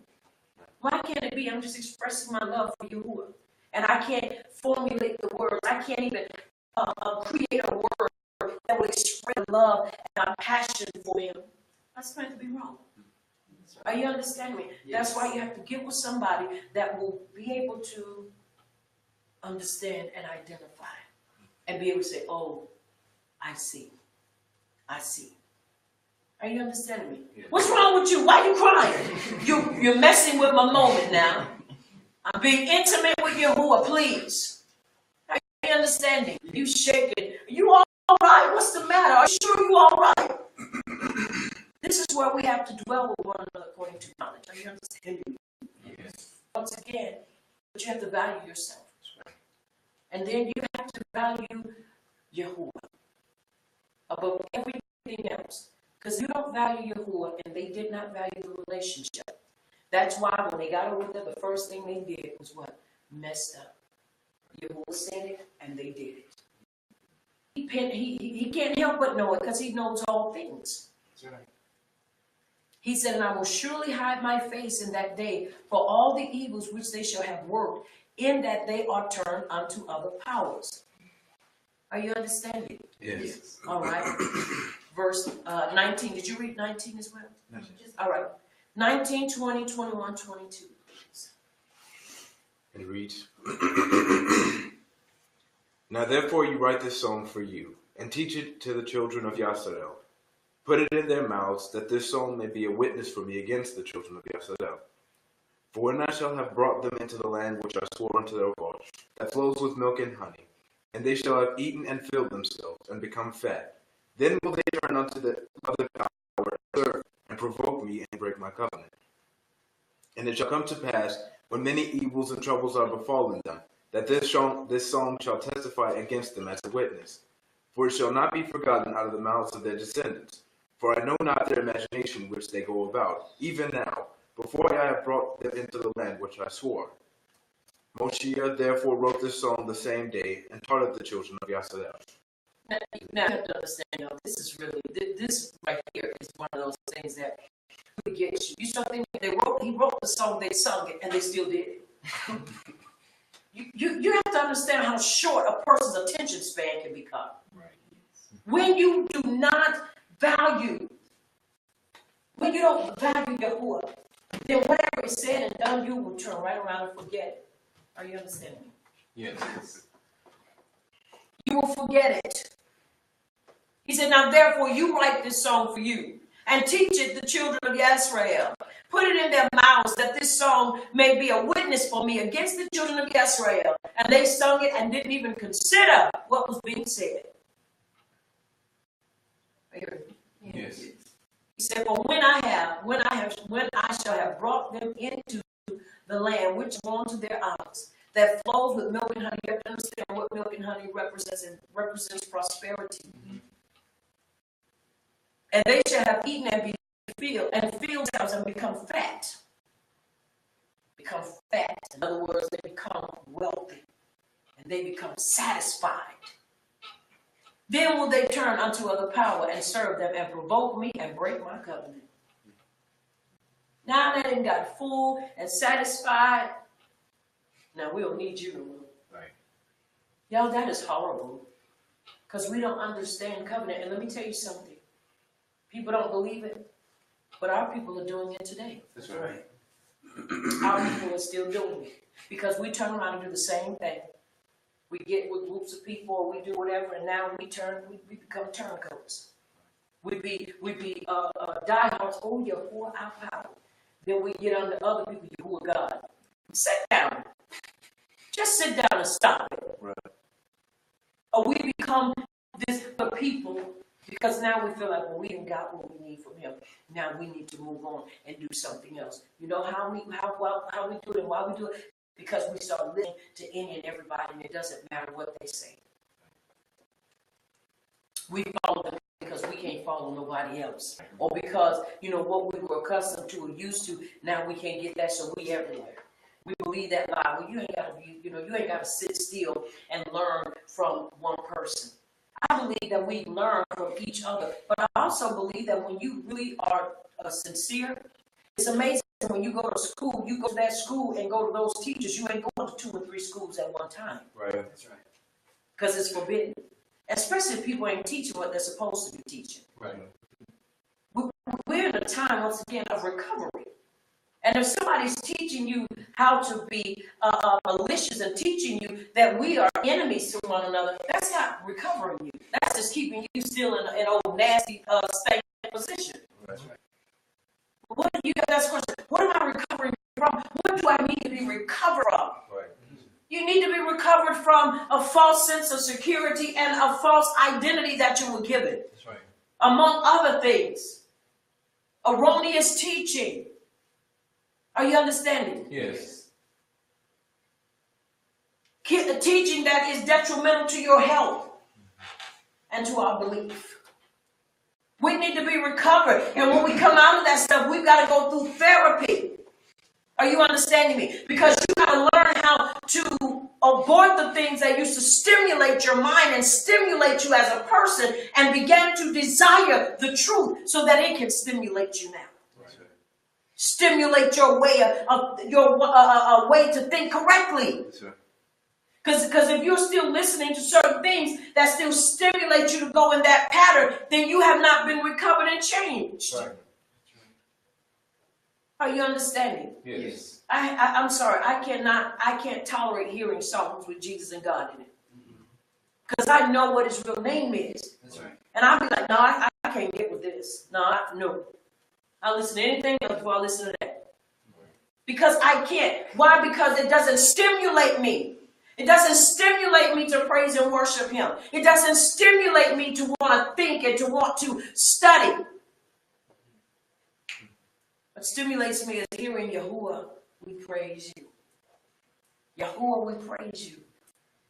Why can't it be I'm just expressing my love for Yahuwah? And I can't formulate the words. I can't even create a word that will express love and my passion for him. That's meant to be wrong. Are you understanding me? Yes. That's why you have to get with somebody that will be able to understand and identify and be able to say, oh, I see. I see. Are you understanding me? Yeah. What's wrong with you? Why are you crying? You're messing with my moment now. I'm being intimate with Yahuwah, please. Are you understanding? You shaking. You all right? What's the matter? Are you sure you all right? This is where we have to dwell with one another according to knowledge. Are you understanding? Yes. Once again, but you have to value yourself. And then you have to value Yahuwah above everything else. Because you don't value Yahuwah, and they did not value the relationship. That's why when they got over there, the first thing they did was what? Messed up. Yahuwah said it, and they did it. He can't help but know it because he knows all things. That's right. He said, and I will surely hide my face in that day for all the evils which they shall have worked, in that they are turned unto other powers. Are you understanding? Yes. All right. Verse 19. Did you read 19 as well? No. All right. 19, 20, 21, 22. It reads, Now therefore you write this song for you, and teach it to the children of Yasharel. Put it in their mouths, that this song may be a witness for me against the children of Yasharel. For when I shall have brought them into the land which I swore unto their fathers, that flows with milk and honey, and they shall have eaten and filled themselves, and become fat, then will they turn unto the other power and serve, and provoke me, and break my covenant. And it shall come to pass, when many evils and troubles are befallen them, that this song shall testify against them as a witness. For it shall not be forgotten out of the mouths of their descendants. For I know not their imagination which they go about, even now, before I have brought them into the land which I swore. Moshiach therefore wrote this song the same day, and taught it the children of Yasharel. Now you have to understand, this is really, this right here is one of those things that really gets you. You start thinking, he wrote the song, they sung it, and they still did it. You have to understand how short a person's attention span can become. Right. When you do not value, when you don't value Yahuwah, then whatever is said and done, you will turn right around and forget it. Are you understanding me? Yes. You will forget it. He said, now therefore you write this song for you, and teach it the children of Yisrael. Put it in their mouths, that this song may be a witness for me against the children of Yisrael. And they sung it and didn't even consider what was being said. Yes. He said, well, when I shall have brought them into the land which belongs to their eyes, that flows with milk and honey. You have to understand what milk and honey represents. It represents prosperity. Mm-hmm. And they shall have eaten and be filled, and filled themselves and become fat. Become fat. In other words, they become wealthy. And they become satisfied. Then will they turn unto other power and serve them and provoke me and break my covenant. Now that they got full and satisfied, Now we don't need you no more. Right. Y'all, that is horrible. Because we don't understand covenant. And let me tell you something. People don't believe it, but our people are doing it today. That's right. Our people are still doing it. Because we turn around and do the same thing. We get with groups of people, or we do whatever, and now we become turncoats. We be diehards. Oh, Yahuwah our power. Then we get under other people, Yahuwah God. Sit down. Just sit down and stop it. Right. Or we become the people because now we feel like, well, we ain't got what we need from him. Now we need to move on and do something else. You know how we do it and why we do it? Because we start listening to any and everybody, and it doesn't matter what they say. We follow them because we can't follow nobody else. Or because, what we were accustomed to or used to, now we can't get that, so we everywhere. We believe that lie. Well, you ain't got to sit still and learn from one person. I believe that we learn from each other, but I also believe that when you really are sincere, it's amazing when you go to school, you go to that school and go to those teachers, you ain't going to 2 or 3 schools at one time. Right. That's right. Because it's forbidden. Especially if people ain't teaching what they're supposed to be teaching. Right. We're in a time, once again, of recovery. And if somebody's teaching you how to be malicious and teaching you that we are enemies to one another, that's not recovering you. That's just keeping you still in an old nasty state position. That's right. What do you got? That's the question. What am I recovering from? What do I need to be recovered from? Right. You need to be recovered from a false sense of security and a false identity that you were given. That's right. Among other things, erroneous teaching. Are you understanding? Yes. Teaching that is detrimental to your health and to our belief. We need to be recovered. And when we come out of that stuff, we've got to go through therapy. Are you understanding me? Because you got to learn how to avoid the things that used to stimulate your mind and stimulate you as a person and begin to desire the truth so that it can stimulate you now. Stimulate your way way to think correctly. Because if you're still listening to certain things that still stimulate you to go in that pattern, then you have not been recovered and changed. Right. Are you understanding? Yes. I'm sorry. I can't tolerate hearing songs with Jesus and God in it. Because I know what his real name is. That's right. And I'll be like, no, I can't get with this. No. I'll listen to anything else before I listen to that. Because I can't. Why? Because it doesn't stimulate me. It doesn't stimulate me to praise and worship him. It doesn't stimulate me to want to think and to want to study. What stimulates me is hearing Yahuwah, we praise you. Yahuwah, we praise you.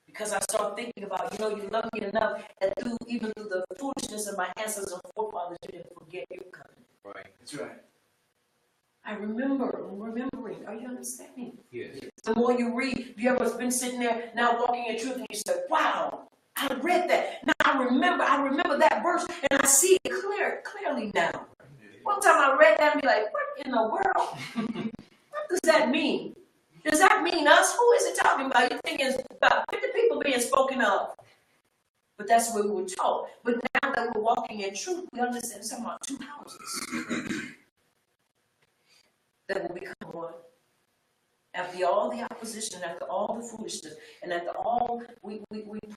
Because I start thinking about, you love me enough that even through the foolishness of my ancestors and forefathers, you didn't forget your covenant. Right. That's right. I'm remembering. Are you understanding? Yes. The more you read, you ever been sitting there now walking in truth and you say, wow, I read that. Now I remember that verse and I see it clearly now. One time I read that and be like, what in the world? What does that mean? Does that mean us? Who is it talking about? You think it's about 50 people being spoken of. But that's what we were taught. But now that we're walking in truth, we understand it's about 2 houses that will become one. After all the opposition, after all the foolishness, and after all we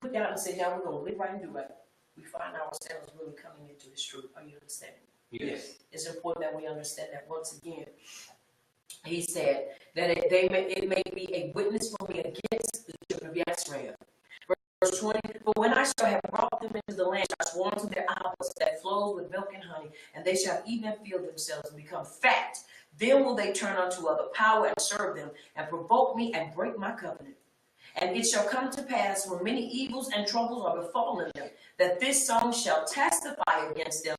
put down and say, now we're going to live right and do right, we find ourselves really coming into his truth. Are you understanding? Yes. It's important that we understand that once again. He said that it may be a witness for me against the children of Israel. Verse 20, but when I shall have brought them into the land, I sworn to their idols that flows with milk and honey, and they shall eat and fill themselves and become fat. Then will they turn unto other power and serve them, and provoke me and break my covenant. And it shall come to pass when many evils and troubles are befallen them, that this song shall testify against them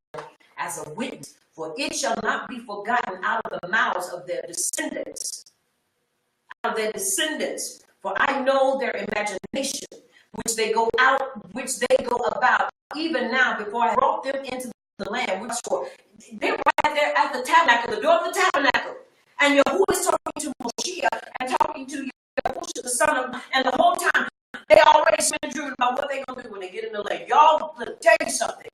as a witness, for it shall not be forgotten out of the mouths of their descendants. Out of their descendants, for I know their imagination, which they go about, even now before I brought them into the land, which they're right there at the tabernacle, the door of the tabernacle. And Yahuwah is talking to Moshiach and talking to Yahusha, the son of, and the whole time they already spent dreaming about what they're gonna do when they get in the lake. Y'all, let me tell you something.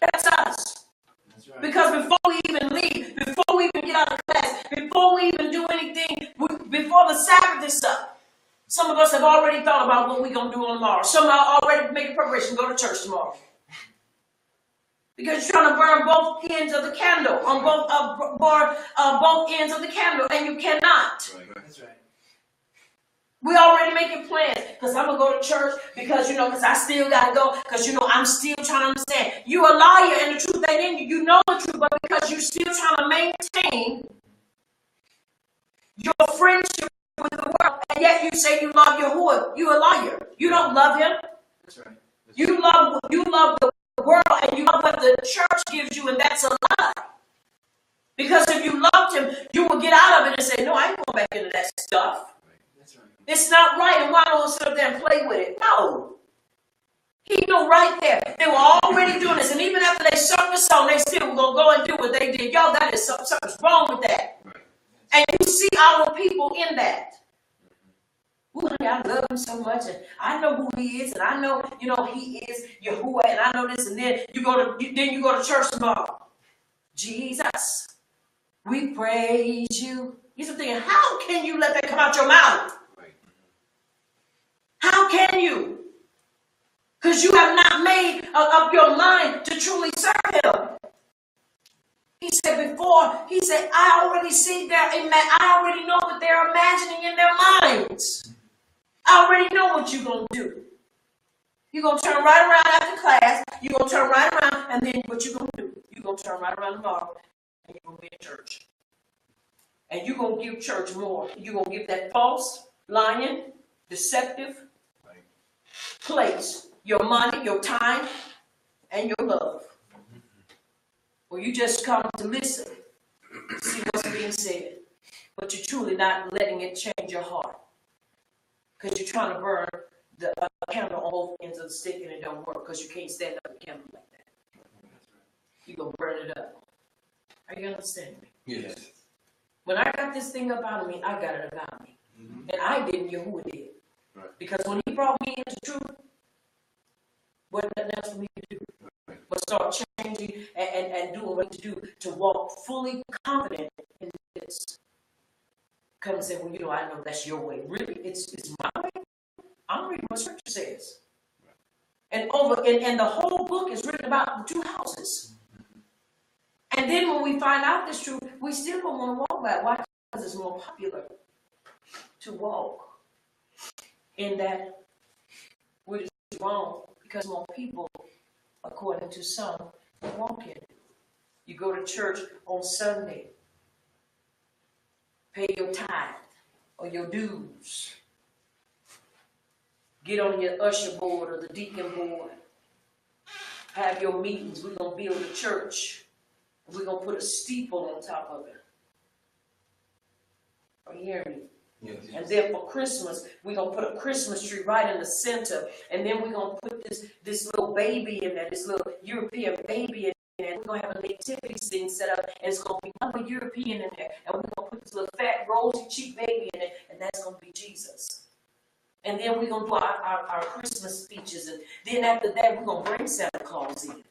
That's us. That's right. Because before we even leave, before we even get out of class, before we even do anything, before the Sabbath is up, some of us have already thought about what we're going to do on tomorrow. Some are already making preparation, go to church tomorrow. Because you're trying to burn both ends of the candle, on both ends of the candle, and you cannot. That's right. We already making plans, because I'm going to go to church, because, because I still got to go, because, I'm still trying to understand. You're a liar, and the truth ain't in you. You know the truth, but because you're still trying to maintain your friendship with the world, and yet you say you love Yahuwah, you're a liar. You don't love him. That's right. You love the world, and you love what the church gives you, and that's a lie. Because if you loved him, you would get out of it and say, no, I ain't going back into that stuff. That's right. It's not right, and why don't we sit up there and play with it? No. He knew right there. They were already doing this, and even after they sung the song, they still were going to go and do what they did. Y'all, that is something's wrong with that. And you see our people in that. Ooh, honey, I love him so much, and I know who he is, and I know, he is Yahuwah, and I know this, and then you go to church tomorrow. Jesus, we praise you. You're thinking, how can you let that come out your mouth? How can you? Because you have not made up your mind to truly serve him. He said, I already see I already know what they're imagining in their minds. I already know what you're going to do. You're going to turn right around after class. You're going to turn right around, and then what you're going to do, you're going to turn right around tomorrow, and you're going to be in church. And you're going to give church more. You're going to give that false, lying, deceptive place your money, your time, and your love. Or you just come to listen, see what's being said, but you're truly not letting it change your heart. Because you're trying to burn the candle on both ends of the stick, and it don't work because you can't stand up a candle like that. You're going to burn it up. Are you understanding me? Yes. When I got this thing up out of me, I got it about me. Mm-hmm. And I didn't know who it did. Right. Because when he brought me into truth, wasn't nothing else for me to do. Right. But start changing and doing what to do to walk fully confident in this. Come and say, well, I know that's your way. Really? It's my way? I'm reading what scripture says. Right. And the whole book is written about the two houses. And then when we find out this truth, we still don't want to walk that. Why? Because it's more popular to walk in that which is wrong. Because more people, according to some, walk in it. You go to church on Sunday, pay your tithe or your dues. Get on your usher board or the deacon board. Have your meetings. We're going to build a church. We're going to put a steeple on top of it. Are you hearing me? Yes. And then for Christmas, we're going to put a Christmas tree right in the center. And then we're going to put this little baby in there, this little European baby in there. We're going to have a nativity scene set up, and it's going to be another European in there. And we're going to put this little fat, rosy cheek baby in it, and that's going to be Jesus. And then we're going to do our Christmas speeches. And then after that, we're going to bring Santa Claus in.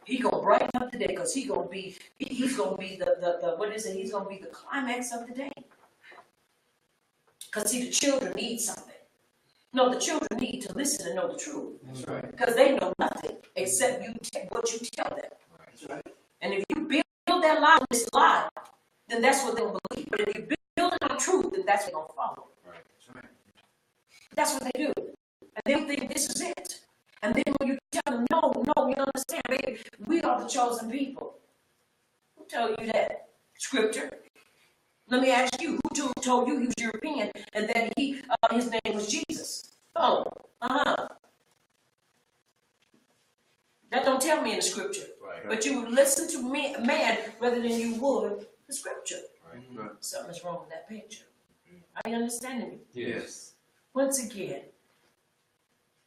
He's going to brighten up the day because he's going to be the what is it? He's going to be the climax of the day. Because, see, the children need something. No, the children need to listen and know the truth. That's right. Because they know nothing except what you tell them. That's right. And if you build that lie on this lie, then that's what they'll believe. But if you build it on truth, then that's what they're going to follow. Right. That's right. That's what they do. And they think this is it. And then when you tell them, no, you understand, baby, we are the chosen people. Who told you that? Scripture. Let me ask you, who told you he was European and that his name was Jesus? Oh, That don't tell me in the scripture. Right. But you would listen to man rather than you would the scripture. Right. Something's wrong with that picture. Are you understanding me? Yes. Once again,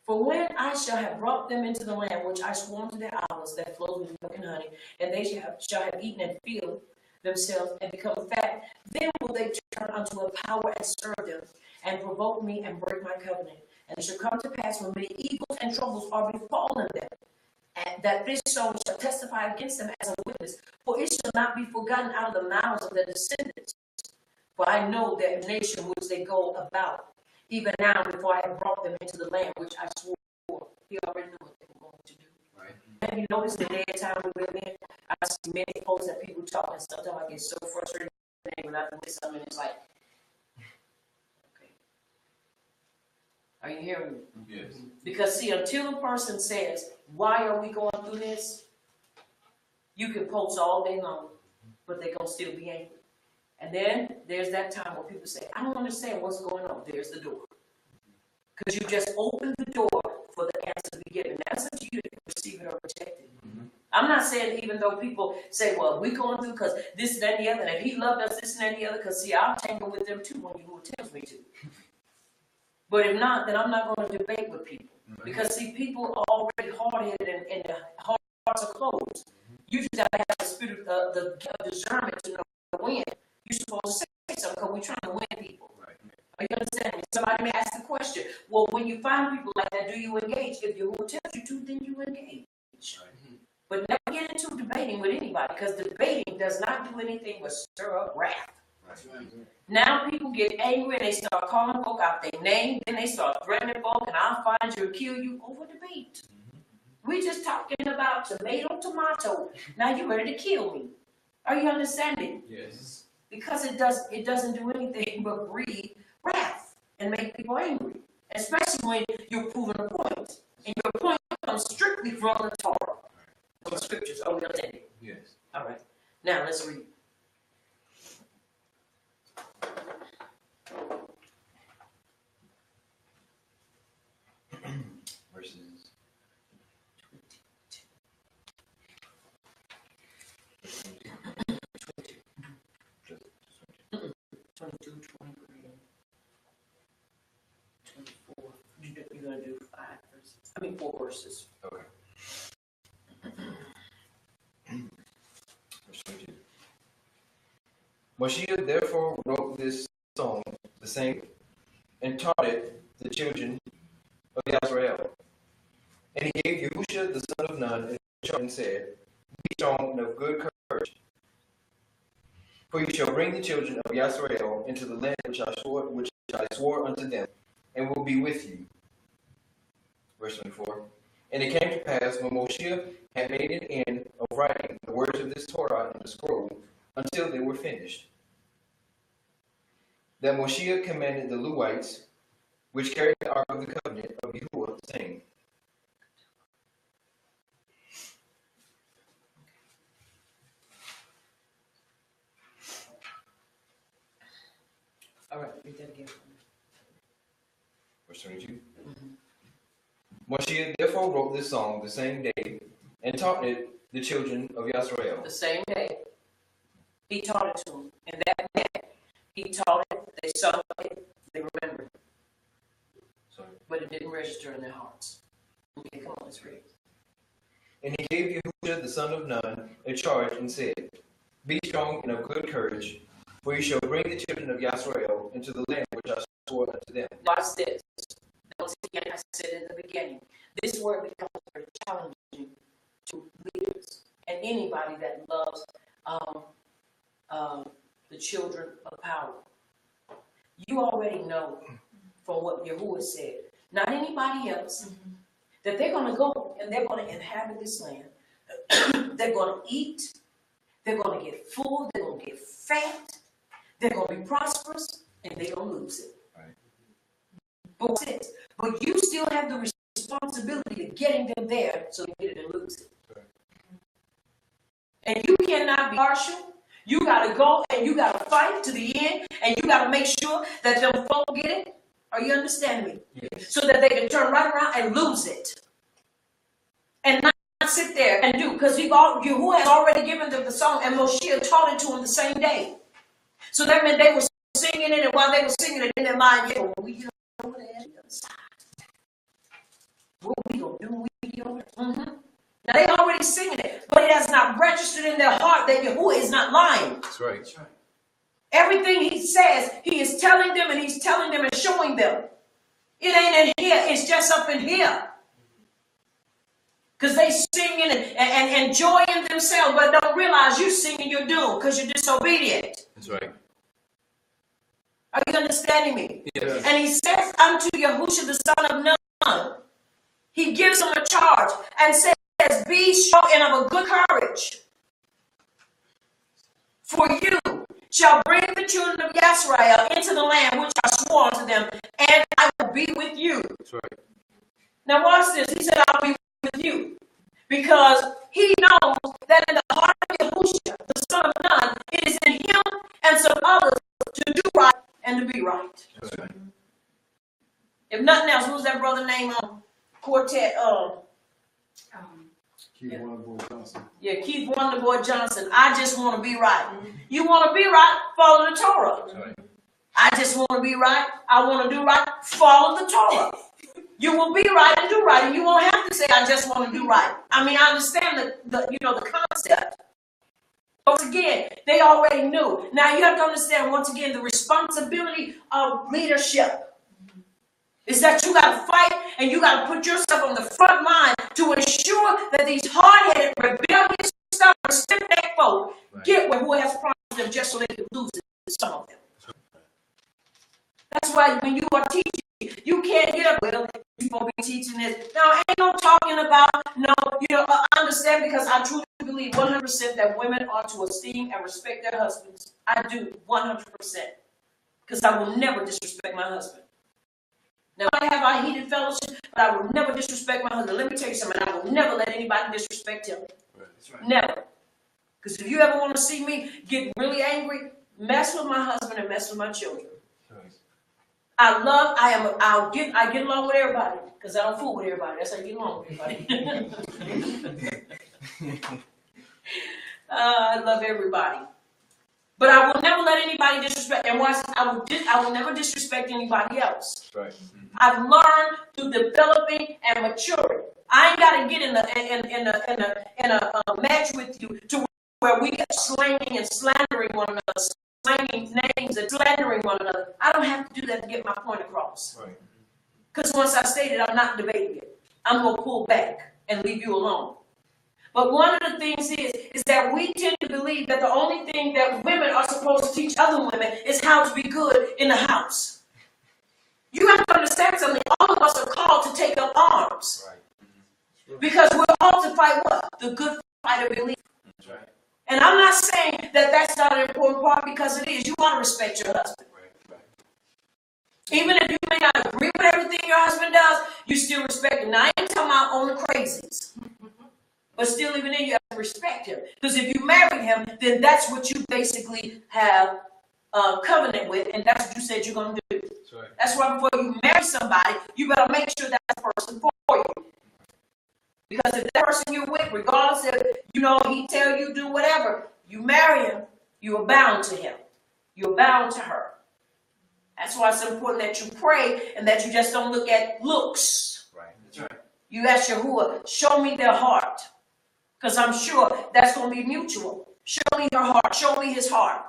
for when I shall have brought them into the land which I swore to their fathers that flows with milk and honey, and they shall have eaten and filled, themselves and become fat, then will they turn unto a power and serve them, and provoke me and break my covenant. And it shall come to pass when many evils and troubles are befallen them, and that this soul shall testify against them as a witness, for it shall not be forgotten out of the mouths of their descendants. For I know their nation which they go about, even now before I have brought them into the land which I swore. He already knew what they were going to do. Right. Have you noticed the day and time we live in? I see many posts that people talk, and sometimes I get so frustrated when I do something. It's like, okay, are you hearing me? Yes. Because see, until a person says, "Why are we going through this?" You can post all day long, but they're gonna still be angry. And then there's that time where people say, "I don't understand what's going on." There's the door, because you just opened the door for the answer to be given. That's up to you to receive it or reject it. I'm not saying even though people say, "Well, we're going through because this and that and the other," and if he loved us, this and that and the other, because see, I'll tangle with them too when you tells me to. But if not, then I'm not going to debate with people. Because see, people are already hard-headed and their hearts are closed. You just have to have the spirit of the discernment to know when you're supposed to say something, because we're trying to win people. Are you understanding? Somebody may ask the question, well, when you find people like that, do you engage? If your who tells you to, then you engage. But never get into debating with anybody, because debating does not do anything but stir up wrath. Now people get angry and they start calling folk out their name, then they start threatening folk, and I'll find you and kill you over debate. We're just talking about tomato. Now you're ready to kill me. Are you understanding? Yes. Because it doesn't do anything but breed wrath and make people angry. Especially when you're proving a point. And your point comes strictly from the Torah. From the scriptures. Are we understanding? Yes. All right. Now let's read. Verses 22, 23, 24. You're going to do 4 verses. Okay. Verse 22. Moshe therefore wrote this song the same and taught it the children of Israel. And he gave Yahusha the son of Nun and said, Be strong and of good courage, for you shall bring the children of Israel into the land which I swore unto them, and will be with you. Verse 24. And it came to pass, when Moshe had made an end of writing the words of this Torah in the scroll, until they were finished, that Moshe commanded the Levites, which carried the ark of the covenant of Yahuwah, saying, All right, read that again. Verse 22. Moshe therefore wrote this song the same day, and taught it the children of Israel. The same day, he taught it to them. And that day, he taught it, they saw it, they remembered. Sorry. But it didn't register in their hearts. Okay, come on, let's read. And he gave Yahushua the son of Nun a charge and said, Be strong and of good courage, for you shall bring the children of Israel into the land which I swore unto them. Watch this. Once again, I said in the beginning, this word becomes very challenging to leaders and anybody that loves the children of power. You already know from what Yahuwah said, not anybody else, that they're going to go and they're going to inhabit this land. They're going to eat. They're going to get full. They're going to get fat. They're going to be prosperous, and they're going to lose it. But you still have the responsibility of getting them there so they get it and lose it. And you cannot be partial. You got to go and you got to fight to the end, and you got to make sure that them folk get it. Are you understanding me? Yes. So that they can turn right around and lose it. And not sit there and do, because who has already given them the song, and Moshe taught it to them the same day. So that meant they were singing it, and while they were singing it in their mind, yeah, we get over there on the other side. What we gonna do? We get over there. Now they already singing it, but it has not registered in their heart that Yahuwah is not lying. That's right. That's right. Everything he says, he is telling them, and he's telling them and showing them. It ain't in here, it's just up in here. Because they singing and enjoying themselves, but don't realize you singing your doom because you're disobedient. That's right. Are you understanding me? Yes. And he says unto Yahusha the son of Nun, he gives him a charge and says, be strong and of a good courage. For you shall bring the children of Yisrael into the land which I swore unto them, and I will be with you. That's right. Now watch this. He said, I'll be with you. Because he knows that in the heart of Yahusha, the son of Nun, it is in him and some others to do right and to be right. That's right. If nothing else, who's that brother named Quartet? Keep Wonderboy Johnson. Yeah, Keith Wonderboy Johnson. I just want to be right. You want to be right? Follow the Torah. That's right. I just want to be right. I want to do right. Follow the Torah. You will be right and do right, and you won't have to say, "I just want to do right." I mean, I understand the concept. But again, they already knew. Now you have to understand once again the responsibility of leadership is that you got to fight and you got to put yourself on the front line to ensure that these hard-headed, rebellious, stubborn, stiff-necked folk get what who has promised them just so they can lose it, some of them. That's why when you are teaching, you can't get up. Well, you're supposed to be teaching this. No, ain't no talking about, no, I understand because I truly believe 100% that women are to esteem and respect their husbands. I do 100%. Because I will never disrespect my husband. Now, I have our heated fellowship, but I will never disrespect my husband. Let me tell you something. I will never let anybody disrespect him. That's right. Never. Because if you ever want to see me get really angry, mess with my husband and mess with my children. I get along with everybody because I don't fool with everybody. That's how you get along with everybody. I love everybody. But I will never let anybody disrespect. And once I will never disrespect anybody else. Right. I've learned through developing and maturing. I ain't got to get in a match with you to where we get slanging and slandering one another, slanging names and slandering one another. I don't have to do that to get my point across. Right. Because once I stated, I'm not debating it. I'm going to pull back and leave you alone. But one of the things is that we tend to believe that the only thing that women are supposed to teach other women is how to be good in the house. You have to understand something. All of us are called to take up arms. Right. Because we're all to fight what? The good fight of belief. That's right. And I'm not saying that that's not an important part because it is. You want to respect your husband. Right. Even if you may not agree with everything your husband does, you still respect him. Now, I ain't talking about on the crazies. But still, even then, you have to respect him. Because if you marry him, then that's what you basically have a covenant with, and that's what you said you're going to do. That's right. That's why before you marry somebody, you better make sure that's the person for you. Because if that person you're with, regardless if, he tell you do whatever, you marry him, you are bound to him. You're bound to her. That's why it's important that you pray and that you just don't look at looks. Right. That's right. You ask Yahuwah, show me their heart. Because I'm sure that's going to be mutual. Show me her heart. Show me his heart.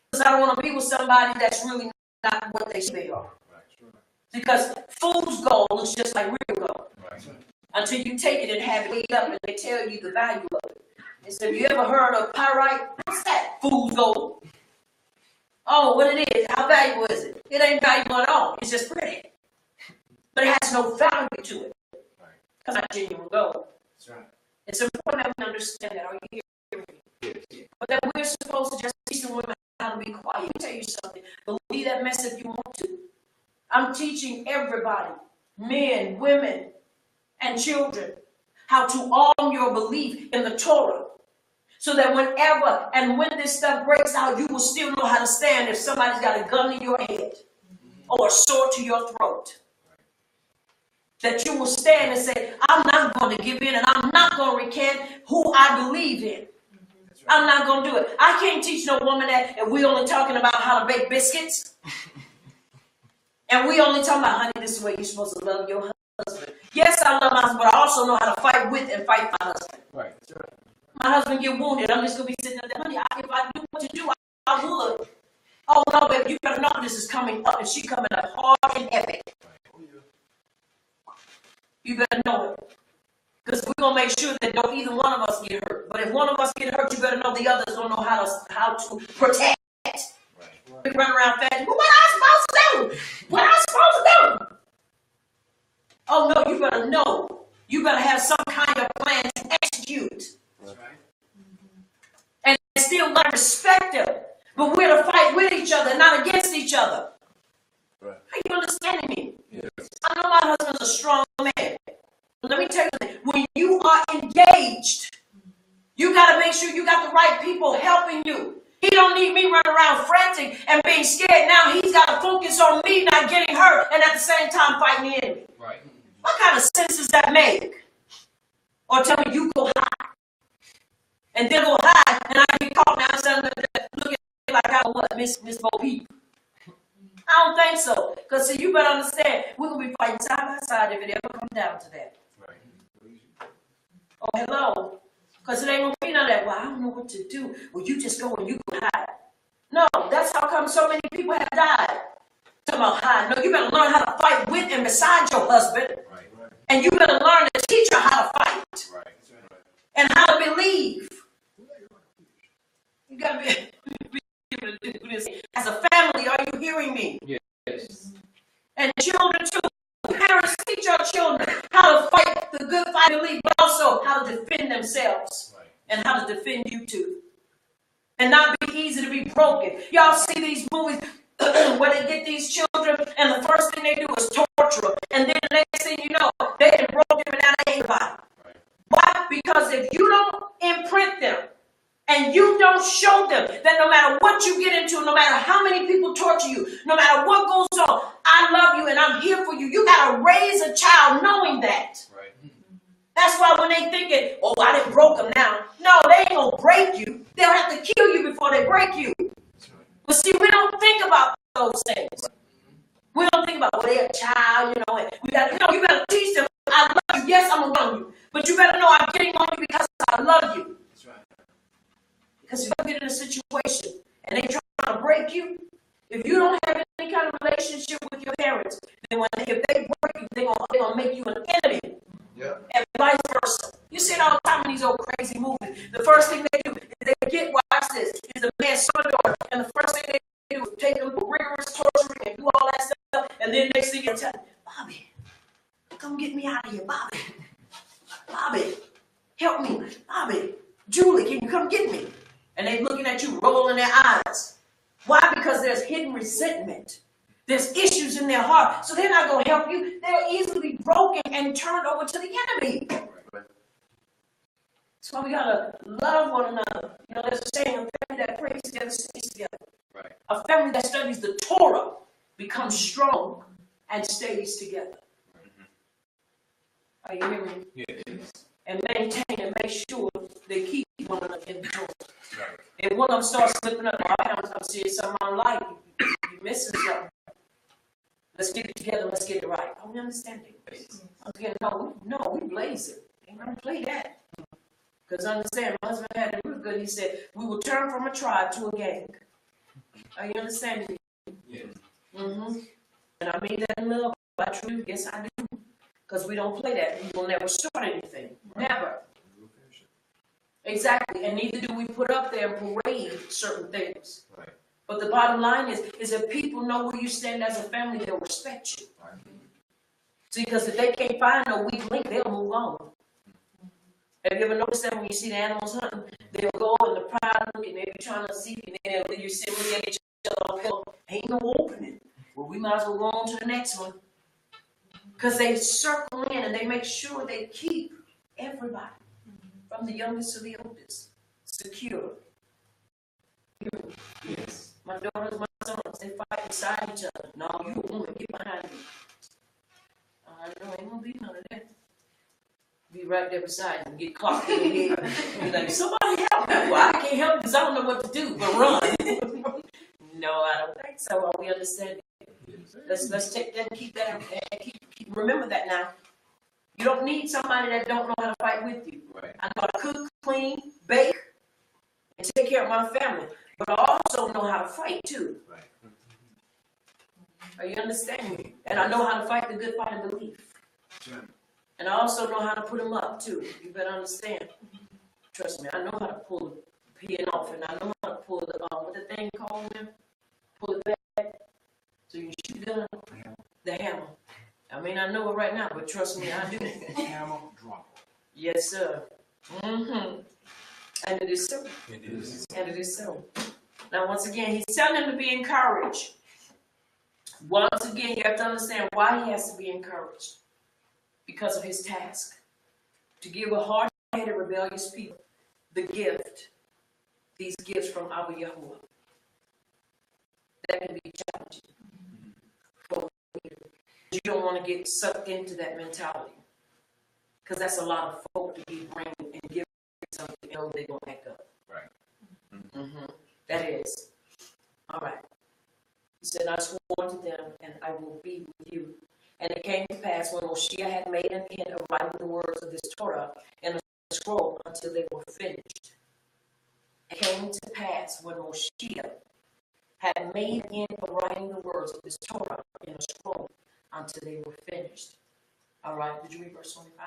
Because I don't want to be with somebody that's really not what they say they are. Right. Sure. Because fool's gold looks just like real gold. Right. Until you take it and have it weighed up and they tell you the value of it. They said, have you ever heard of pyrite? What's that? Fool's gold. Oh, what it is? How valuable is it? It ain't valuable at all. It's just pretty. But it has no value to it. Right. Because it's not genuine gold. That's right. It's important that we understand that. Are you hearing me? Yes. But that we're supposed to just teach the women how to be quiet. Let me tell you something. Believe that mess if you want to. I'm teaching everybody, men, women, and children, how to arm your belief in the Torah. So that whenever and when this stuff breaks out, you will still know how to stand if somebody's got a gun in your head or a sword to your throat. That you will stand and say, I'm not going to give in and I'm not going to recant who I believe in. That's right. I'm not going to do it. I can't teach no woman that if we only talking about how to bake biscuits. And we only talking about, honey, this is the way you're supposed to love your husband. Yes, I love my husband, but I also know how to fight with and fight my husband. Right. That's right. My husband get wounded. I'm just gonna be sitting there, honey, if I knew what to do, I would. Oh no, baby, you better know this is coming up, and she coming up hard and heavy. You better know it. Because we're gonna make sure that don't either one of us get hurt. But if one of us get hurt, you better know the others don't know how to protect. We run around fast. Well, what am I supposed to do? What am I supposed to do? Oh no, you better know. You better have some kind of plan to execute. That's right. And still not respect them. But we're to fight with each other, not against each other. Right. Are you understanding me? Yes. I know my husband's a strong man. But let me tell you something. When you are engaged, you got to make sure you got the right people helping you. He don't need me running around frantic and being scared. Now he's got to focus on me not getting hurt and at the same time fighting the enemy. Right. What kind of sense does that make? Or tell me you go hide. And then go hide and I get caught now and look at me like I what, Miss Bo Peep. I don't think so. Because see, you better understand, we're going to be fighting side by side if it ever comes down to that. Right. Oh, hello. Because it ain't going to be none of that. Well, I don't know what to do. Well, you just go and you go hide. No, that's how come so many people have died. Talking about hide. No, you better learn how to fight with and beside your husband. Right. Right. And you better learn to teach her how to fight. Right. And how to believe. You got to be able to do this. As a family, are you hearing me? Yes. And children too. Parents, teach our children how to fight the good fight and believe, but also how to defend themselves. Right. And how to defend you too. And not be easy to be broken. Y'all see these movies where they get these children and the first thing they do is torture them. And then the next thing you know, they done broke them and now they ain't body. Right. Why? Because if you don't imprint them and you don't show them that no matter what you get into, no matter how many people torture you, no matter what goes on, I love you and I'm here for you. You got to raise a child knowing that. Right. That's why when they thinking, oh, I didn't broke them now. No, they ain't going to break you. They'll have to kill you before they break you. That's right. But see, we don't think about those things. We don't think about, well, they're a child, you know, and we got, you know, you better teach them, I love you. Yes, I'm around you. But you better know I'm getting on you because I love you. That's right. Because if you get in a situation and they try to break you, if you don't have any kind of relationship with your parents, then if they break you, they're gonna make you an enemy. Yeah. And vice versa. You see it all the time in these old crazy movies. The first thing they do is they get, watch this, is a man's son or daughter. And the first thing they do is take them for rigorous torturing and do all that stuff. And then next thing you tell them, Bobby, come get me out of here, Bobby. Bobby, help me. Bobby, Julie, can you come get me? And they looking at you, rolling their eyes. Why? Because there's hidden resentment. There's issues in their heart. So they're not going to help you. They're easily broken and turned over to the enemy. Right. So we got to love one another. You know, there's a saying, a family that prays together stays together. Right. A family that studies the Torah becomes strong and stays together. Are you hearing me? Yes. And maintain and make sure they keep one another in the Torah. Right. If one of them starts slipping up, all right, I'm seeing something I don't like. You're missing something. Let's get it together. Let's get it right. Are we understanding? Again, no, we blaze it. Ain't gonna play that. Because understand, my husband had it real good. He said, we will turn from a tribe to a gang. Are you understanding? Yes. Mm-hmm. And I mean that in love. I truly, yes, I do. Because we don't play that. We will never start anything. Never. Exactly. And neither do we put up there and parade certain things. Right. But the bottom line is if people know where you stand as a family, they'll respect you. Right. See, because if they can't find no weak link, they'll move on. Have you ever noticed that when you see the animals hunting, they'll go in the pride looking, they'll be trying to see, and then you see them looking at each other, ain't no opening. Well, we might as well go on to the next one. Because they circle in and they make sure they keep everybody, from the youngest to the oldest, secure. Yes. My daughters, my sons, they fight beside each other. No, you a woman, get behind me. I know, ain't gonna be none of that. Be right there beside you, get clocked in the head. Be like, somebody help me. Well, I can't help because I don't know what to do, but run. No, I don't think so. Are we understand? Let's take that and keep that and keep remember that now. You don't need somebody that don't know how to fight with you. Right. I know how to cook, clean, bake, and take care of my family. But I also know how to fight too. Right. Are you understanding me? And I know how to fight the good fight of belief. Sure. And I also know how to put them up too. You better understand. Trust me, I know how to pull the pin off, and I know how to pull the what the thing called them? Pull it back so you can shoot the gun. The hammer. I mean, I know it right now, but trust me, I do. Hammer drop. Yes, sir. Mm-hmm. And it is so. It is. And it is so. Now, once again, he's telling them to be encouraged. Once again, you have to understand why he has to be encouraged. Because of his task. To give a hard-headed, rebellious people the gift, these gifts from Abba Yahuwah. That can be challenging. For you. You don't want to get sucked into that mentality. Because that's a lot of folk to be bringing and giving something else they're going to act up. Right. Mm-hmm. That is. All right. He said, I swore to them, and I will be with you. And it came to pass when Moshe had made an end of writing the words of this Torah in a scroll until they were finished. It came to pass when Moshe had made an end of writing the words of this Torah in a scroll until they were finished. All right, did you read verse 25?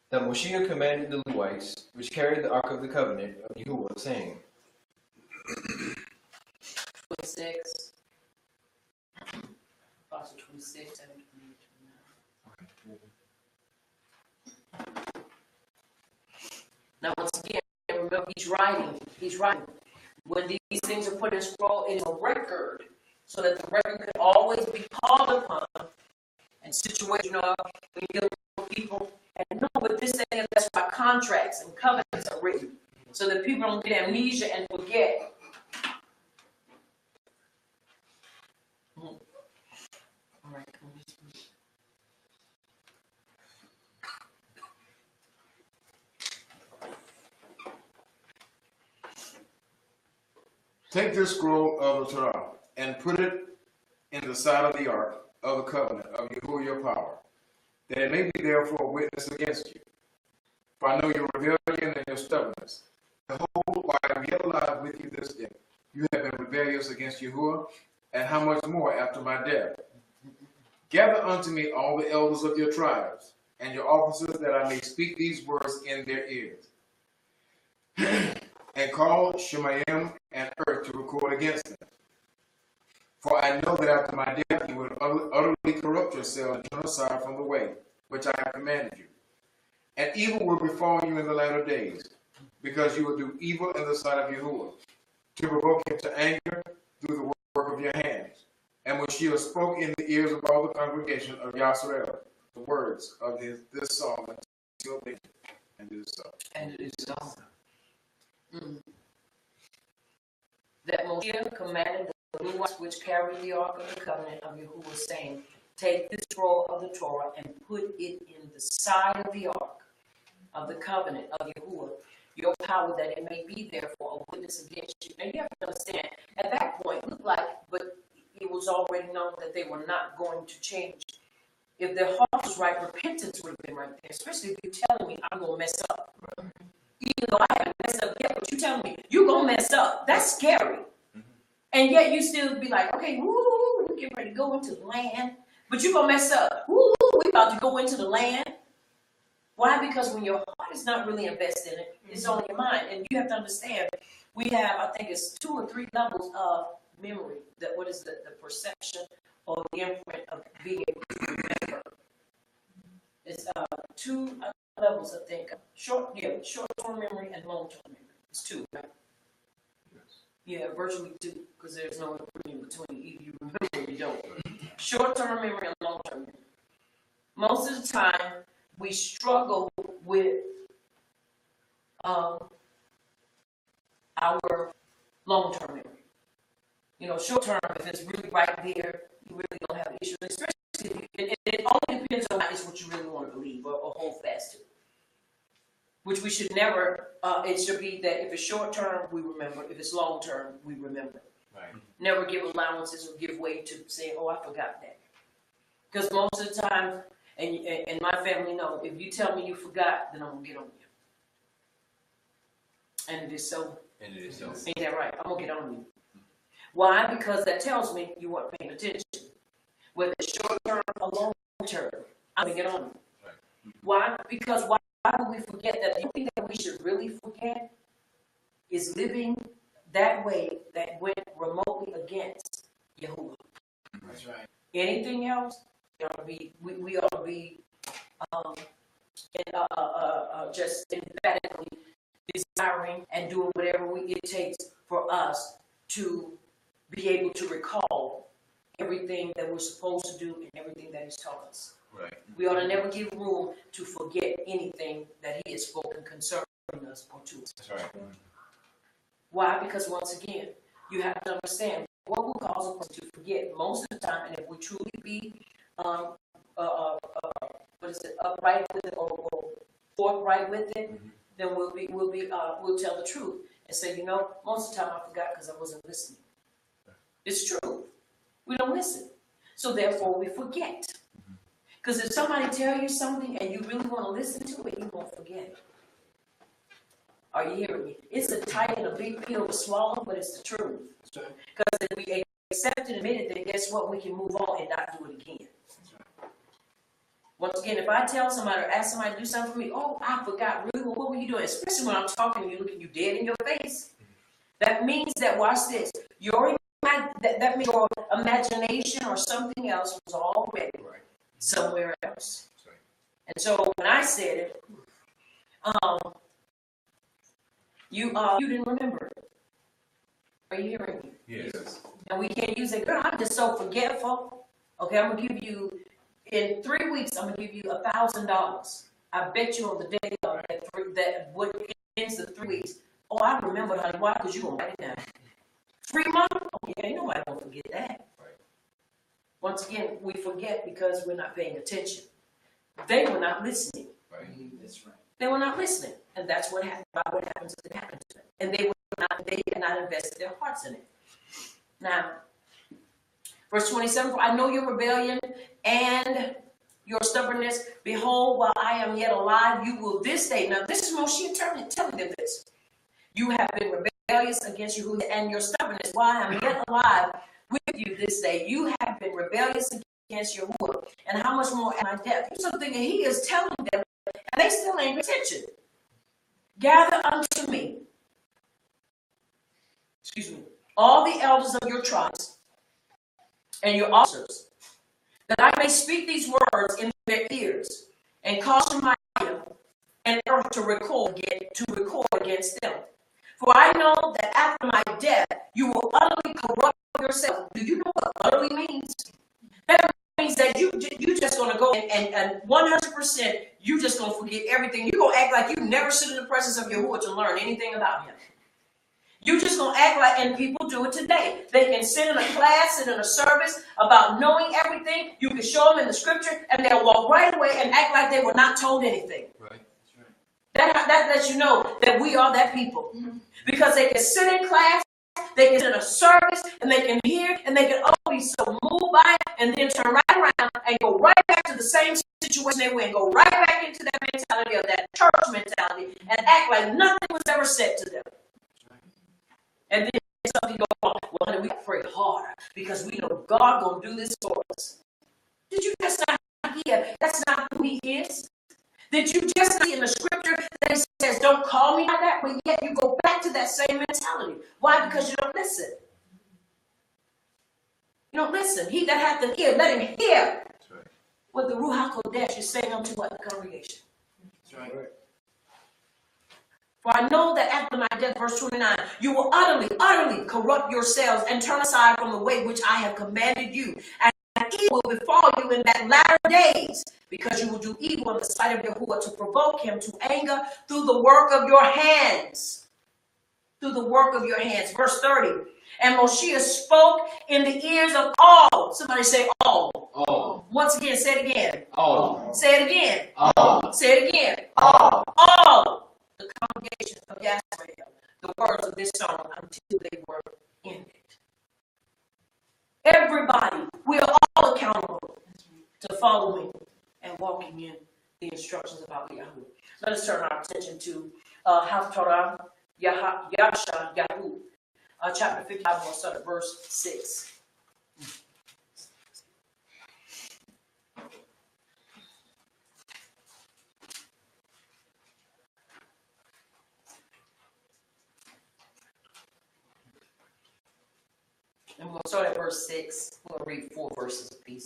That Moshe commanded the Levites, which carried the Ark of the Covenant of Yahuwah, saying, 26. Apostle 26 and 29. Now, once again, remember, he's writing. When these things are put in scroll, it is a record, so that the record could always be called upon and situational when you deal with people. And no, but this thing, that's why contracts and covenants are written, so that people don't get amnesia and forget. All right, come on. Take this scroll of the Torah and put it in the side of the ark of the covenant of Yahuwah your power, that it may be there for a witness against you. For I know your rebellion and your stubbornness. Behold, while I am yet alive with you this day, you have been rebellious against Yahuwah, and how much more after my death? Gather unto me all the elders of your tribes, and your officers, that I may speak these words in their ears. And call Shemayim and Earth to record against them. For I know that after my death you will utterly corrupt yourselves and turn aside from the way which I have commanded you. And evil will befall you in the latter days, because you will do evil in the sight of Yahuwah, to provoke him to anger through the work of your hands. And when Shia spoke in the ears of all the congregation of Yasrael the words of this song until they, and it is so. And it is so. That Moshe commanded the Levites which carried the Ark of the Covenant of Yahuwah, saying, take this scroll of the Torah and put it in the side of the Ark of the Covenant of Yahuwah, your power, that it may be there for a witness against you. Now you have to understand, at that point, it looked like, but it was already known that they were not going to change. If their heart was right, repentance would have been right there, especially if you're telling me I'm going to mess up. Even though I haven't messed up yet, but you telling me you're going to mess up. That's scary. And yet you still be like, okay, woo, we get ready to go into the land. But you're going to mess up. Woo, we about to go into the land. Why? Because when your heart is not really invested in it, it's on your mind. And you have to understand, we have, I think it's 2 or 3 levels of memory. What is the perception or the imprint of being able to remember? It's 2 levels, I think. Short-term memory and long-term memory. It's 2, right? Yeah, virtually 2, because there's no in between. Either you remember or you don't. Short-term memory and long-term memory. Most of the time, we struggle with our long-term memory. You know, short-term, if it's really right there, you really don't have issues. Especially, it only depends on what you really want to believe. which we should never, it should be that if it's short term, we remember. If it's long term, we remember. Right. Never give allowances or give way to saying, oh, I forgot that. Because most of the time, and my family know, if you tell me you forgot, then I'm going to get on you. And it is so. And it is so. Ain't that right? I'm going to get on you. Why? Because that tells me you weren't paying attention. Whether it's short term or long term, I'm going to get on you. Right. Why? Because why do we forget that the only thing that we should really forget is living that way that went remotely against Yahuwah. That's right. Anything else, we ought to be just emphatically desiring and doing whatever it takes for us to be able to recall everything that we're supposed to do and everything that He's taught us. Right. We ought to never give room to forget anything that He has spoken concerning us or to us. That's right. Why? Because once again, you have to understand what will cause a person to forget most of the time, and if we truly be upright with it or forthright with it, then we'll tell the truth and say, most of the time I forgot because I wasn't listening. It's true. We don't listen. So therefore we forget. Because if somebody tell you something and you really want to listen to it, you won't forget it. Are you hearing me? It's a tight and a big pill to swallow, but it's the truth. Because if we accept and admit it, then guess what? We can move on and not do it again. Once again, if I tell somebody or ask somebody to do something for me, oh, I forgot. Really? Well, what were you doing? Especially when I'm talking and you looking you dead in your face. That means that, watch this, that means your imagination or something else was already somewhere else. And so when I said it, you didn't remember it. Are you hearing me? Yes. And we can't use it. Girl, I'm just so forgetful. Okay, I'm gonna give you in 3 weeks. I'm gonna give you $1,000. I bet you on the day of that what ends the 3 weeks. Oh, I remember, honey. Why? Because you gonna write it down. Free money? Oh yeah, nobody don't forget that. Right. Once again, we forget because we're not paying attention. They were not listening. Right. That's right. They were not listening, and that's what happened. What happens to them happened to them, and they had not invested their hearts in it. Now, verse 27: For I know your rebellion and your stubbornness. Behold, while I am yet alive, you will this day. Now, this is Moshe telling them this. You have been rebellious against Yahuwah and your stubbornness. While I am yet alive with you this day, you have been rebellious against Yahuwah. And how much more at my death? You're so thinking He is telling them, and they still ain't paying attention. Gather unto me, all the elders of your tribes and your officers, that I may speak these words in their ears, and cause Shemaiah and earth to record against them. For I know that after my death, you will utterly corrupt yourself. Do you know what utterly means? That means that you just going to go and 100%, you just going to forget everything. You're going to act like you never sit in the presence of Yahuwah to learn anything about Him. You just going to act like, and people do it today. They can sit in a class, sit in a service about knowing everything. You can show them in the scripture, and they'll walk right away and act like they were not told anything. Right. That lets you know that we are that people. Because they can sit in class, they can sit in a service, and they can hear, and they can be so moved by it, and then turn right around and go right back to the same situation they were in, go right back into that mentality of that church mentality, and act like nothing was ever said to them. And then something goes on. Well, honey, we pray harder because we know God gonna do this for us. Did you just not hear? That's not who He is. Did you just see in the scripture that He says, "Don't call me like that," but yet you go back to that same mentality? Why? Because you don't listen. You don't listen. He that hath an ear, let him hear what the Ruach HaKodesh is saying unto what? The congregation. That's right. For I know that after my death, verse 29, you will utterly corrupt yourselves and turn aside from the way which I have commanded you. And evil will befall you in that latter days, because you will do evil in the sight of Yahuwah to provoke Him to anger through the work of your hands. Through the work of your hands. Verse 30. And Moshe spoke in the ears of all. Somebody say all. All. Once again, say it again. All. Say it again. All. Say it again. All. All. congregation of Yasrael the words of this song until they were ended. Everybody, we are all accountable to following and walking in the instructions of our Yahweh. Let us turn our attention to Haftarah Yasha Yahu, chapter 55, we'll start at verse 6. And we'll start at verse 6. We'll read 4 verses apiece.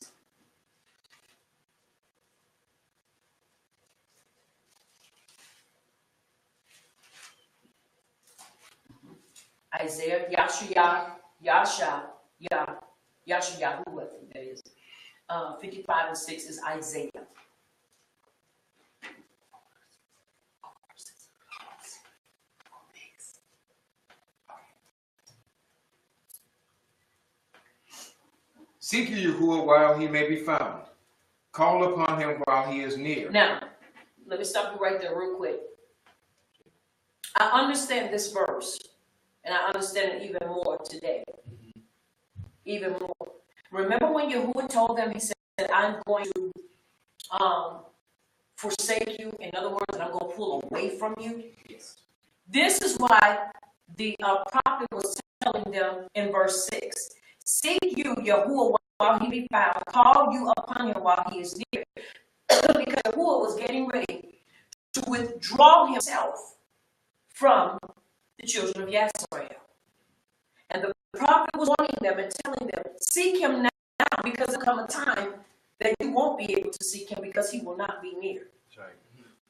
Isaiah, Yashayahu, I think that is. 55 and 6 is Isaiah. Seek ye Yahuwah while he may be found. Call upon him while he is near. Now, let me stop you right there real quick. I understand this verse, and I understand it even more today. Even more. Remember when Yahuwah told them, he said, I'm going to forsake you. In other words, I'm going to pull away from you. Yes. This is why the prophet was telling them in verse 6. Seek you Yahuwah while he be found. Call you upon him while he is near. Because Yahuwah was getting ready to withdraw himself from the children of Yasrael. And the prophet was warning them and telling them, seek him now, because there will come a time that you won't be able to seek him because he will not be near. That's right.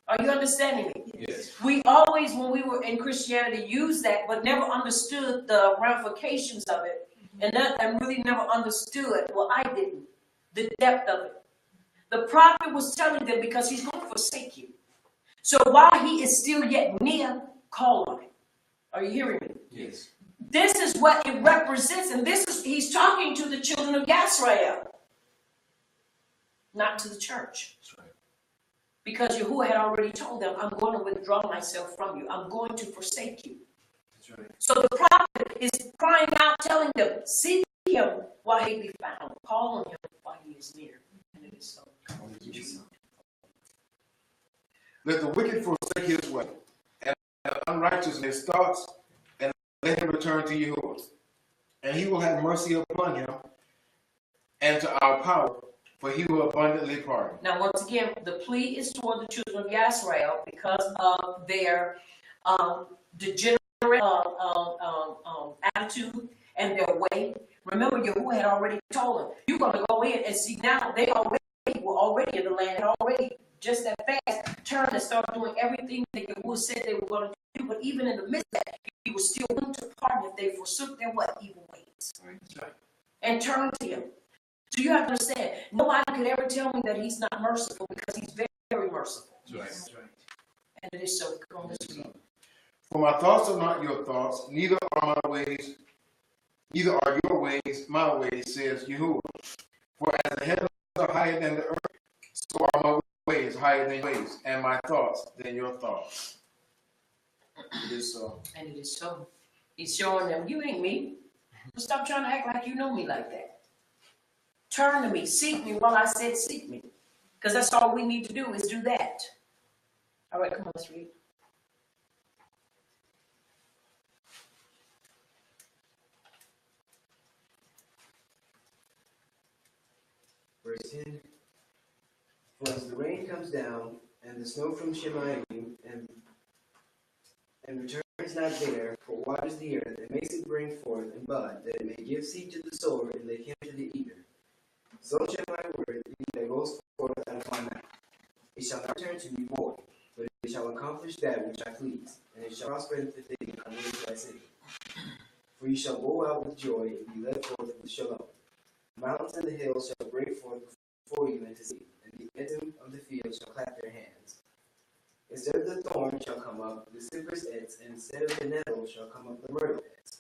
Are you understanding me? Yes. We always, when we were in Christianity, used that, but never understood the ramifications of it. And really never understood, well, I didn't, the depth of it. The prophet was telling them because he's going to forsake you. So while he is still yet near, call on him. Are you hearing me? Yes. This is what it represents, and this is, he's talking to the children of Yasrael, not to the church. That's right. Because Yahuwah had already told them, I'm going to withdraw myself from you. I'm going to forsake you. That's right. So the prophet is crying out, telling them, seek him while he be found. Call on him while he is near. And it is so. Let the wicked forsake his way, and the unrighteous his thoughts, and let him return to Yahuwah. And he will have mercy upon him, and to our power, for he will abundantly pardon. Now, once again, the plea is toward the children of Yasrael because of their degenerate attitude and their way. Remember, Yahuwah had already told them, you're going to go in and see now. They were already in the land, and already just that fast turned and started doing everything that Yahuwah said they were going to do. But even in the midst of that, he was still willing to pardon if they forsook their what? Evil ways. That's right. And turned to him. So you have to understand, nobody could ever tell me that he's not merciful because he's very, very merciful. That's right. That's right. And it is so. Come on, let's read. For my thoughts are not your thoughts, neither are my ways, neither are your ways my ways, says Yahuwah. For as the heavens are higher than the earth, so are my ways higher than your ways, and my thoughts than your thoughts. It is so. And it is so. He's showing them, you ain't me. Stop trying to act like you know me like that. Turn to me, seek me while I said seek me. Because that's all we need to do is do that. All right, come on, let's read. Verse 10. For as the rain comes down, and the snow from Shemayim, and returns not there, for waters the earth, and makes it bring forth and bud, that it may give seed to the sower, and lick to the eater. So shall my word be that goes forth out of my mouth. It shall not return to me void, but it shall accomplish that which I please, and it shall prosper in the thing I will I say. For you shall go out with joy, and be led forth with shalom. The mountains and the hills shall break forth before you into seed, and the edom of the field shall clap their hands. Instead of the thorn shall come up the cypress ends, and instead of the nettle shall come up the myrtle ends.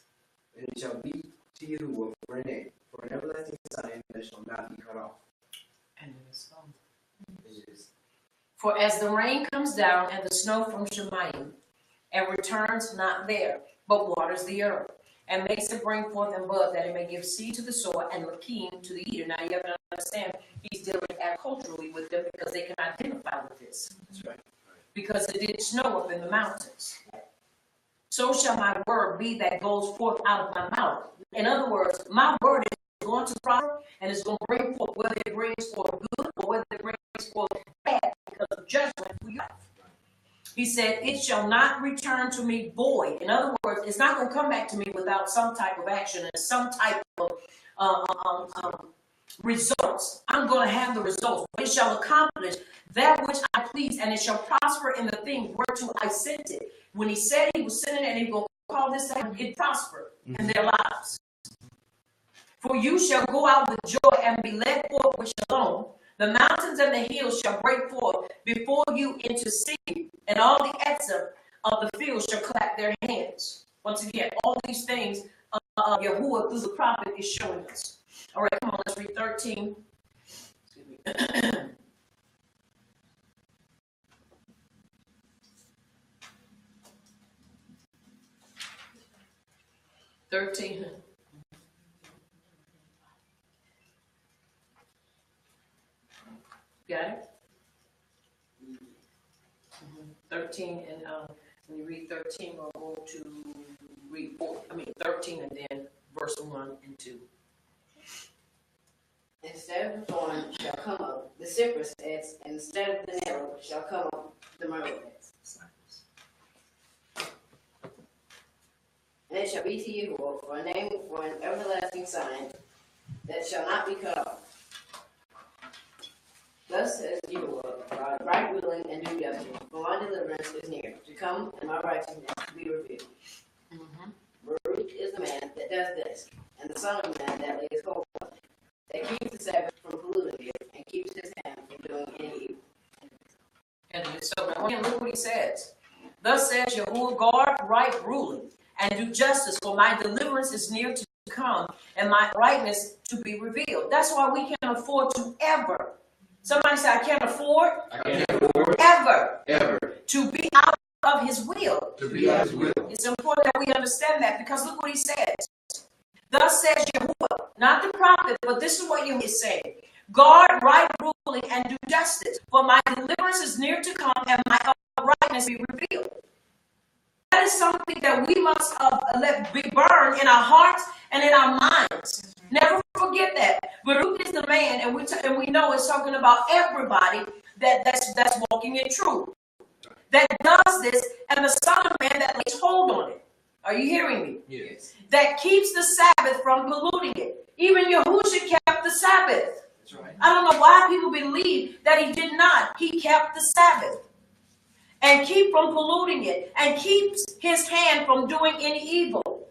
And it shall be to Yahuwah for a name, for an everlasting sign that shall not be cut off. And it is so. It is. For as the rain comes down and the snow from Shemayim, and returns not there, but waters the earth, and makes it bring forth and bud, that it may give seed to the sower and lakim to the eater. Now you have to understand, he's dealing agriculturally with them because they can identify with this. That's right. Because it didn't snow up in the mountains. So shall my word be that goes forth out of my mouth. In other words, my word is going to prosper, and it's going to bring forth, whether it brings forth good or whether it brings forth bad, because of judgment for you. He said, it shall not return to me void. In other words, it's not going to come back to me without some type of action and some type of results. I'm going to have the results. It shall accomplish that which I please, and it shall prosper in the thing whereto I sent it. When he said he was sending it and he was going to call this out, it prospered in their lives. For you shall go out with joy and be led forth with shalom. The mountains and the hills shall break forth before you into singing, and all the Etzim of the field shall clap their hands. Once again, all these things Yahuwah through the prophet is showing us. All right, come on, let's read 13. Excuse me. 13. Got it? 13, and when you read 13, we'll go to read 13 and then verse 1 and 2. Instead of the thorn shall come up the cypress heads, and instead of the narrow shall come up the myrtle heads. And it shall be to you for a name, for an everlasting sign that shall not be cut off. Thus says Yahuwah, God, right willing and do justice, for my deliverance is near to come, and my righteousness to be revealed. Baruch is the man that does this, and the son of man that lays hold on it, that keeps the Sabbath from polluting it, and keeps his hand from doing any evil. And so now again, look what he says. Thus says Yahuwah, guard right ruling, and do justice, for my deliverance is near to come, and my rightness to be revealed. That's why we can't afford to ever. Somebody say, I can't afford, ever to be out of his will. To be out of his will. It's important that we understand that, because look what he says. Thus says Yahuwah, not the prophet, but this is what Yahuwah is saying. Guard right ruling and do justice, for my deliverance is near to come, and my rightness be revealed. That is something that we must let be burned in our hearts and in our minds. Never forget that. Baruch is the man, and we know it's talking about everybody that's walking in truth, that does this, and the Son of Man that lays hold on it. Are you hearing me? Yes. That keeps the Sabbath from polluting it. Even Yahushua kept the Sabbath. That's right. I don't know why people believe that he did not. He kept the Sabbath and keep from polluting it, and keeps his hand from doing any evil.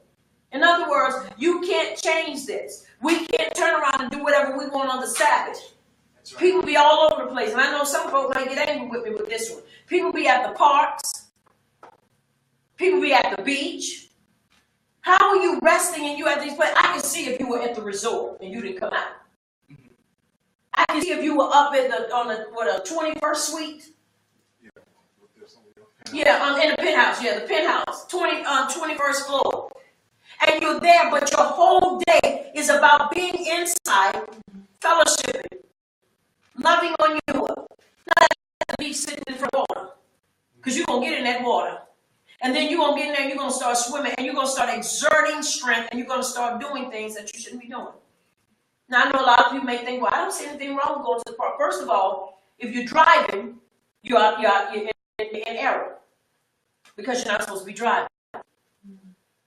In other words, you can't change this. We can't turn around and do whatever we want on the Sabbath. That's right. People be all over the place, and I know some folks might get angry with me with this one. People be at the parks. People be at the beach. How are you resting and you at these places? I can see if you were at the resort and you didn't come out. I can see if you were up in the 21st suite. Yeah, in the penthouse. Yeah, the penthouse, 21st floor. And you're there, but your whole day is about being inside, fellowshipping, loving on you. Not at the beach sitting in front of water. Because you're going to get in that water. And then you're going to get in there and you're going to start swimming and you're going to start exerting strength and you're going to start doing things that you shouldn't be doing. Now, I know a lot of people may think, well, I don't see anything wrong with going to the park. First of all, if you're driving, you're in error. Because you're not supposed to be driving.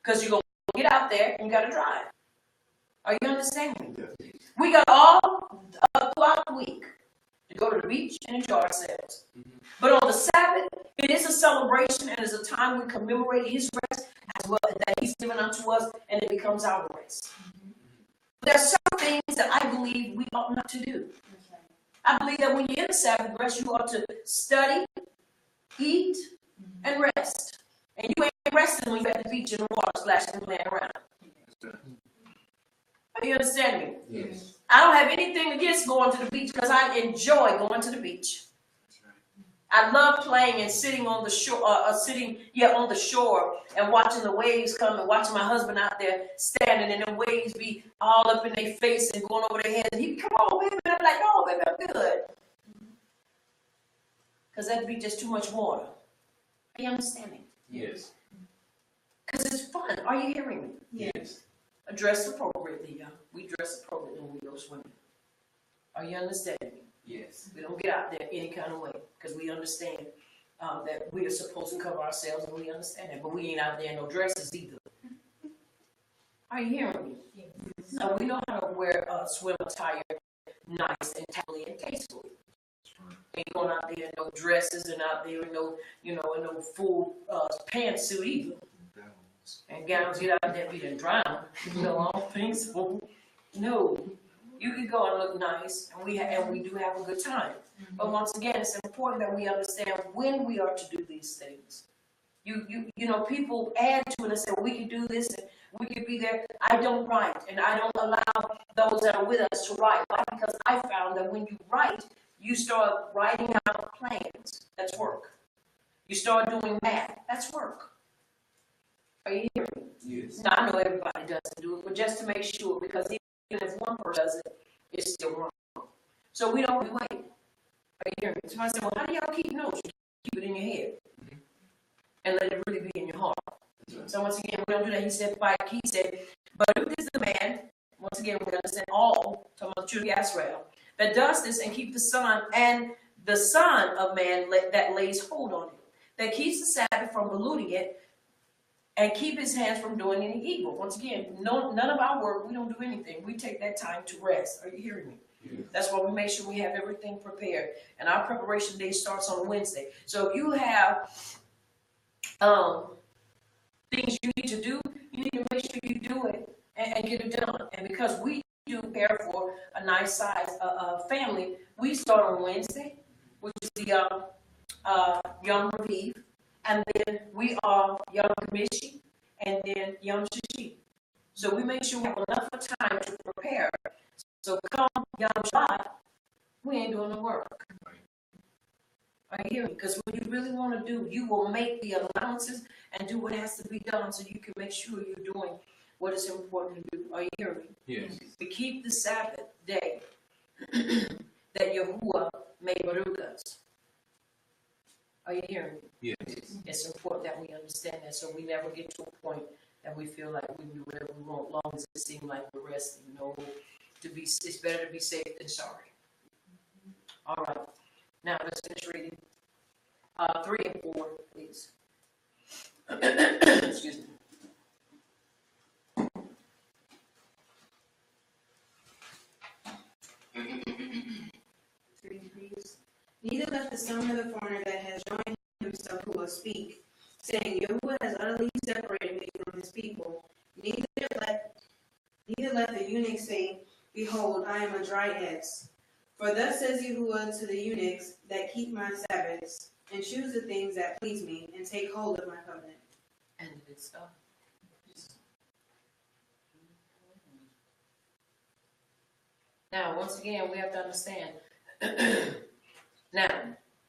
Because you're going to get out there and you got to drive. Are you understanding? Yes. We got all throughout the week to go to the beach and enjoy ourselves. But on the Sabbath, it is a celebration and it's a time we commemorate his rest as well that he's given unto us, and it becomes our rest. There are some things that I believe we ought not to do. I believe that when you're in the Sabbath rest, you ought to study, eat, and rest. And you ain't resting when you're at the beach in the water splashing and playing around. Are you understanding me? Yes. I don't have anything against going to the beach because I enjoy going to the beach. I love playing and sitting on the shore, on the shore and watching the waves come and watching my husband out there standing and the waves be all up in their face and going over their heads. And he'd be, come on, baby. And I'm like, oh, baby, I'm good. Because that'd be just too much water. Are you understanding? Yes. Because it's fun. Are you hearing me? Yes. Dress appropriately, y'all. We dress appropriately when we go swimming. Are you understanding? Yes. We don't get out there any kind of way because we understand that we are supposed to cover ourselves and we understand that, but we ain't out there in no dresses either. Are you hearing me? Yes. So we know how to wear swim attire nice and tightly and tastefully. Ain't going out there in no dresses and out there in no, in no full pantsuit either. And gowns get out there, we done drown. All things so. No. You can go and look nice, and we do have a good time. But once again, it's important that we understand when we are to do these things. People add to it and say, well, we can do this and we can be there. I don't write, and I don't allow those that are with us to write. Why? Because I found that when you write, you start writing out plans. That's work. You start doing math. That's work. Are you hearing me? Yes. Now, I know everybody doesn't do it, but just to make sure, because even if one person does it, it's still wrong. So we don't wait. Are you hearing me? Somebody said, well, how do y'all keep notes? You keep it in your head and let it really be in your heart. So once again, we don't do that. He said, but who is the man, once again, we understand all, talking about the children of Israel, that does this and keep the Son and the Son of Man that lays hold on him, that keeps the Sabbath from polluting it, and keep his hands from doing any evil. Once again, none of our work, we don't do anything. We take that time to rest. Are you hearing me? Yeah. That's why we make sure we have everything prepared. And our preparation day starts on Wednesday. So if you have things you need to do, you need to make sure you do it and get it done. And because we do prepare for a nice size family, we start on Wednesday, which is the Yom Raviv. And then we are Yom Kamishi, and then Yom Shishi. So we make sure we have enough time to prepare. So come Yom Shabbat, we ain't doing the work. Are you hearing me? Because what you really want to do, you will make the allowances and do what has to be done so you can make sure you're doing what is important to do. Are you hearing me? Yes. To keep the Sabbath day that Yahuwah made Baruch us. Are you hearing me? Yes. It's important that we understand that so we never get to a point that we feel like we can do whatever we want, long as it seems like we're resting. It's better to be safe than sorry. All right. Now let's finish reading 3 and 4, please. Excuse me. Neither let the son of the foreigner that has joined himself who will speak, saying, Yahuwah has utterly separated me from his people. Neither let the eunuch say, Behold, I am a dry X. For thus says Yahuwah to the eunuchs that keep my Sabbaths, and choose the things that please me, and take hold of my covenant. And it's done. Now, once again, we have to understand. Now,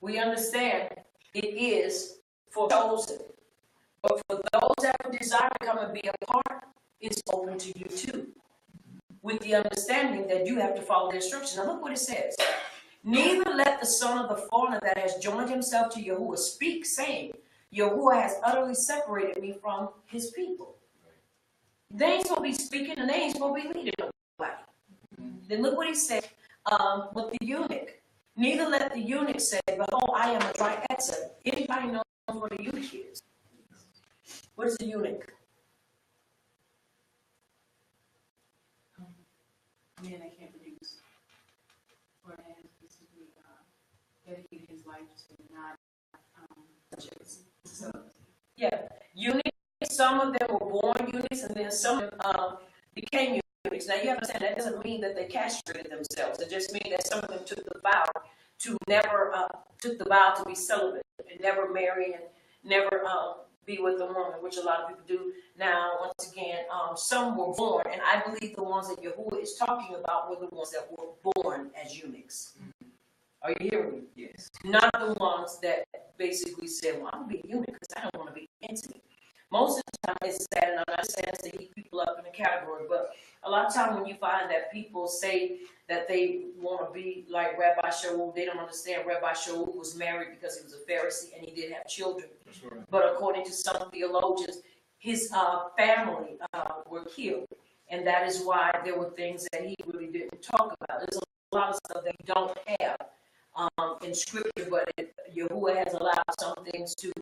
we understand it is for chosen. But for those that would desire to come and be a part, it's open to you too. With the understanding that you have to follow the instructions. Now look what it says. Neither let the son of the foreigner that has joined himself to Yahuwah speak, saying, Yahuwah has utterly separated me from his people. They ain't supposed to be speaking and they ain't supposed to be leading nobody. Then look what he said with the eunuch. Neither let the eunuch say, Behold, I am a dry Etzer. Anybody knows what a eunuch is? What is a eunuch? Man that can't produce, or has basically dedicated his life to not Yeah, eunuchs. Some of them were born eunuchs, and then some became eunuchs. Now you have to understand that doesn't mean that they castrated themselves. It just means that some of them took the vow to be celibate and never marry and never be with a woman, which a lot of people do. Now, once again, some were born, and I believe the ones that Yahuwah is talking about were the ones that were born as eunuchs. Are you hearing me? Yes. Not the ones that basically say, well, I'm going to be a eunuch because I don't want to be intimate. Most of the time it's sad, and I'm not saying this to heat people up in a category, but a lot of time when you find that people say that they want to be like Rabbi Shaul, they don't understand Rabbi Shaul was married because he was a Pharisee and he did have children. That's right. But according to some theologians, his family were killed. And that is why there were things that he really didn't talk about. There's a lot of stuff that we don't have in Scripture, but Yahuwah has allowed some things to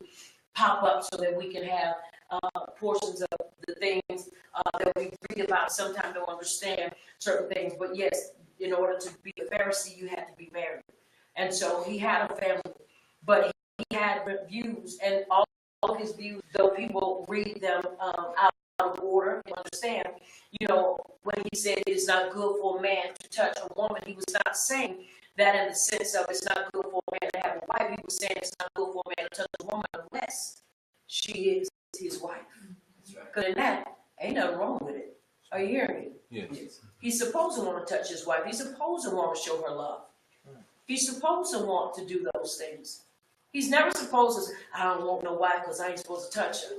pop up so that we can have portions of the things that we read about. Sometimes don't understand certain things, but yes, in order to be a Pharisee, you had to be married. And so he had a family, but he had views, and all of his views, though people read them out of order, you understand, when he said it is not good for a man to touch a woman, he was not saying that in the sense of it's not good for a man to have a wife. He was saying it's not good for a man to touch a woman unless she is his wife. Because in that, ain't nothing wrong with it. Are you hearing me? Yes. He's supposed to want to touch his wife. He's supposed to want to show her love. He's supposed to want to do those things. He's never supposed to say, I don't want no wife because I ain't supposed to touch her.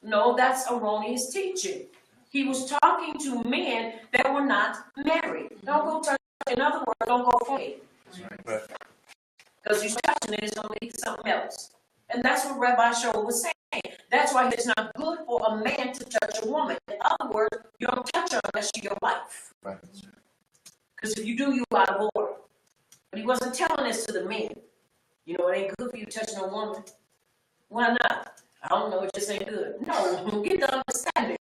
No, that's erroneous teaching. He was talking to men that were not married. Don't go touch. In other words, don't go for it. Because you're touching it, it's going to lead to something else. And that's what Rabbi Shaul was saying. That's why it's not good for a man to touch a woman. In other words, you don't touch her unless she's your wife. Right. Because if you do, you're out of order. But he wasn't telling this to the men. It ain't good for you touching a woman. Why not? I don't know, it just ain't good. No, get the understanding.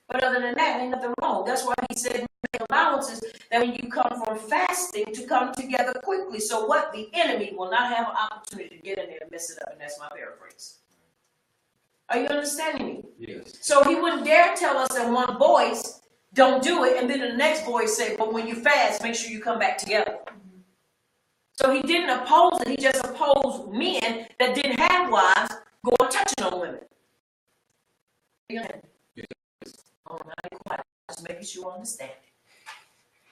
But other than that, ain't nothing wrong. That's why he said make allowances that when you come from fasting to come together quickly. So what? The enemy will not have an opportunity to get in there and mess it up. And that's my paraphrase. Are you understanding me? Yes. So he wouldn't dare tell us in one voice, don't do it. And then the next voice say, but when you fast, make sure you come back together. So he didn't oppose it. He just opposed men that didn't have wives going touching on women. Yes. Oh, not quiet. Just making sure you understand it.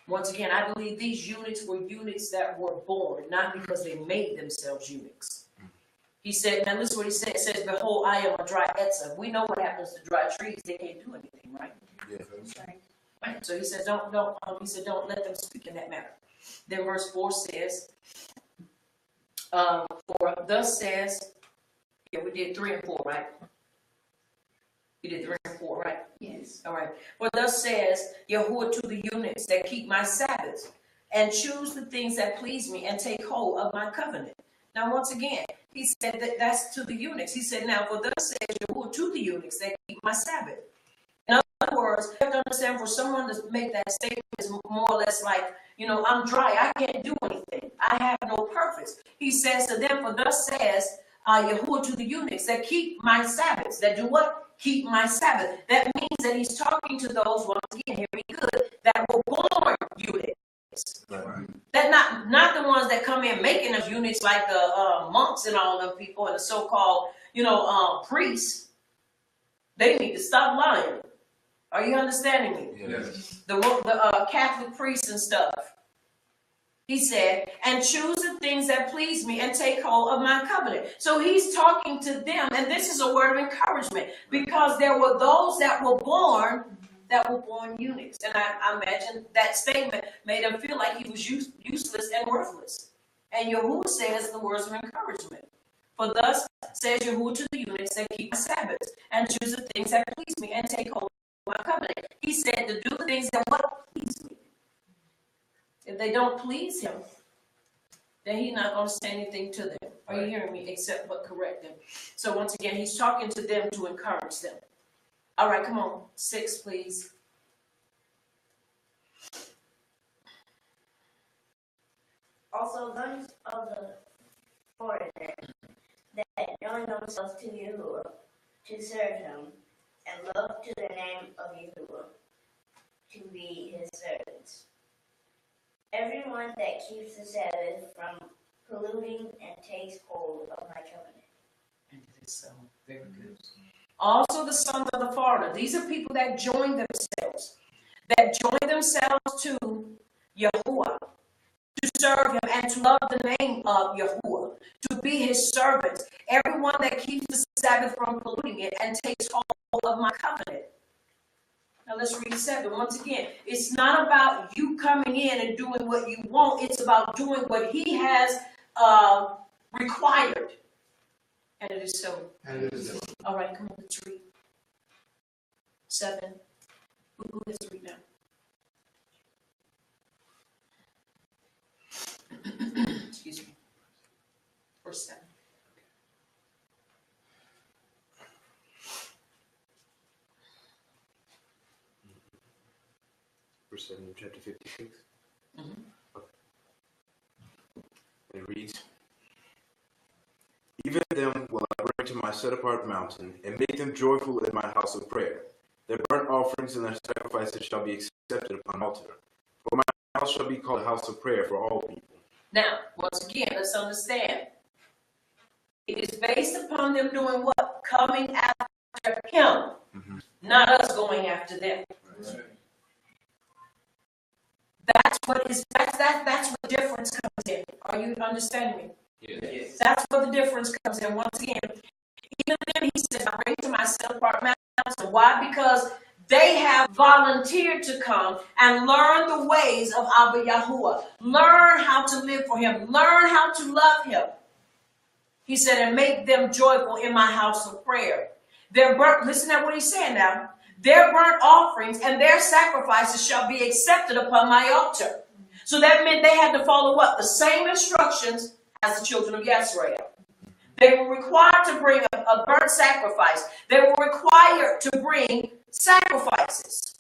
Once again, I believe these eunuchs were eunuchs that were born, not because they made themselves eunuchs. He said, now listen what he said. It says, behold, I am a dry etzah. We know what happens to dry trees. They can't do anything, right? Yeah. Right. So he says, don't let them speak in that matter. Then verse 4 says, for thus says, we did 3 and 4, right? You did 3 and 4, right? Yes. All right. For thus says Yahuwah to the eunuchs that keep my Sabbaths and choose the things that please me and take hold of my covenant. Now, once again, he said that's to the eunuchs. He said, now, for thus says Yahuwah to the eunuchs that keep my Sabbath. In other words, you have to understand, for someone to make that statement is more or less like, I'm dry. I can't do anything. I have no purpose. He says to them, for thus says Yahuwah to the eunuchs that keep my Sabbaths. That do what? Keep my Sabbath. That means that he's talking to those, once again, hear me good, that were born eunuchs. Right. That not the ones that come in making us eunuchs like the monks and all them people and the so-called, priests. They need to stop lying. Are you understanding me? Yes. The Catholic priests and stuff. He said, and choose the things that please me and take hold of my covenant. So he's talking to them, and this is a word of encouragement, because there were those that were born eunuchs. And I imagine that statement made him feel like he was useless and worthless. And Yahuwah says the words of encouragement. For thus says Yahuwah to the eunuchs that keep my Sabbaths and choose the things that please me and take hold of my covenant. He said to do the things that what please me. If they don't please him, then he's not going to say anything to them. Are you hearing me? Except but correct them. So once again, he's talking to them to encourage them. All right, come on. 6, please. Also, those of the foreigners that join themselves to Yahuwah to serve him and look to the name of Yahuwah to be his servants. Everyone that keeps the Sabbath from polluting and takes hold of my covenant. And it is so very good. Also the sons of the foreigner. These are people that join themselves to Yahuwah to serve him and to love the name of Yahuwah, to be his servants, everyone that keeps the Sabbath from polluting it and takes hold of my covenant. Now let's read 7. Once again, it's not about you coming in and doing what you want. It's about doing what he has required. And it is so. And it is so. All right, come on, let's read. 7. Who has to read now? Excuse me. Verse 7. Verse 7 of chapter 56. Mm-hmm. Okay. It reads, Even them will I bring to my set-apart mountain, and make them joyful in my house of prayer. Their burnt offerings and their sacrifices shall be accepted upon the altar. For my house shall be called a house of prayer for all people. Now, once again, let's understand. It is based upon them doing what? Coming after him, not us going after them. Right. That's what the difference comes in. Are you understanding me? Yes. That's where the difference comes in. Once again, even then he said, I bring to myself apart mountain. Why? Because they have volunteered to come and learn the ways of Abba Yahuwah. Learn how to live for him. Learn how to love him. He said, and make them joyful in my house of prayer. Their burnt, listen to what he's saying now. Their burnt offerings and their sacrifices shall be accepted upon my altar. So that meant they had to follow what? The same instructions as the children of Yisrael. They were required to bring a burnt sacrifice. They were required to bring sacrifices.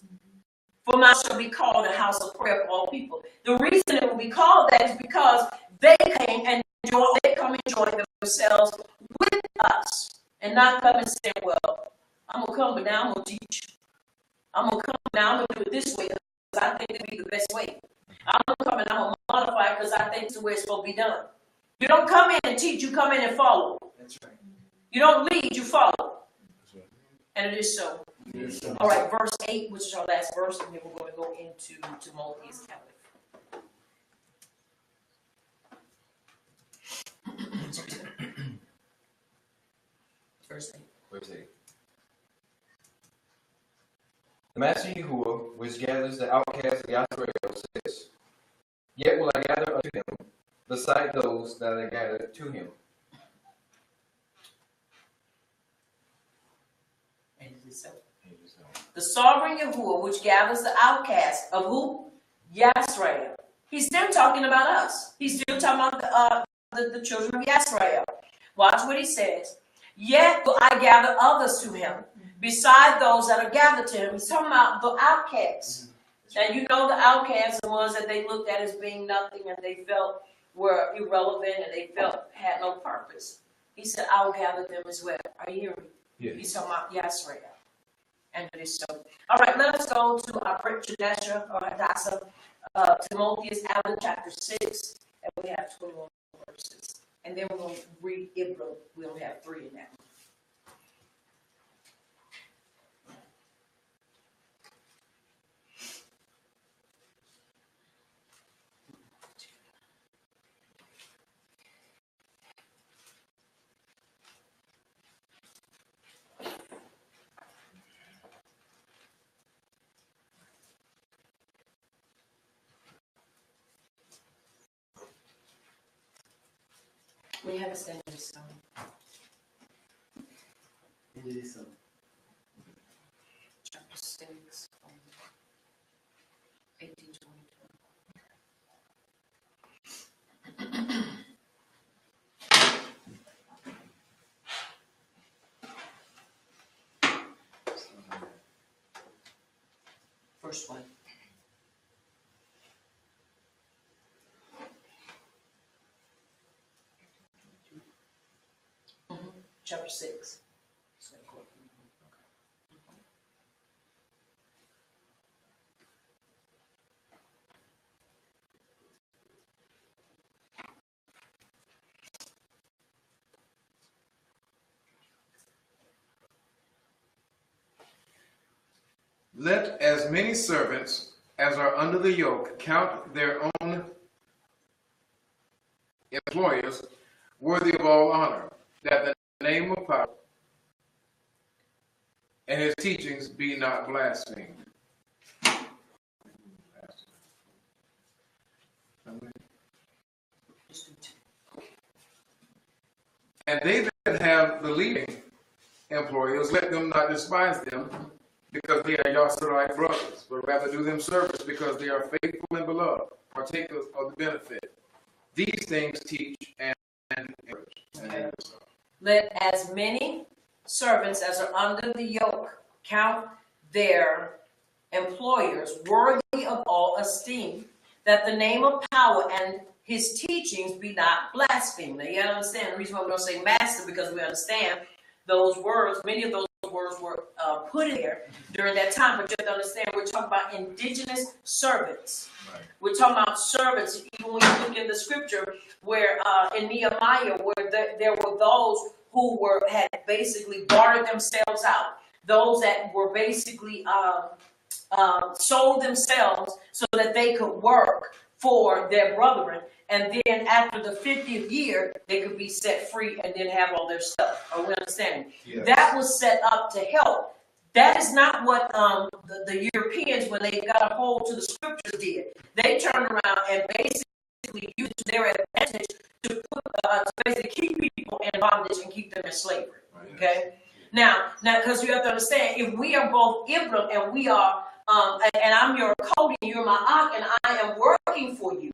For mine shall be called a house of prayer for all people. The reason it will be called that is because they came and they come and join themselves with us. And not come and say, well, I'm going to come, but now I'm going to teach. I'm going to come, now I'm going to do it this way because I think it'll be the best way. I'm going to come and I'm going to modify it because I think it's the way it's supposed to be done. You don't come in and teach, you come in and follow. That's right. You don't lead, you follow. That's right. And it is so. It is so. All right, verse 8, which is our last verse, and then we're going to go into Timothy's calendar. Verse 8. Verse 8. The Master Yahuwah, which gathers the outcasts of Yisrael, says, Yet will I gather unto him, beside those that are gathered to him. And it is so. The sovereign Yahuwah, which gathers the outcasts of who? Yisrael. He's still talking about us. He's still talking about the children of Yisrael. Watch what he says. Yet will I gather others to him, beside those that are gathered to him. He's talking about the outcasts. Now, you know the outcasts, the ones that they looked at as being nothing and they felt were irrelevant and they felt had no purpose. He said, I will gather them as well. Are you hearing me? Yes. He's talking about Yisrael. And it is so. All right, let us go to our Tradisha or Hadassah, Timothy's Allen, chapter 6, and we have 21 verses. And then we're going to read Ibra. We only have 3 in that. We have a standing stone. It is so. Chapter 6, 18, 22. First one. Chapter 6. Let as many servants as are under the yoke count their own employers worthy of all honor, that the name of power and his teachings be not blasphemed. And they that have the leading employers, let them not despise them, because they are your like brothers, but rather do them service, because they are faithful and beloved, partakers of the benefit. These things teach and encourage. Okay. Let as many servants as are under the yoke count their employers worthy of all esteem, that the name of power and his teachings be not blasphemed. Now you gotta understand the reason why we don't say master, because we understand those words, many of those words were put in there during that time, but you have to understand we're talking about indigenous servants. Right. We're talking about servants. Even when you look in the scripture where in Nehemiah, where there were those who had basically bartered themselves out, those that were basically sold themselves so that they could work for their brethren, and then after the 50th year, they could be set free and then have all their stuff. Are we understanding? Yes. That was set up to help. That is not what the Europeans, when they got a hold to the scriptures, did. They turned around and basically used their advantage to basically keep people in bondage and keep them in slavery. Right. Okay? Now, because you have to understand, if we are both Ibram and we are, and I'm your Cody, and you're my Ak, and I am working for you,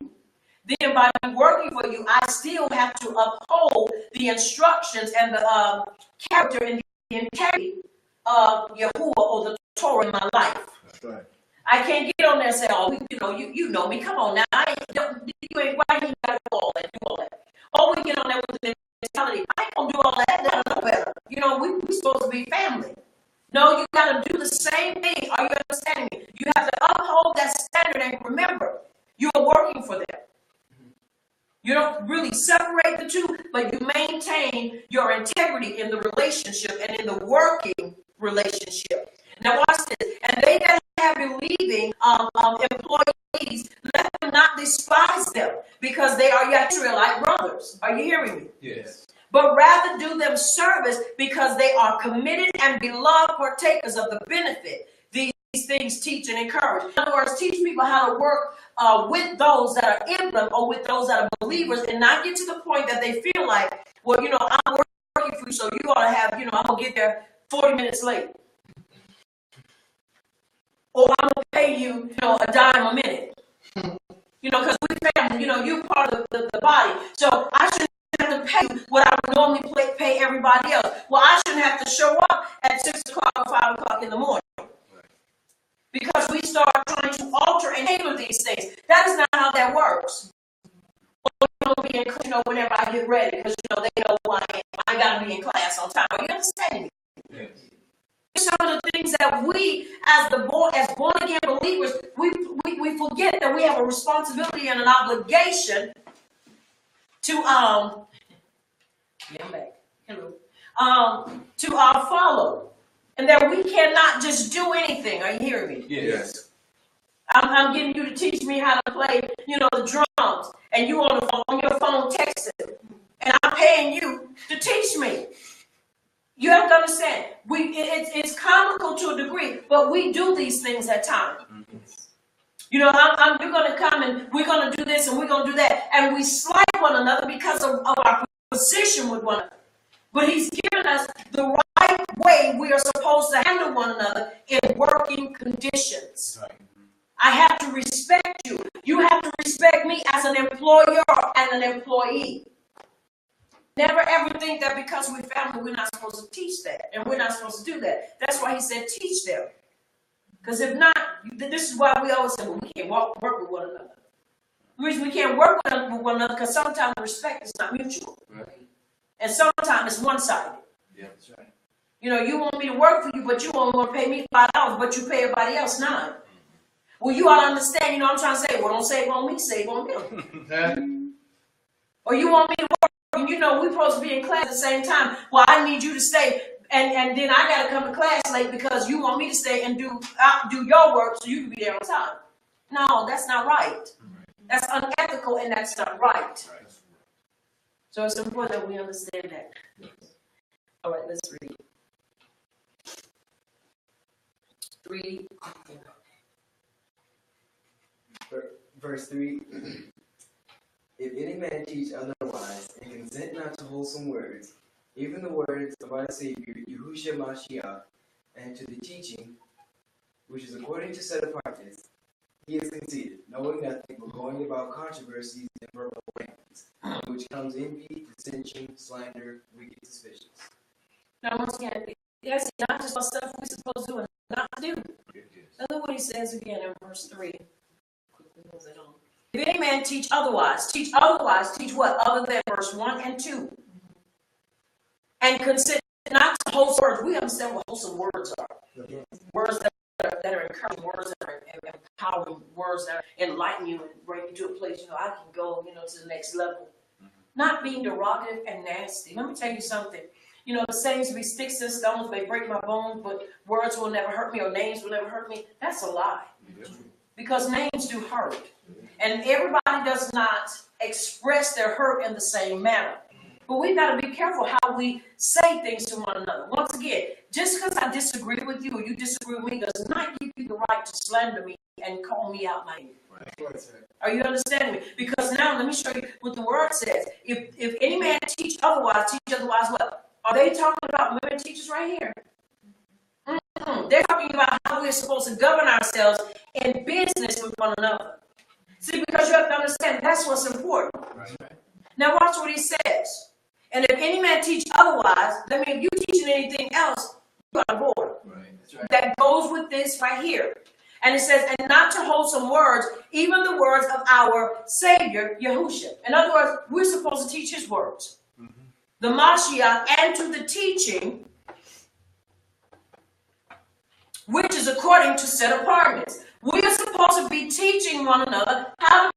then by working for you, I still have to uphold the instructions and the character and the integrity of Yahuwah or the Torah in my life. That's right. I can't get on there and say, oh, you know me. Come on now. You ain't why you got to do all that, do all that. Oh, we get on there with the mentality. I ain't gonna do all that. I know better. You know, we supposed to be family. No, you got to do the same thing. Are you understanding me? You have to uphold that standard and remember, you are working for them. You don't really separate the two, but you maintain your integrity in the relationship and in the working relationship. Now watch this. And they that have believing employees, let them not despise them, because they are your Israelite brothers. Are you hearing me? Yes. But rather do them service, because they are committed and beloved partakers of the benefit. These things teach and encourage. In other words, teach people how to work with those that are in them or with those that are believers, and not get to the point that they feel like, well, I'm working for you, so you ought to have, I'm going to get there 40 minutes late. Or I'm going to pay you, a dime a minute. Because we family, you're part of the body. So I shouldn't have to pay you what I would normally pay everybody else. Well, I shouldn't have to show up at 6 o'clock or 5 o'clock in the morning. Because we start trying to alter and tailor these things. That is not how that works. Whenever I get ready, because they know who I am. I gotta be in class on time. Are you understanding me? Yes. Some of the things that we, as born again believers, we forget that we have a responsibility and an obligation to follow. And that we cannot just do anything. Are you hearing me? Yes. I'm getting you to teach me how to play, the drums. And you on your phone texting. And I'm paying you to teach me. You have to understand. It's comical to a degree, but we do these things at times. You're going to come and we're going to do this and we're going to do that. And we slight one another because of our position with one another. But he's given us the right way we are supposed to handle one another in working conditions. Right. I have to respect you. You have to respect me as an employer and an employee. Never ever think that because we're family, we're not supposed to teach that. And we're not supposed to do that. That's why he said teach them. Because if not, this is why we always say, well, we can't work with one another. The reason we can't work with one another, because sometimes respect is not mutual. Right. And sometimes it's one-sided. Yeah, that's right. You want me to work for you, but you only want to pay me $5, but you pay everybody else $9. Well, you ought to understand, I'm trying to say, well, don't save on me, save on him. Or you want me to work, and we're supposed to be in class at the same time. Well, I need you to stay, and then I got to come to class late because you want me to stay and do your work so you can be there on time. No, that's not right. That's unethical, and that's not right. So it's important that we understand that. All right, let's read. 3. Verse 3. If any man teach otherwise, and consent not to wholesome words, even the words of our Savior, Yahushua Mashiach, and to the teaching, which is according to set apartness, he is conceited, knowing nothing, but going about controversies and verbal rankings, which comes envy, dissension, slander, wicked suspicions. Now, once again, that's not just what stuff we're supposed to do and not to do. Look what he says again in verse 3. If any man teach otherwise, teach what? Other than verse 1 and 2. And consider not to wholesome words. We understand what wholesome words are. Words that are encouraging, words that are empowering, words that enlighten you and bring you to a place, I can go, to the next level. Not being derogative and nasty. Let me tell you something. The sayings to be sticks and stones may break my bones, but words will never hurt me or names will never hurt me. That's a lie. Because names do hurt. And everybody does not express their hurt in the same manner. But we've got to be careful how we say things to one another. Once again, just because I disagree with you or you disagree with me does not give you the right to slander me and call me out my name. Are you understanding me? Because now let me show you what the word says. If any man teach otherwise what? Are they talking about women teachers right here? They're talking about how we're supposed to govern ourselves in business with one another. See, because you have to understand that's what's important. Right. Now watch what he says. And if any man teach otherwise, that means if you're teaching anything else, you're on board. Right. That's right. That goes with this right here. And it says, and not to wholesome words, even the words of our Savior, Yahushua. In other words, we're supposed to teach his words. The Mashiach, and to the teaching, which is according to set apartness. We are supposed to be teaching one another how to